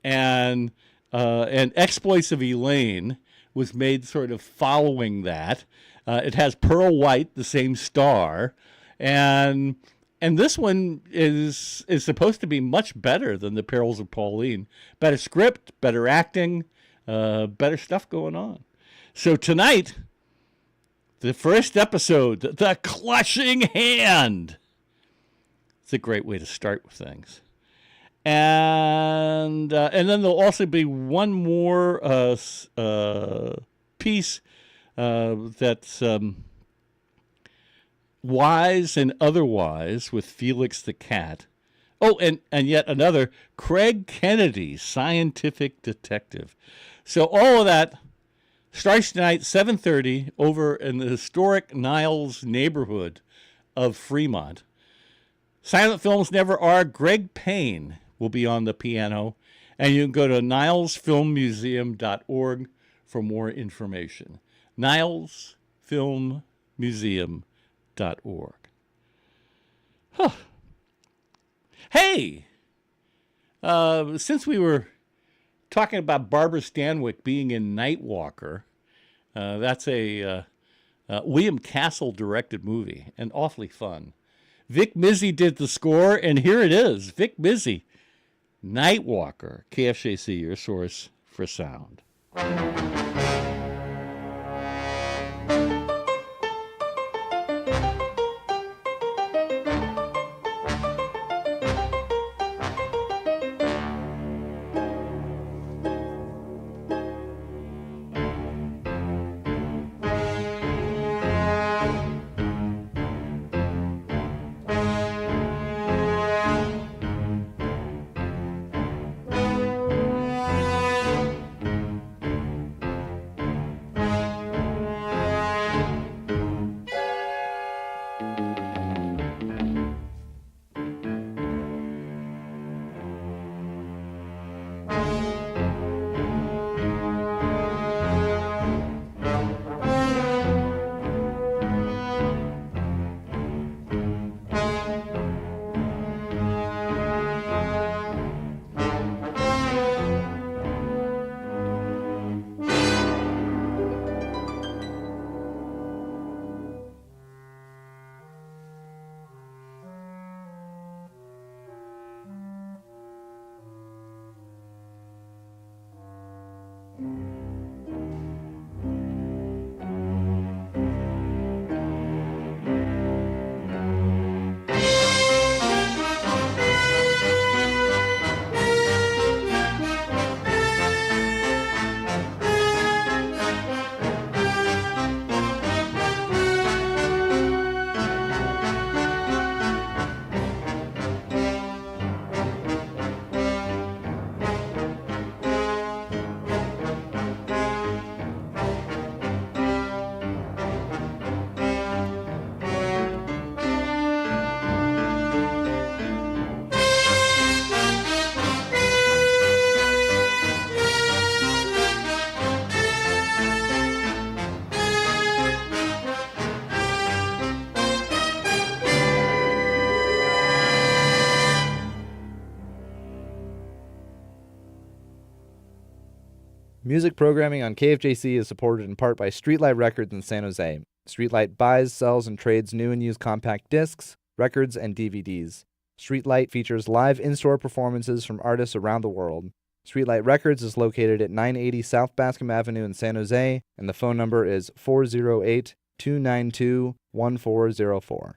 And Exploits of Elaine was made sort of following that. It has Pearl White, the same star, and this one is supposed to be much better than the Perils of Pauline. Better script, better acting, better stuff going on. So tonight, the first episode, The Clutching Hand. It's a great way to start with things. And then there'll also be one more piece that's Wise and Otherwise with Felix the Cat. Oh, and yet another, Craig Kennedy, Scientific Detective. So all of that starts tonight, 7:30, over in the historic Niles neighborhood of Fremont. Silent films never are. Greg Payne will be on the piano, and you can go to nilesfilmmuseum.org for more information. nilesfilmmuseum.org. Huh. Hey, since we were talking about Barbara Stanwyck being in Nightwalker, that's a William Castle directed movie and awfully fun. Vic Mizzy did the score, and here it is. Vic Mizzy, Nightwalker, KFJC, your source for sound. Music programming on KFJC is supported in part by Streetlight Records in San Jose. Streetlight buys, sells, and trades new and used compact discs, records, and DVDs. Streetlight features live in-store performances from artists around the world. Streetlight Records is located at 980 South Bascom Avenue in San Jose, and the phone number is 408-292-1404.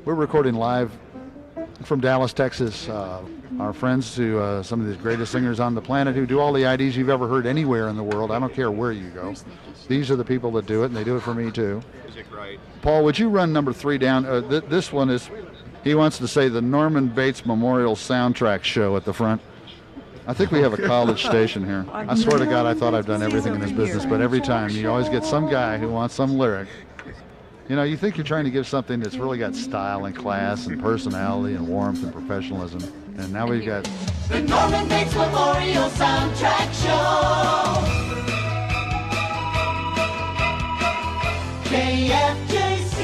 We're recording live from Dallas, Texas. Our friends to some of the greatest singers on the planet who do all the IDs you've ever heard anywhere in the world. I don't care where you go. These are the people that do it, and they do it for me too. Paul, would you run number 3 down? This one is, he wants to say the Norman Bates Memorial Soundtrack Show at the front. I think we have a college station here. I swear to God, I thought I've done everything in this business, but every time you always get some guy who wants some lyric. You know, you think you're trying to give something that's really got style and class and personality and warmth and professionalism. And now we've got the Norman Bates Memorial Soundtrack Show. KFJC.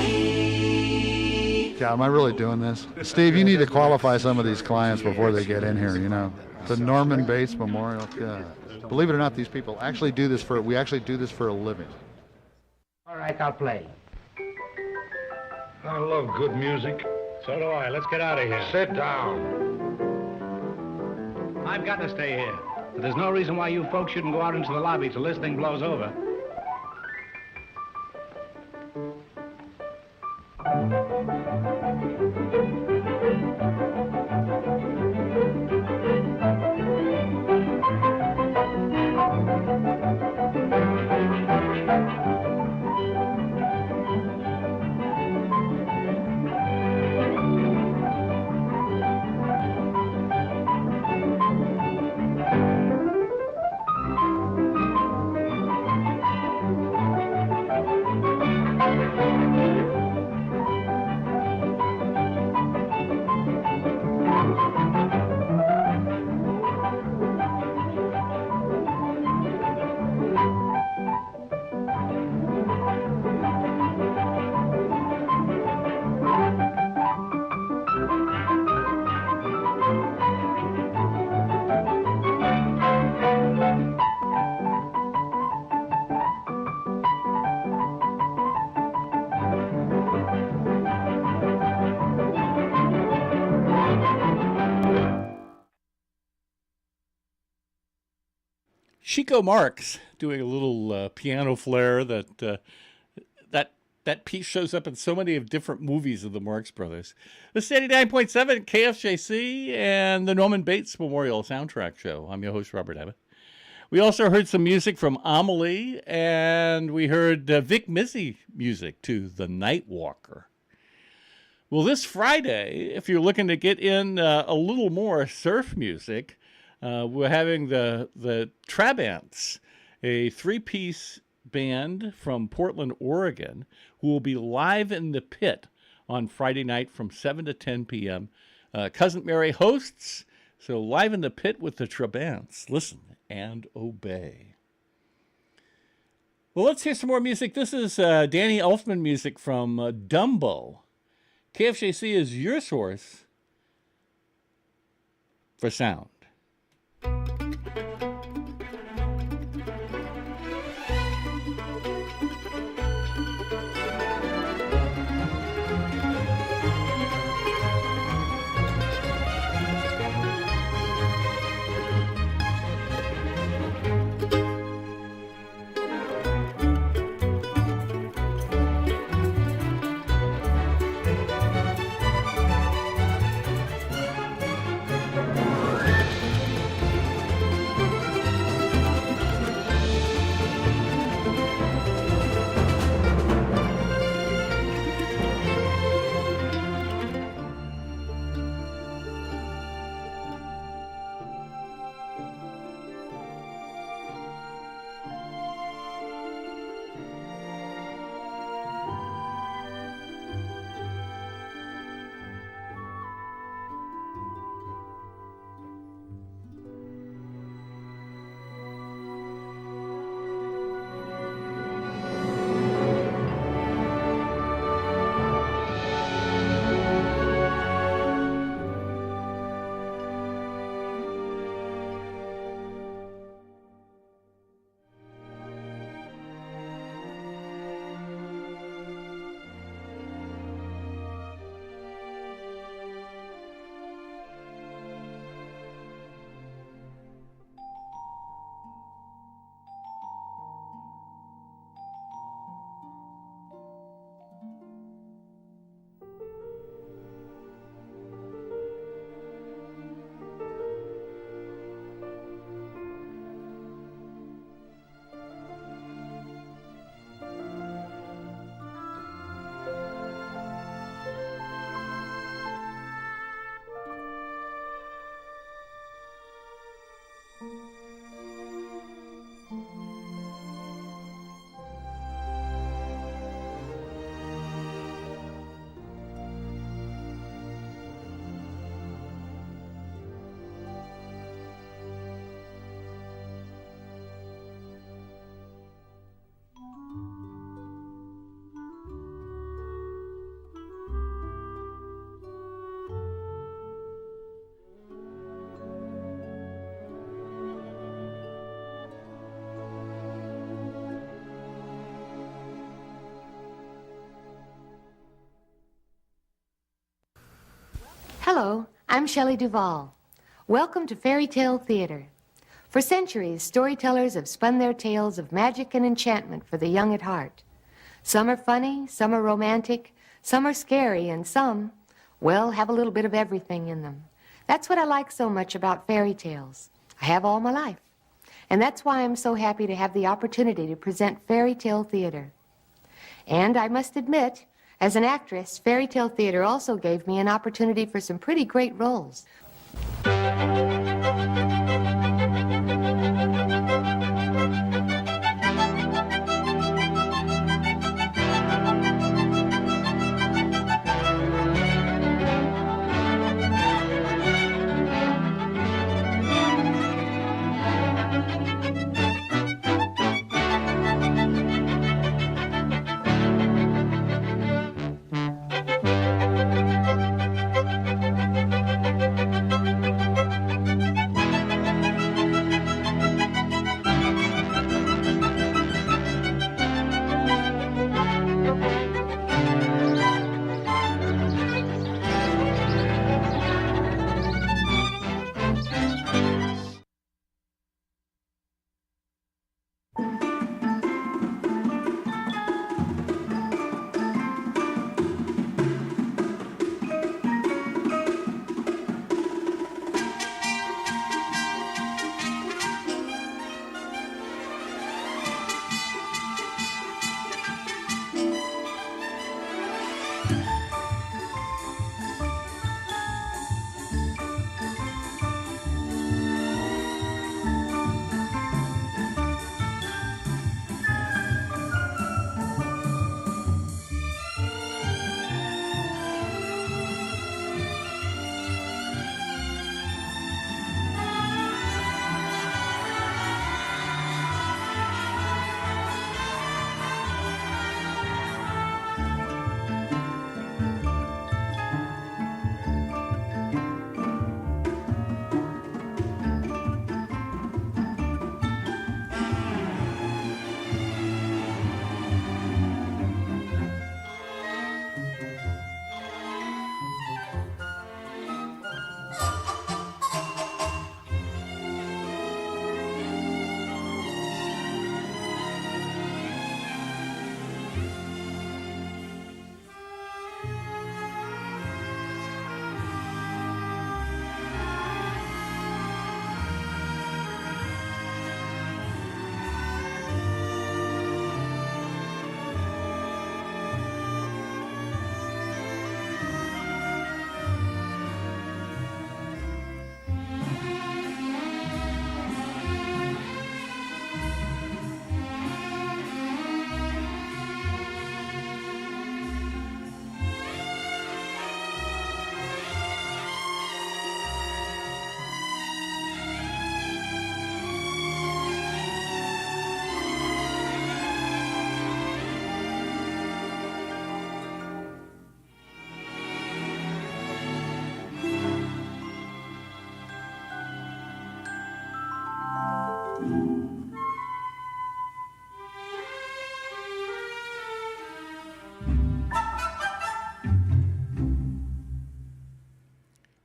God, am I really doing this? Steve, you need to qualify some of these clients before they get in here, you know. The Norman Bates Memorial. God. Believe it or not, these people actually do this we actually do this for a living. All right, I'll play. I love good music. So do I. Let's get out of here. Sit down. I've got to stay here. But there's no reason why you folks shouldn't go out into the lobby till this thing blows over. Chico Marx doing a little piano flair that piece shows up in so many of different movies of the Marx Brothers. This is 89.7 KFJC and the Norman Bates Memorial Soundtrack Show. I'm your host, Robert Abbott. We also heard some music from Amelie, and we heard Vic Mizzy music to The Night Walker. Well, this Friday, if you're looking to get in a little more surf music, we're having the Trabants, a three-piece band from Portland, Oregon, who will be live in the pit on Friday night from 7 to 10 p.m. Cousin Mary hosts, so live in the pit with the Trabants. Listen and obey. Well, let's hear some more music. This is Danny Elfman music from Dumbo. KFJC is your source for sound. Hello, I'm Shelley Duvall. Welcome to Fairy Tale Theater. For centuries, storytellers have spun their tales of magic and enchantment for the young at heart. Some are funny, some are romantic, some are scary, and some, well, have a little bit of everything in them. That's what I like so much about fairy tales. I have all my life. And that's why I'm so happy to have the opportunity to present Fairy Tale Theater. And I must admit, as an actress, Fairy Tale Theater also gave me an opportunity for some pretty great roles.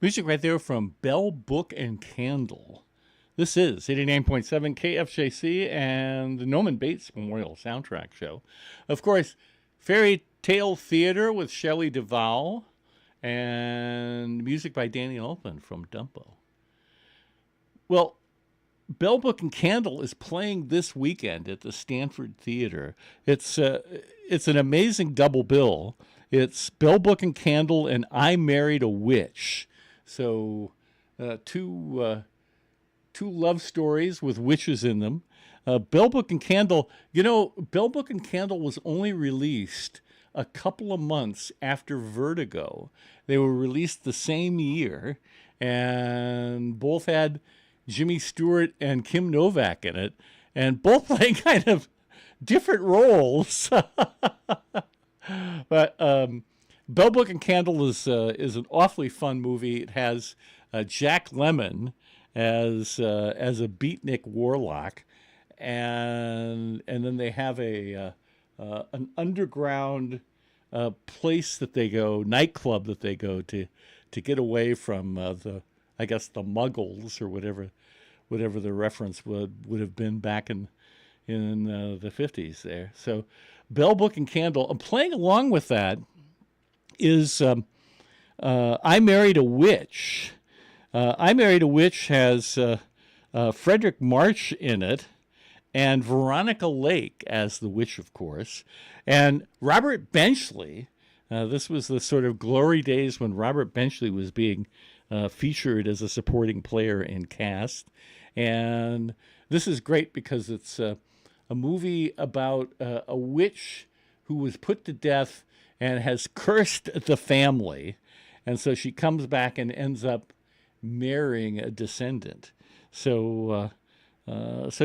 Music right there from Bell, Book, and Candle. This is 89.7 KFJC and the Norman Bates Memorial Soundtrack Show. Of course, Fairy Tale Theater with Shelley Duvall and music by Danny Elfman from Dumbo. Well, Bell, Book, and Candle is playing this weekend at the Stanford Theater. It's an amazing double bill. It's Bell, Book, and Candle and I Married a Witch. So two love stories with witches in them. Bell, Book, and Candle, Bell, Book, and Candle was only released a couple of months after Vertigo. They were released the same year, and both had Jimmy Stewart and Kim Novak in it, and both playing kind of different roles. But Bell, Book, and Candle is an awfully fun movie. It has Jack Lemmon as a beatnik warlock, and then they have an underground place that they go, nightclub that they go to get away from the Muggles or whatever the reference would have been back in the 50s there. So Bell, Book, and Candle. Playing along with that is I Married a Witch. I Married a Witch has Frederick March in it and Veronica Lake as the witch, of course, and Robert Benchley. This was the sort of glory days when Robert Benchley was being featured as a supporting player in cast. And this is great because it's a movie about a witch who was put to death and has cursed the family. And so she comes back and ends up marrying a descendant. So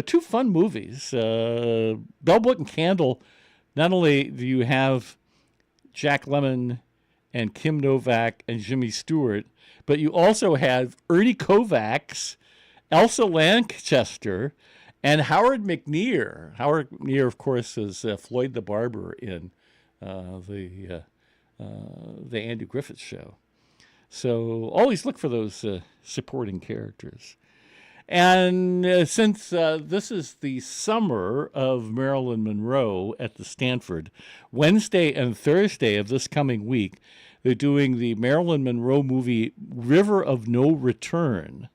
two fun movies. Bell, Book, and Candle, not only do you have Jack Lemmon and Kim Novak and Jimmy Stewart, but you also have Ernie Kovacs, Elsa Lanchester, and Howard McNear. Howard McNear, of course, is Floyd the Barber in the Andy Griffith Show. So always look for those supporting characters. And since this is the summer of Marilyn Monroe at the Stanford, Wednesday and Thursday of this coming week, they're doing the Marilyn Monroe movie River of No Return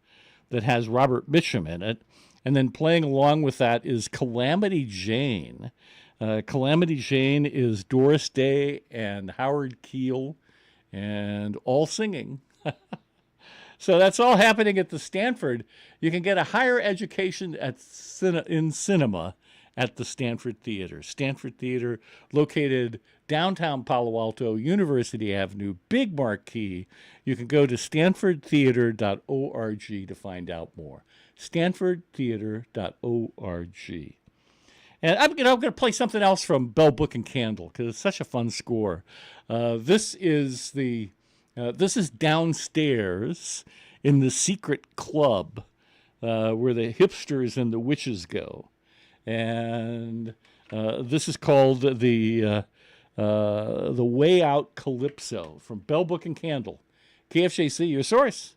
that has Robert Mitchum in it. And then playing along with that is Calamity Jane. Calamity Jane is Doris Day and Howard Keel, and all singing. So that's all happening at the Stanford. You can get a higher education in cinema at the Stanford Theater. Stanford Theater, located downtown Palo Alto, University Avenue, big marquee. You can go to stanfordtheater.org to find out more. stanfordtheater.org. And I'm going to play something else from Bell, Book, and Candle because it's such a fun score. This is downstairs in the secret club where the hipsters and the witches go, and this is called the Way Out Calypso from Bell, Book, and Candle. KFJC, your source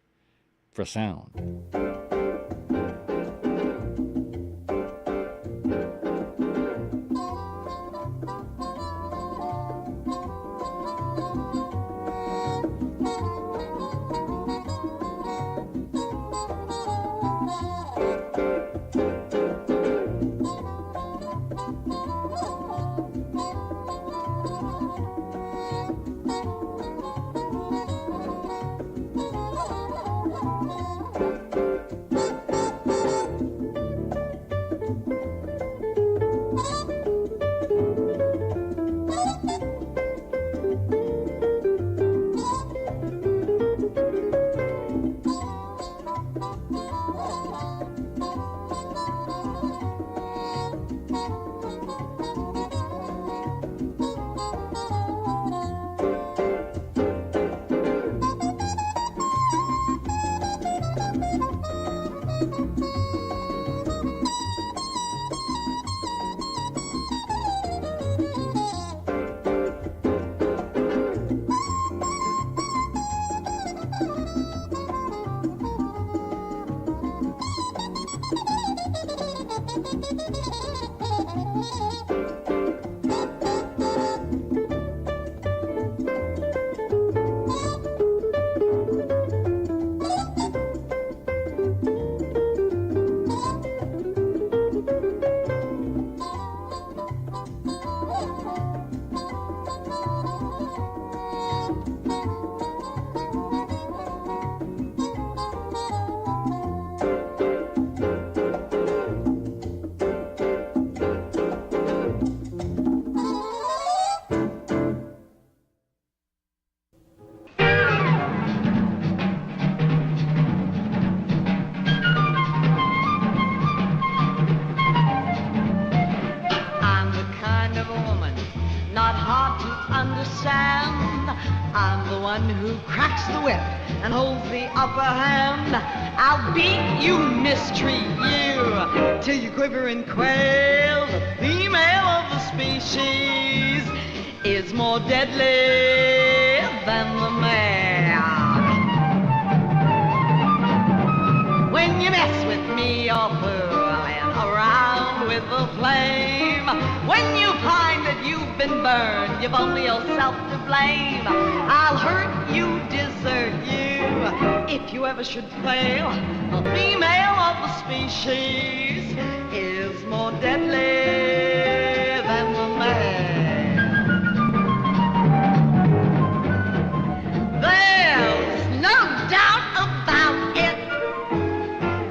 for sound. I'm the one who cracks the whip and holds the upper hand. I'll beat you, mistreat you, till you quiver and quail. The female of the species is more deadly than the male. When you mess with me, you're fooling around with the flame. When you find that you've been burned, you've only yourself to blame. I'll hurt you, desert you, if you ever should fail. The female of the species is more deadly than the male. There's no doubt about it.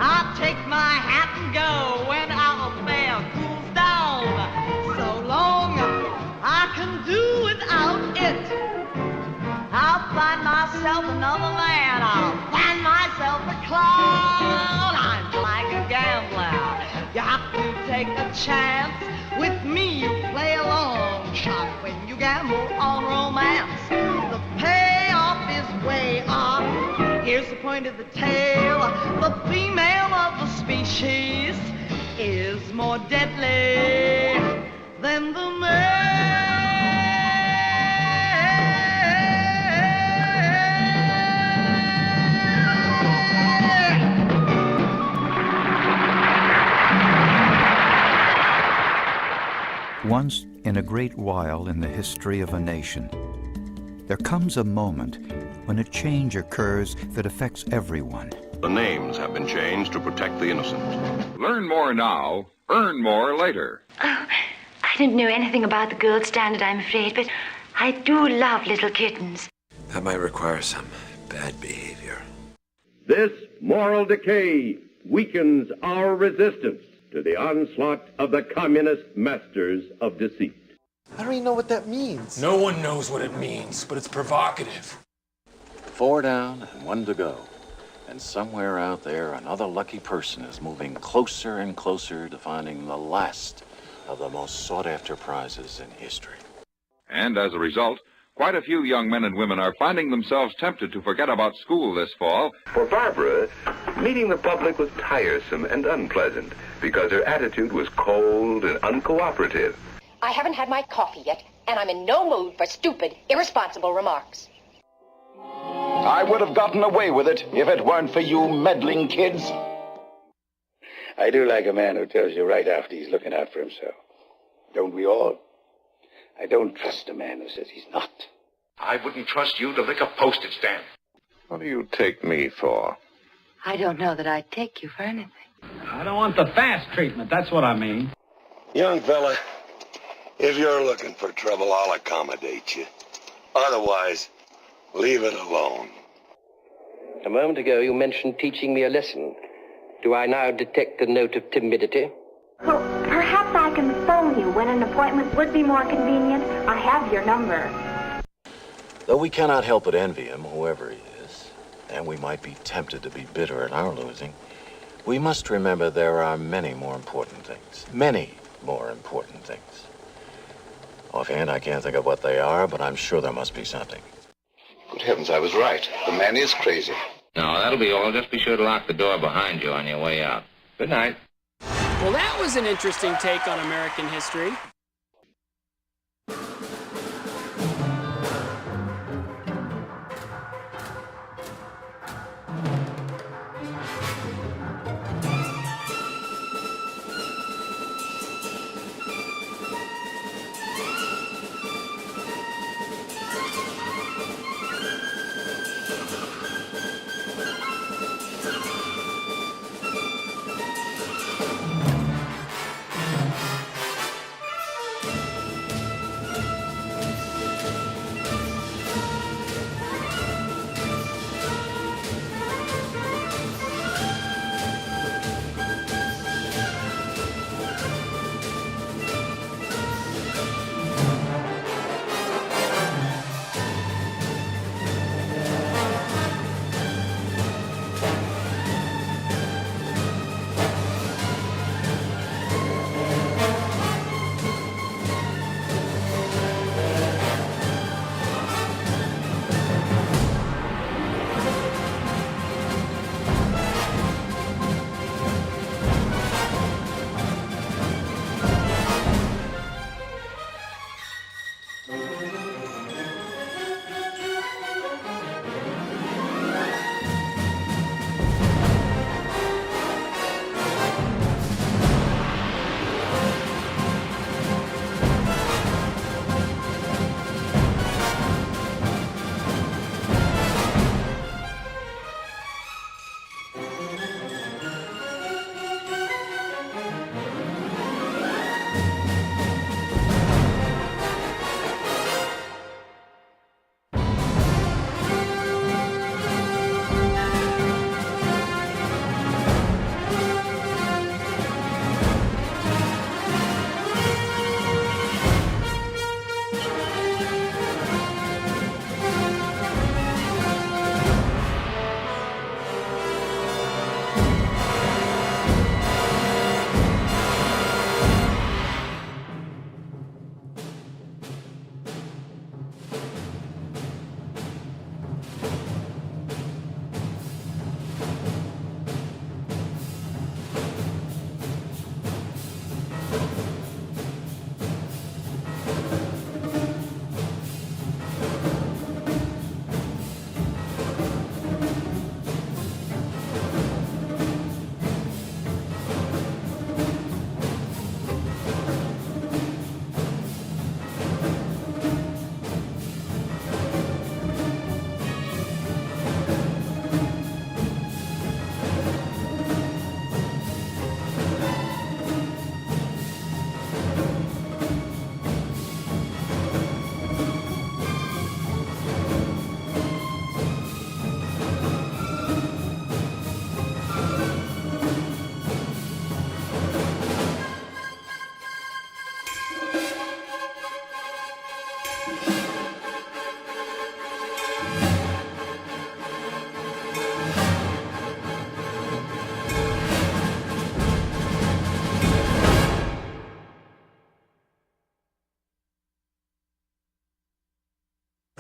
I'll take my hat and go when our affair cools down. So long I can do without it. I'll find myself another man. I'll find myself a clown. I'm like a gambler. You have to take a chance. With me you play a long shot when you gamble on romance. The payoff is way off. Here's the point of the tale. The female of the species is more deadly than the male. Once in a great while in the history of a nation, there comes a moment when a change occurs that affects everyone. The names have been changed to protect the innocent. Learn more now, earn more later. Oh, I don't know anything about the gold standard, I'm afraid, but I do love little kittens. That might require some bad behavior. This moral decay weakens our resistance to the onslaught of the communist masters of deceit. I don't even know what that means. No one knows what it means, but it's provocative. 4 down and 1 to go. And somewhere out there, another lucky person is moving closer and closer to finding the last of the most sought-after prizes in history. And as a result, quite a few young men and women are finding themselves tempted to forget about school this fall. For Barbara, meeting the public was tiresome and unpleasant because her attitude was cold and uncooperative. I haven't had my coffee yet, and I'm in no mood for stupid, irresponsible remarks. I would have gotten away with it if it weren't for you meddling kids. I do like a man who tells you right after he's looking out for himself. Don't we all? I don't trust a man who says he's not. I wouldn't trust you to lick a postage stamp. What do you take me for? I don't know that I'd take you for anything. I don't want the fast treatment, that's what I mean. Young fella, if you're looking for trouble, I'll accommodate you. Otherwise, leave it alone. A moment ago you mentioned teaching me a lesson. Do I now detect a note of timidity? Well, perhaps I can phone you when an appointment would be more convenient. I have your number. Though we cannot help but envy him, whoever he is, and we might be tempted to be bitter at our losing, we must remember there are many more important things. Many more important things. Offhand, I can't think of what they are, but I'm sure there must be something. Good heavens, I was right. The man is crazy. No, that'll be all. Just be sure to lock the door behind you on your way out. Good night. Well, that was an interesting take on American history.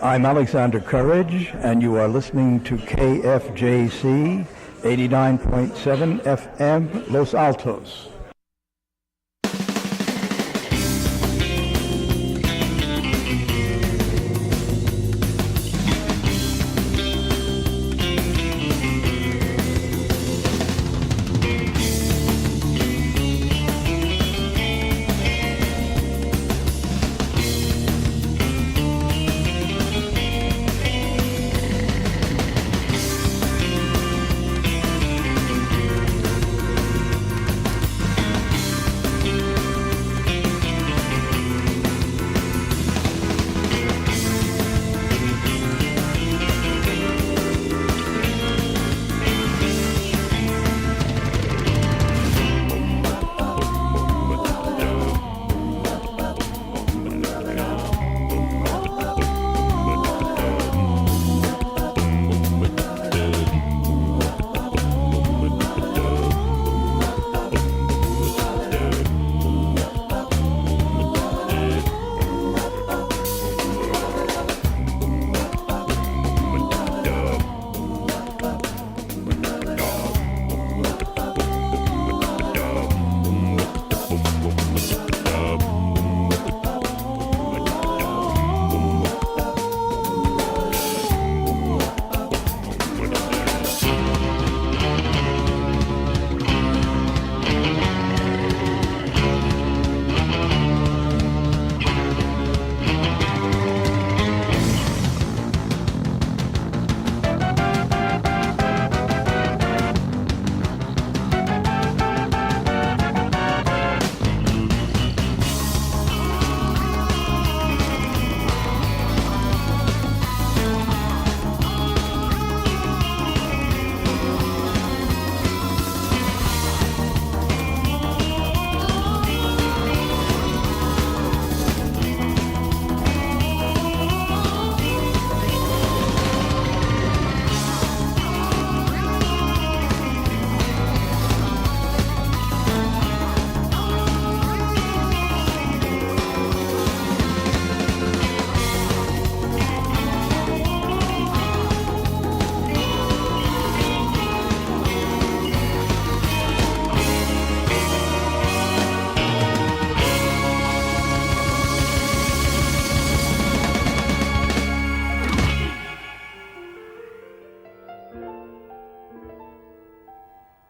I'm Alexander Courage, and you are listening to KFJC 89.7 FM, Los Altos.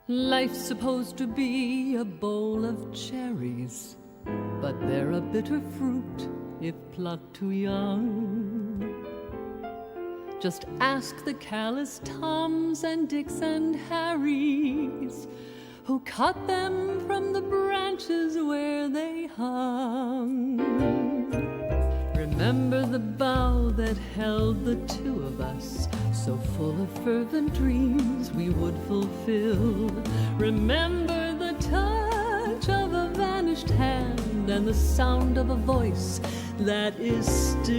Life's supposed to be a bowl of cherries, but they're a bitter fruit if plucked too young. Just ask the callous Toms and Dicks and Harrys who cut them from the branches where they hung. Remember the bough that held the two of us, so full of fervent dreams we would fulfill. Remember the touch of a vanished hand and the sound of a voice that is still.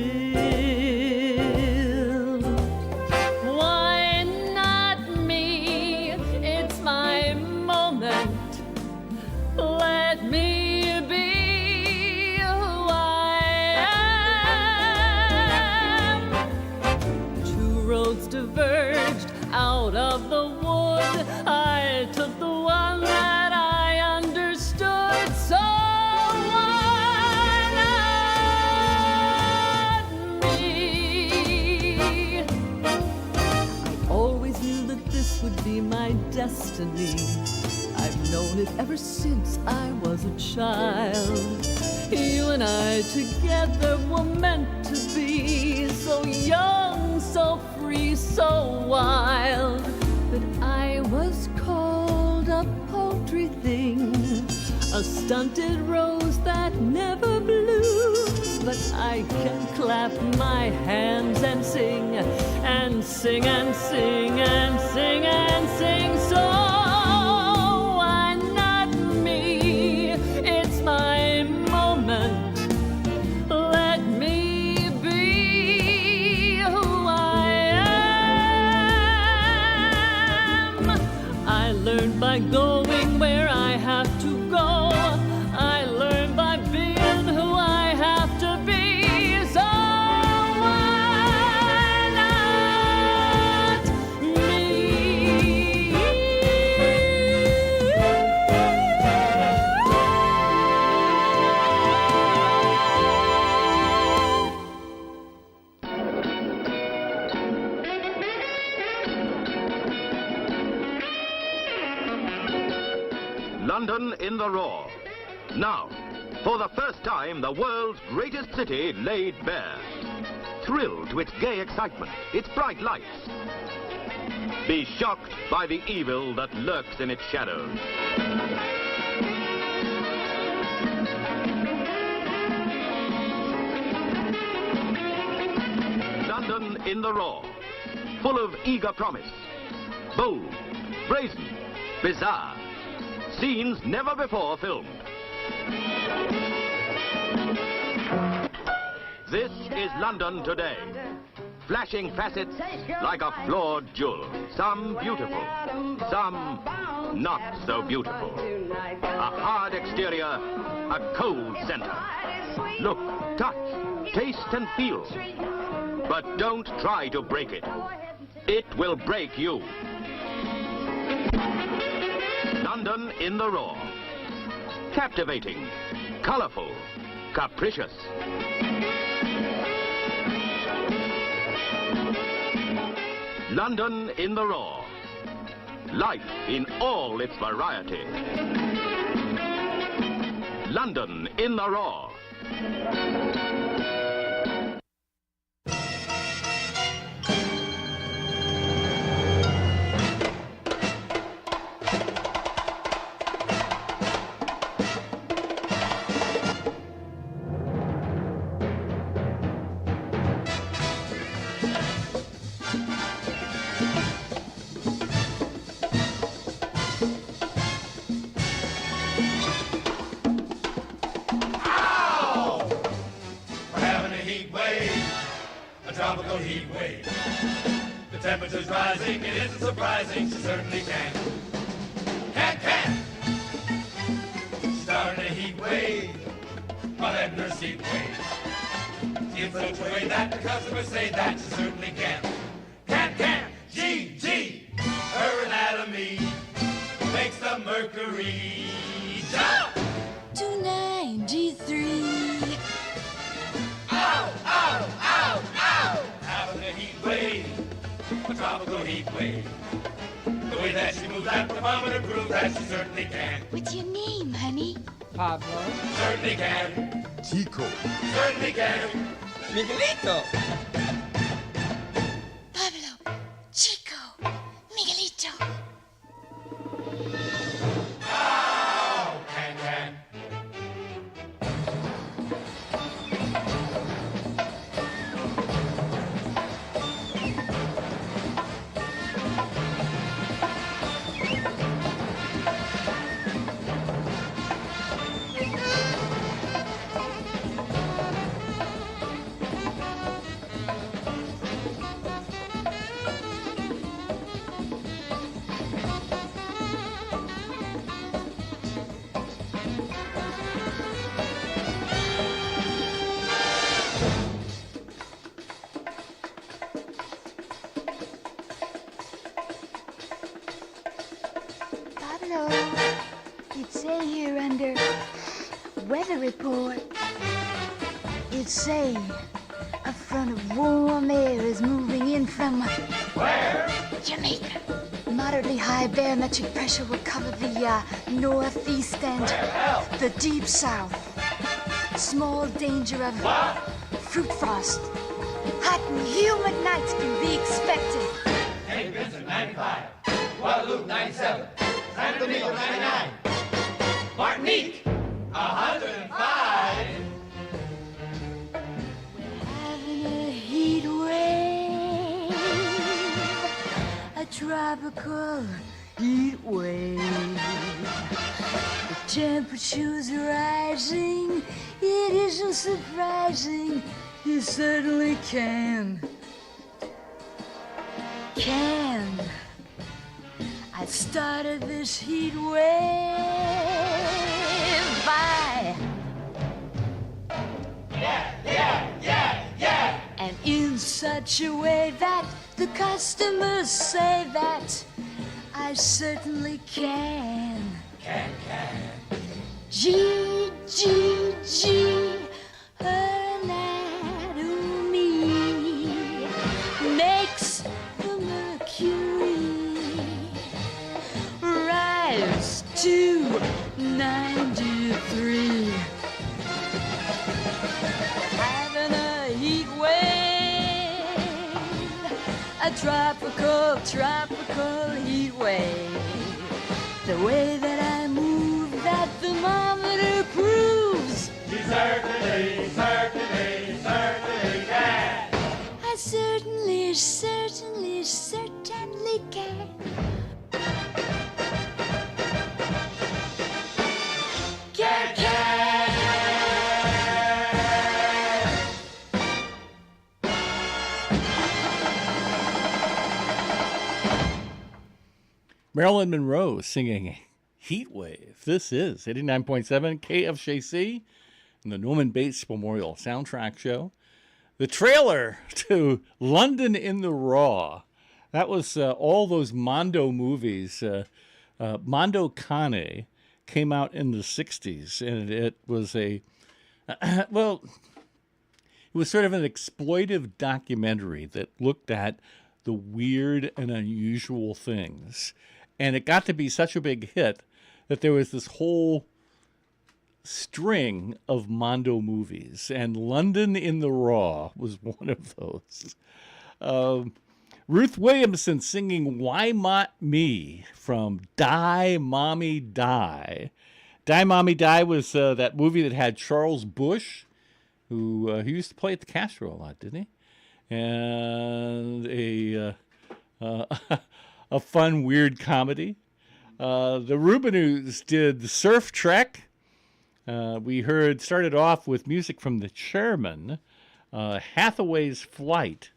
Why not me? It's my moment. Let me be who I am. Two roads diverged out of the wood. I took the one that I understood. So why not me? I always knew that this would be my destiny. I've known it ever since I was a child. You and I together were meant to be so young, so free, so wild. But I was called a paltry thing, a stunted rose that never blooms. But I can clap my hands and sing, and sing, and sing, and sing, and sing. So why not me? It's my moment. Let me be who I am. I learned by going where I have to go. I learned by being who I have to be. So why London in the roar. Now, for the first time, the world's greatest city laid bare. Thrill to its gay excitement, its bright lights. Be shocked by the evil that lurks in its shadows. London in the raw, full of eager promise, bold, brazen, bizarre, scenes never before filmed. This is London today. Flashing facets like a flawed jewel. Some beautiful, some not so beautiful. A hard exterior, a cold center. Look, touch, taste and feel. But don't try to break it. It will break you. London in the raw. Captivating, colorful, capricious. London in the raw. Life in all its variety. London in the raw. Tropical heat wave. The temperature's rising, it isn't surprising, she certainly can. Can. She's starting a heat wave, while letting her seat wave. In such a way that the customers say that she certainly can. Can. G. Her anatomy makes the mercury jump. 29G3. Ow! Having a heat wave, a tropical heat wave. The way that she moves that thermometer proves that she certainly can. What's your name, honey? Pablo. Certainly can. Chico. Certainly can. Miguelito. Pablo. Chico. Miguelito. Oh, can. Pablo, it say here under weather report, it say a front of warm air is moving in from where? Jamaica. Moderately high barometric pressure will cover the northeast and the deep south. Small danger of fruit frost. Hot and humid nights can be expected. St. Vincent, 95. Guadalupe, 97. San Domingo, 99. Martinique, 105. Having a heat wave, a tropical heat wave. The temperature's rising, it isn't surprising, you certainly can. I started this heat wave by Yeah. And in such a way that the customers say that I certainly can. Can. G, her anatomy makes the mercury rise to 93. Having a heat wave, a tropical heat wave. The way that I move, that thermometer proves. You certainly can. I certainly can. Marilyn Monroe singing Heat Wave. This is 89.7 KFJC and the Norman Bates Memorial Soundtrack Show. The trailer to London in the Raw. That was all those Mondo movies. Mondo Cane came out in the 60s, and it was it was sort of an exploitive documentary that looked at the weird and unusual things. And it got to be such a big hit that there was this whole string of Mondo movies, and London in the Raw was one of those. Ruth Williamson singing Why Not Me from Die, Mommy, Die. Die, Mommy, Die was that movie that had Charles Bush, who used to play at the Castro a lot, didn't he? And a fun, weird comedy. The Rubinoos did Surf Trek. We started off with music from The Chairman, Hathaway's Flight.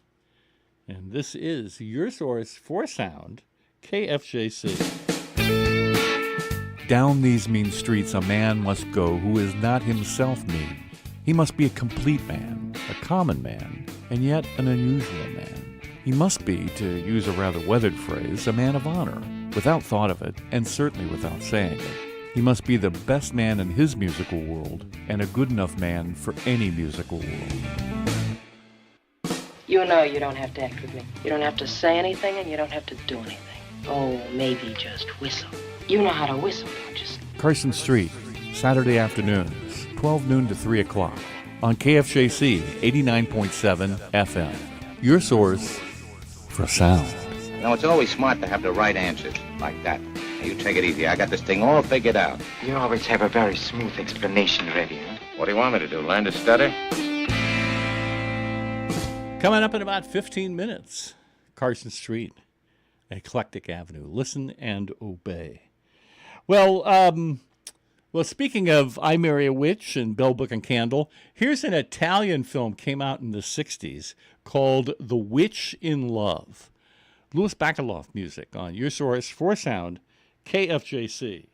And this is your source for sound, KFJC. Down these mean streets a man must go who is not himself mean. He must be a complete man, a common man, and yet an unusual man. He must be, to use a rather weathered phrase, a man of honor, without thought of it, and certainly without saying it. He must be the best man in his musical world, and a good enough man for any musical world. You know you don't have to act with me. You don't have to say anything, and you don't have to do anything. Oh, maybe just whistle. You know how to whistle, don't you? Carson Street, Saturday afternoons, 12 noon to 3 o'clock, on KFJC 89.7 FM. Your source for sound. You know, it's always smart to have the right answers, like that. Now, you take it easy. I got this thing all figured out. You always have a very smooth explanation ready, huh? What do you want me to do, learn to stutter? Coming up in about 15 minutes, Carson Street, Eclectic Avenue. Listen and obey. Well, speaking of I Marry a Witch and Bell, Book and Candle, here's an Italian film came out in the 60s called The Witch in Love. Louis Bacalov music on your source for sound, KFJC.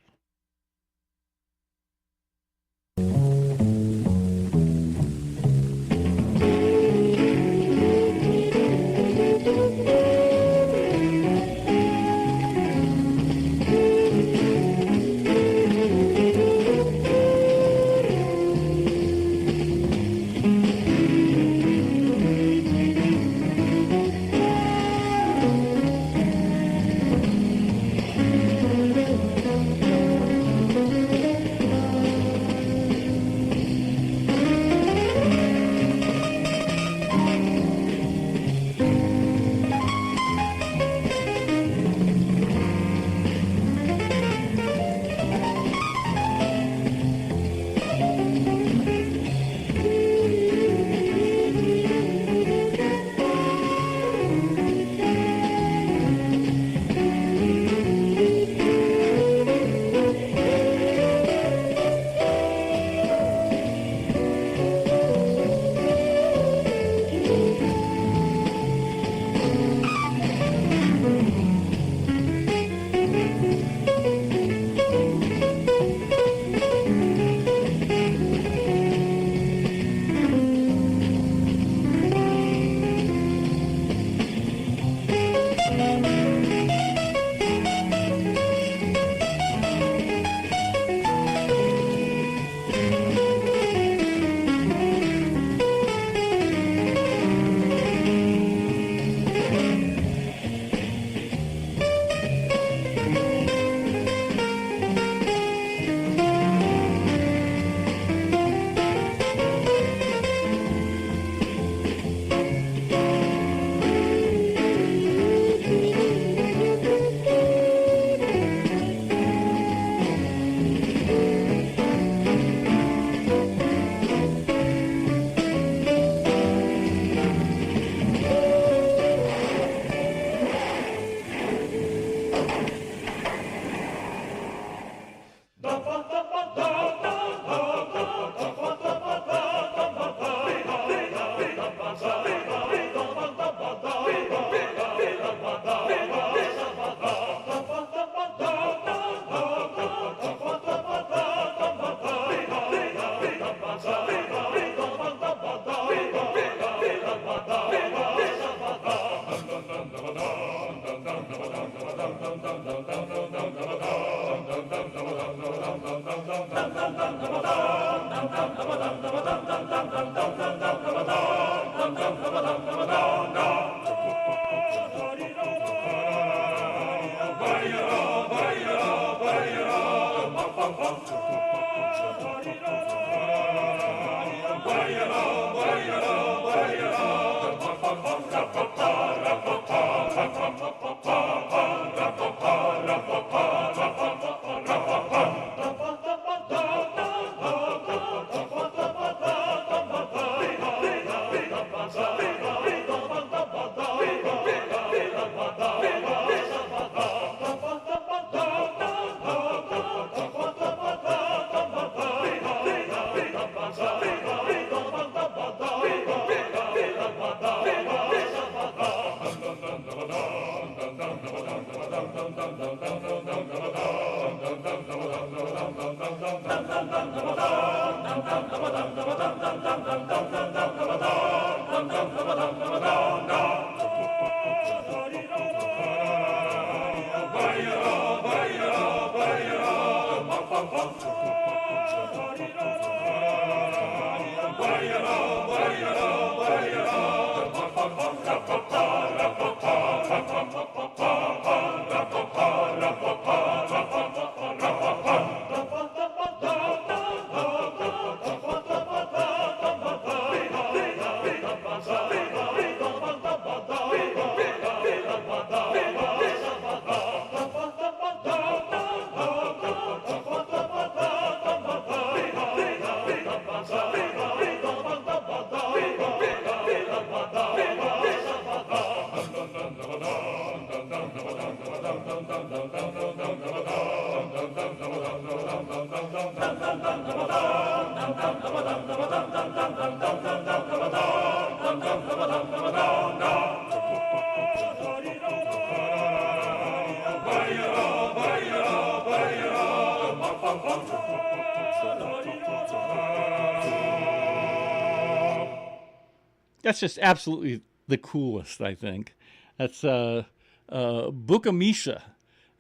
That's just absolutely the coolest, I think. That's Bukamisha,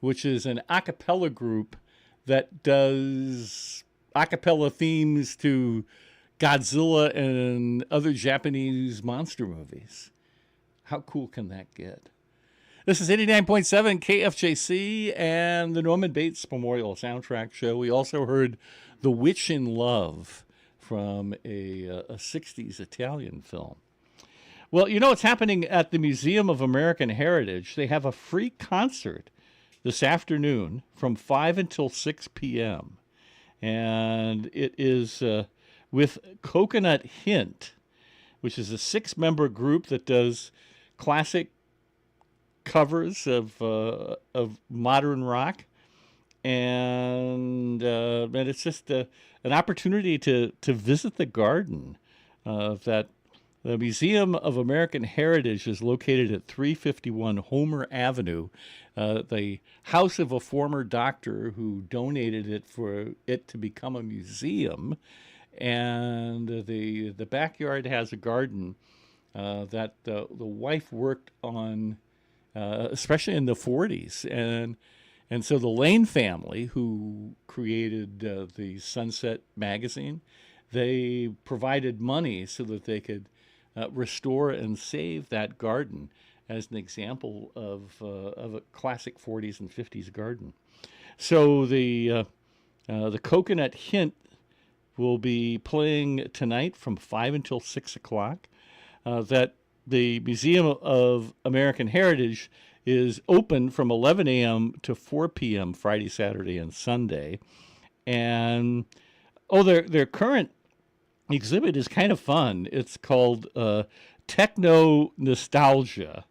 which is an a cappella group that does a cappella themes to Godzilla and other Japanese monster movies. How cool can that get? This is 89.7 KFJC and the Norman Bates Memorial Soundtrack Show. We also heard The Witch in Love from a 60s Italian film. Well, you know what's happening at the Museum of American Heritage? They have a free concert this afternoon from 5 until 6 p.m. And it is with Coconut Hint, which is a 6-member group that does classic covers of modern rock. And it's just an opportunity to visit the garden of that. The Museum of American Heritage is located at 351 Homer Avenue, the house of a former doctor who donated it for it to become a museum. And the backyard has a garden that the wife worked on, especially in the 40s. And so the Lane family, who created the Sunset magazine, they provided money so that they could restore and save that garden as an example of a classic 40s and 50s garden. So the Coconut Hint will be playing tonight from 5 until 6 o'clock. That the Museum of American Heritage is open from 11 a.m. to 4 p.m. Friday, Saturday, and Sunday. And their current exhibit is kind of fun. It's called Techno Nostalgia,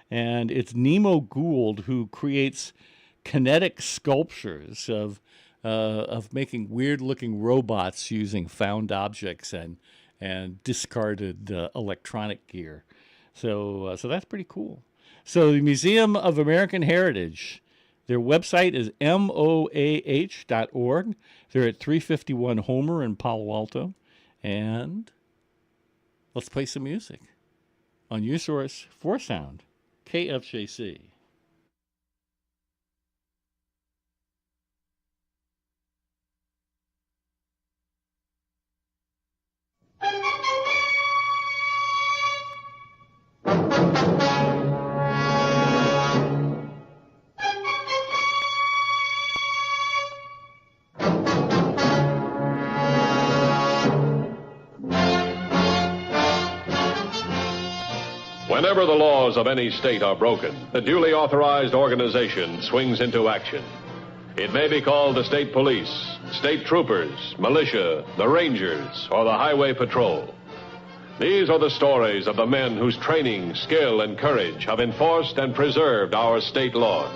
and it's Nemo Gould who creates kinetic sculptures of making weird-looking robots using found objects and discarded electronic gear. So that's pretty cool. So the Museum of American Heritage, their website is moah.org. They're at 351 Homer in Palo Alto. And let's play some music on your source for sound, KFJC. Whenever the laws of any state are broken, a duly authorized organization swings into action. It may be called the state police, state troopers, militia, the rangers, or the highway patrol. These are the stories of the men whose training, skill, and courage have enforced and preserved our state laws.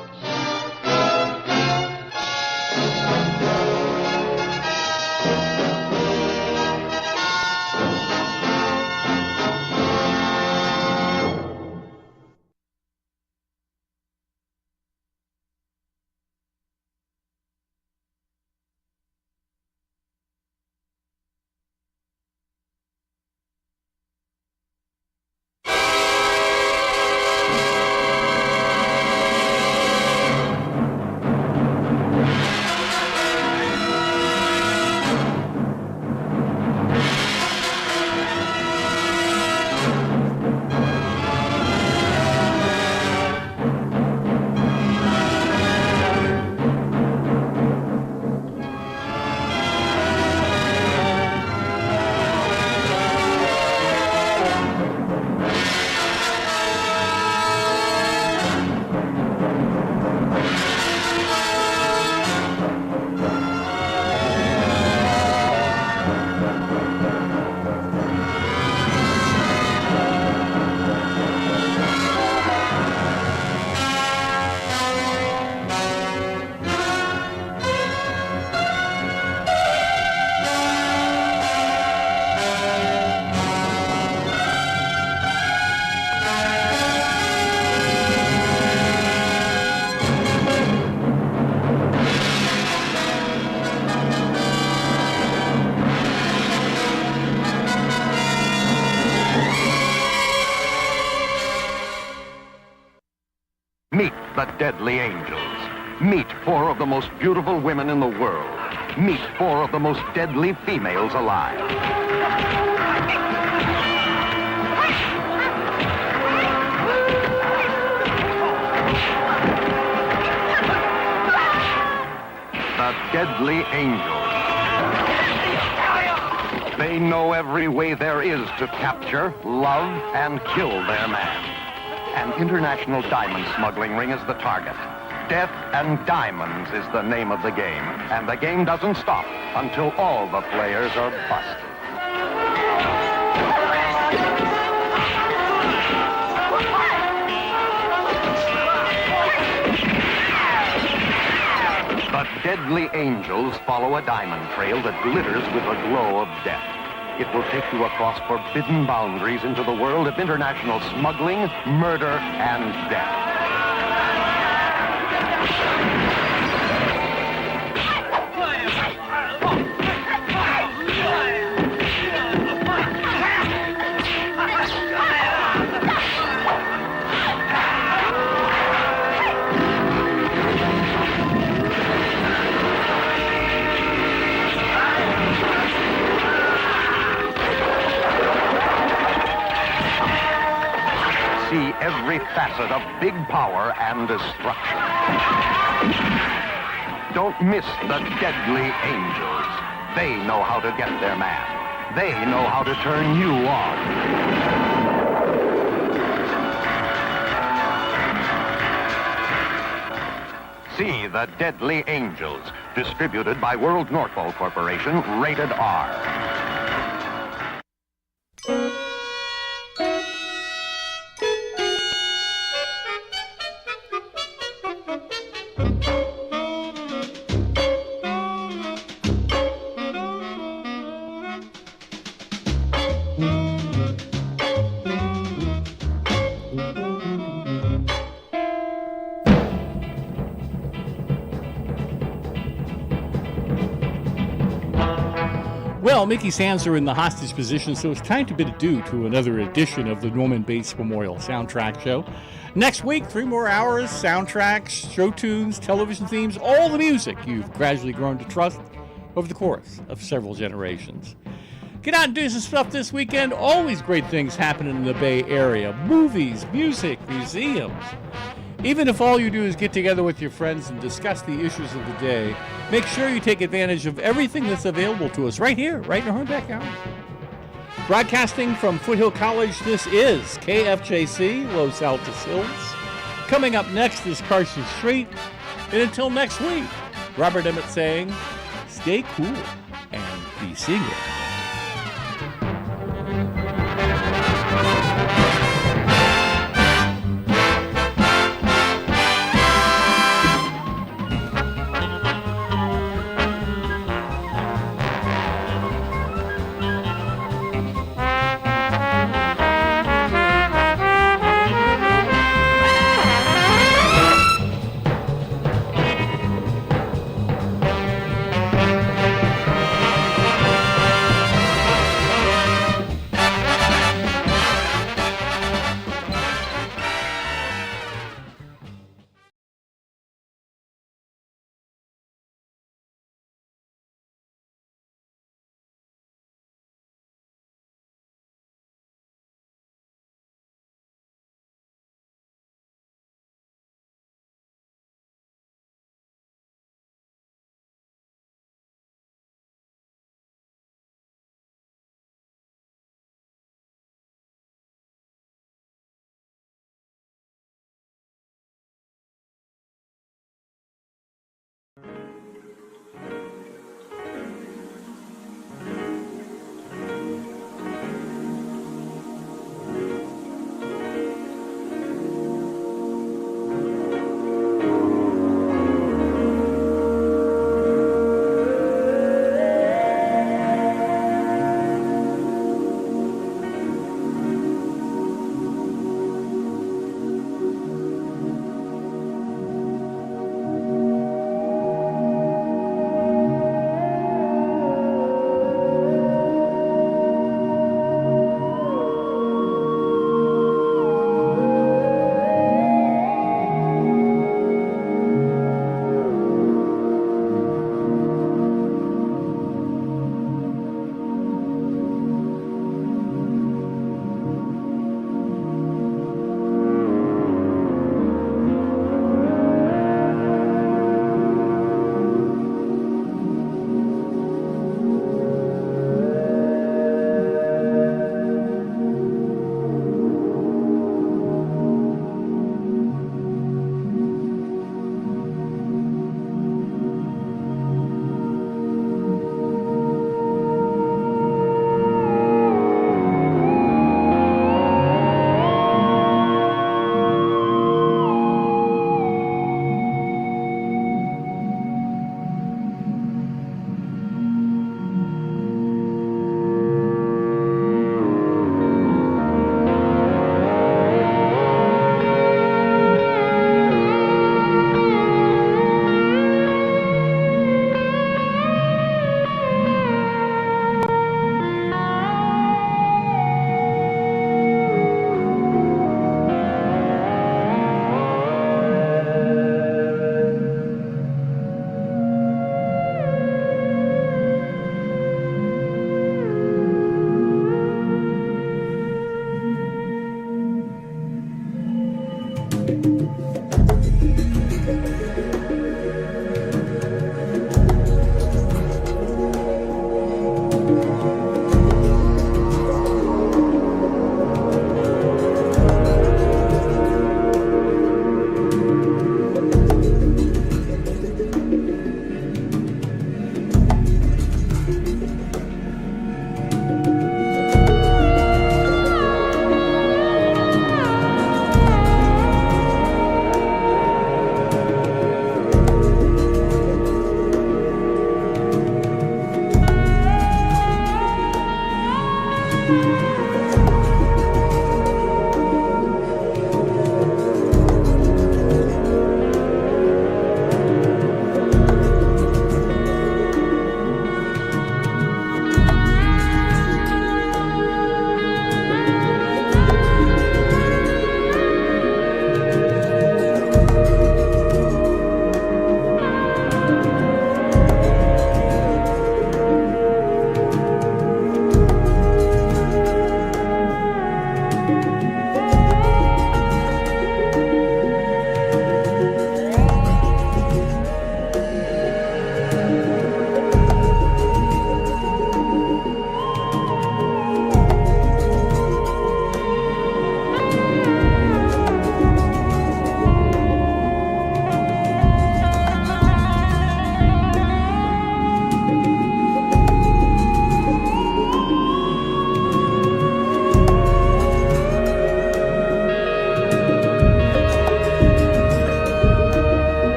Meet the Deadly Angels. Meet 4 of the most beautiful women in the world. Meet 4 of the most deadly females alive. The Deadly Angels. They know every way there is to capture, love, and kill their man. An international diamond smuggling ring is the target. Death and Diamonds is the name of the game. And the game doesn't stop until all the players are busted. The Deadly Angels follow a diamond trail that glitters with the glow of death. It will take you across forbidden boundaries into the world of international smuggling, murder, and death. See every facet of big power and destruction. Don't miss the Deadly Angels. They know how to get their man. They know how to turn you on. See the Deadly Angels, distributed by World Northpole Corporation, rated R. Well, Mickey's hands are in the hostage position, so it's time to bid adieu to another edition of the Norman Bates Memorial Soundtrack Show. Next week, 3 more hours, soundtracks, show tunes, television themes, all the music you've gradually grown to trust over the course of several generations. Get out and do some stuff this weekend. Always great things happening in the Bay Area. Movies, music, museums. Even if all you do is get together with your friends and discuss the issues of the day, make sure you take advantage of everything that's available to us right here, right in our own backyard. Broadcasting from Foothill College, this is KFJC, Los Altos Hills. Coming up next is Carson Street. And until next week, Robert Emmett saying, stay cool and be single.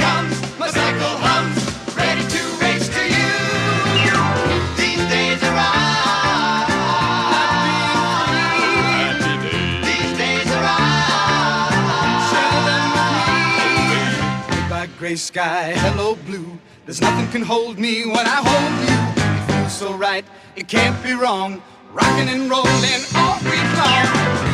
comes, my cycle hums, ready to race to you. These days are happy days. These days are share them with me. Goodbye gray sky, hello blue. There's nothing can hold me when I hold you. It feels so right, it can't be wrong. Rocking and rolling all week long.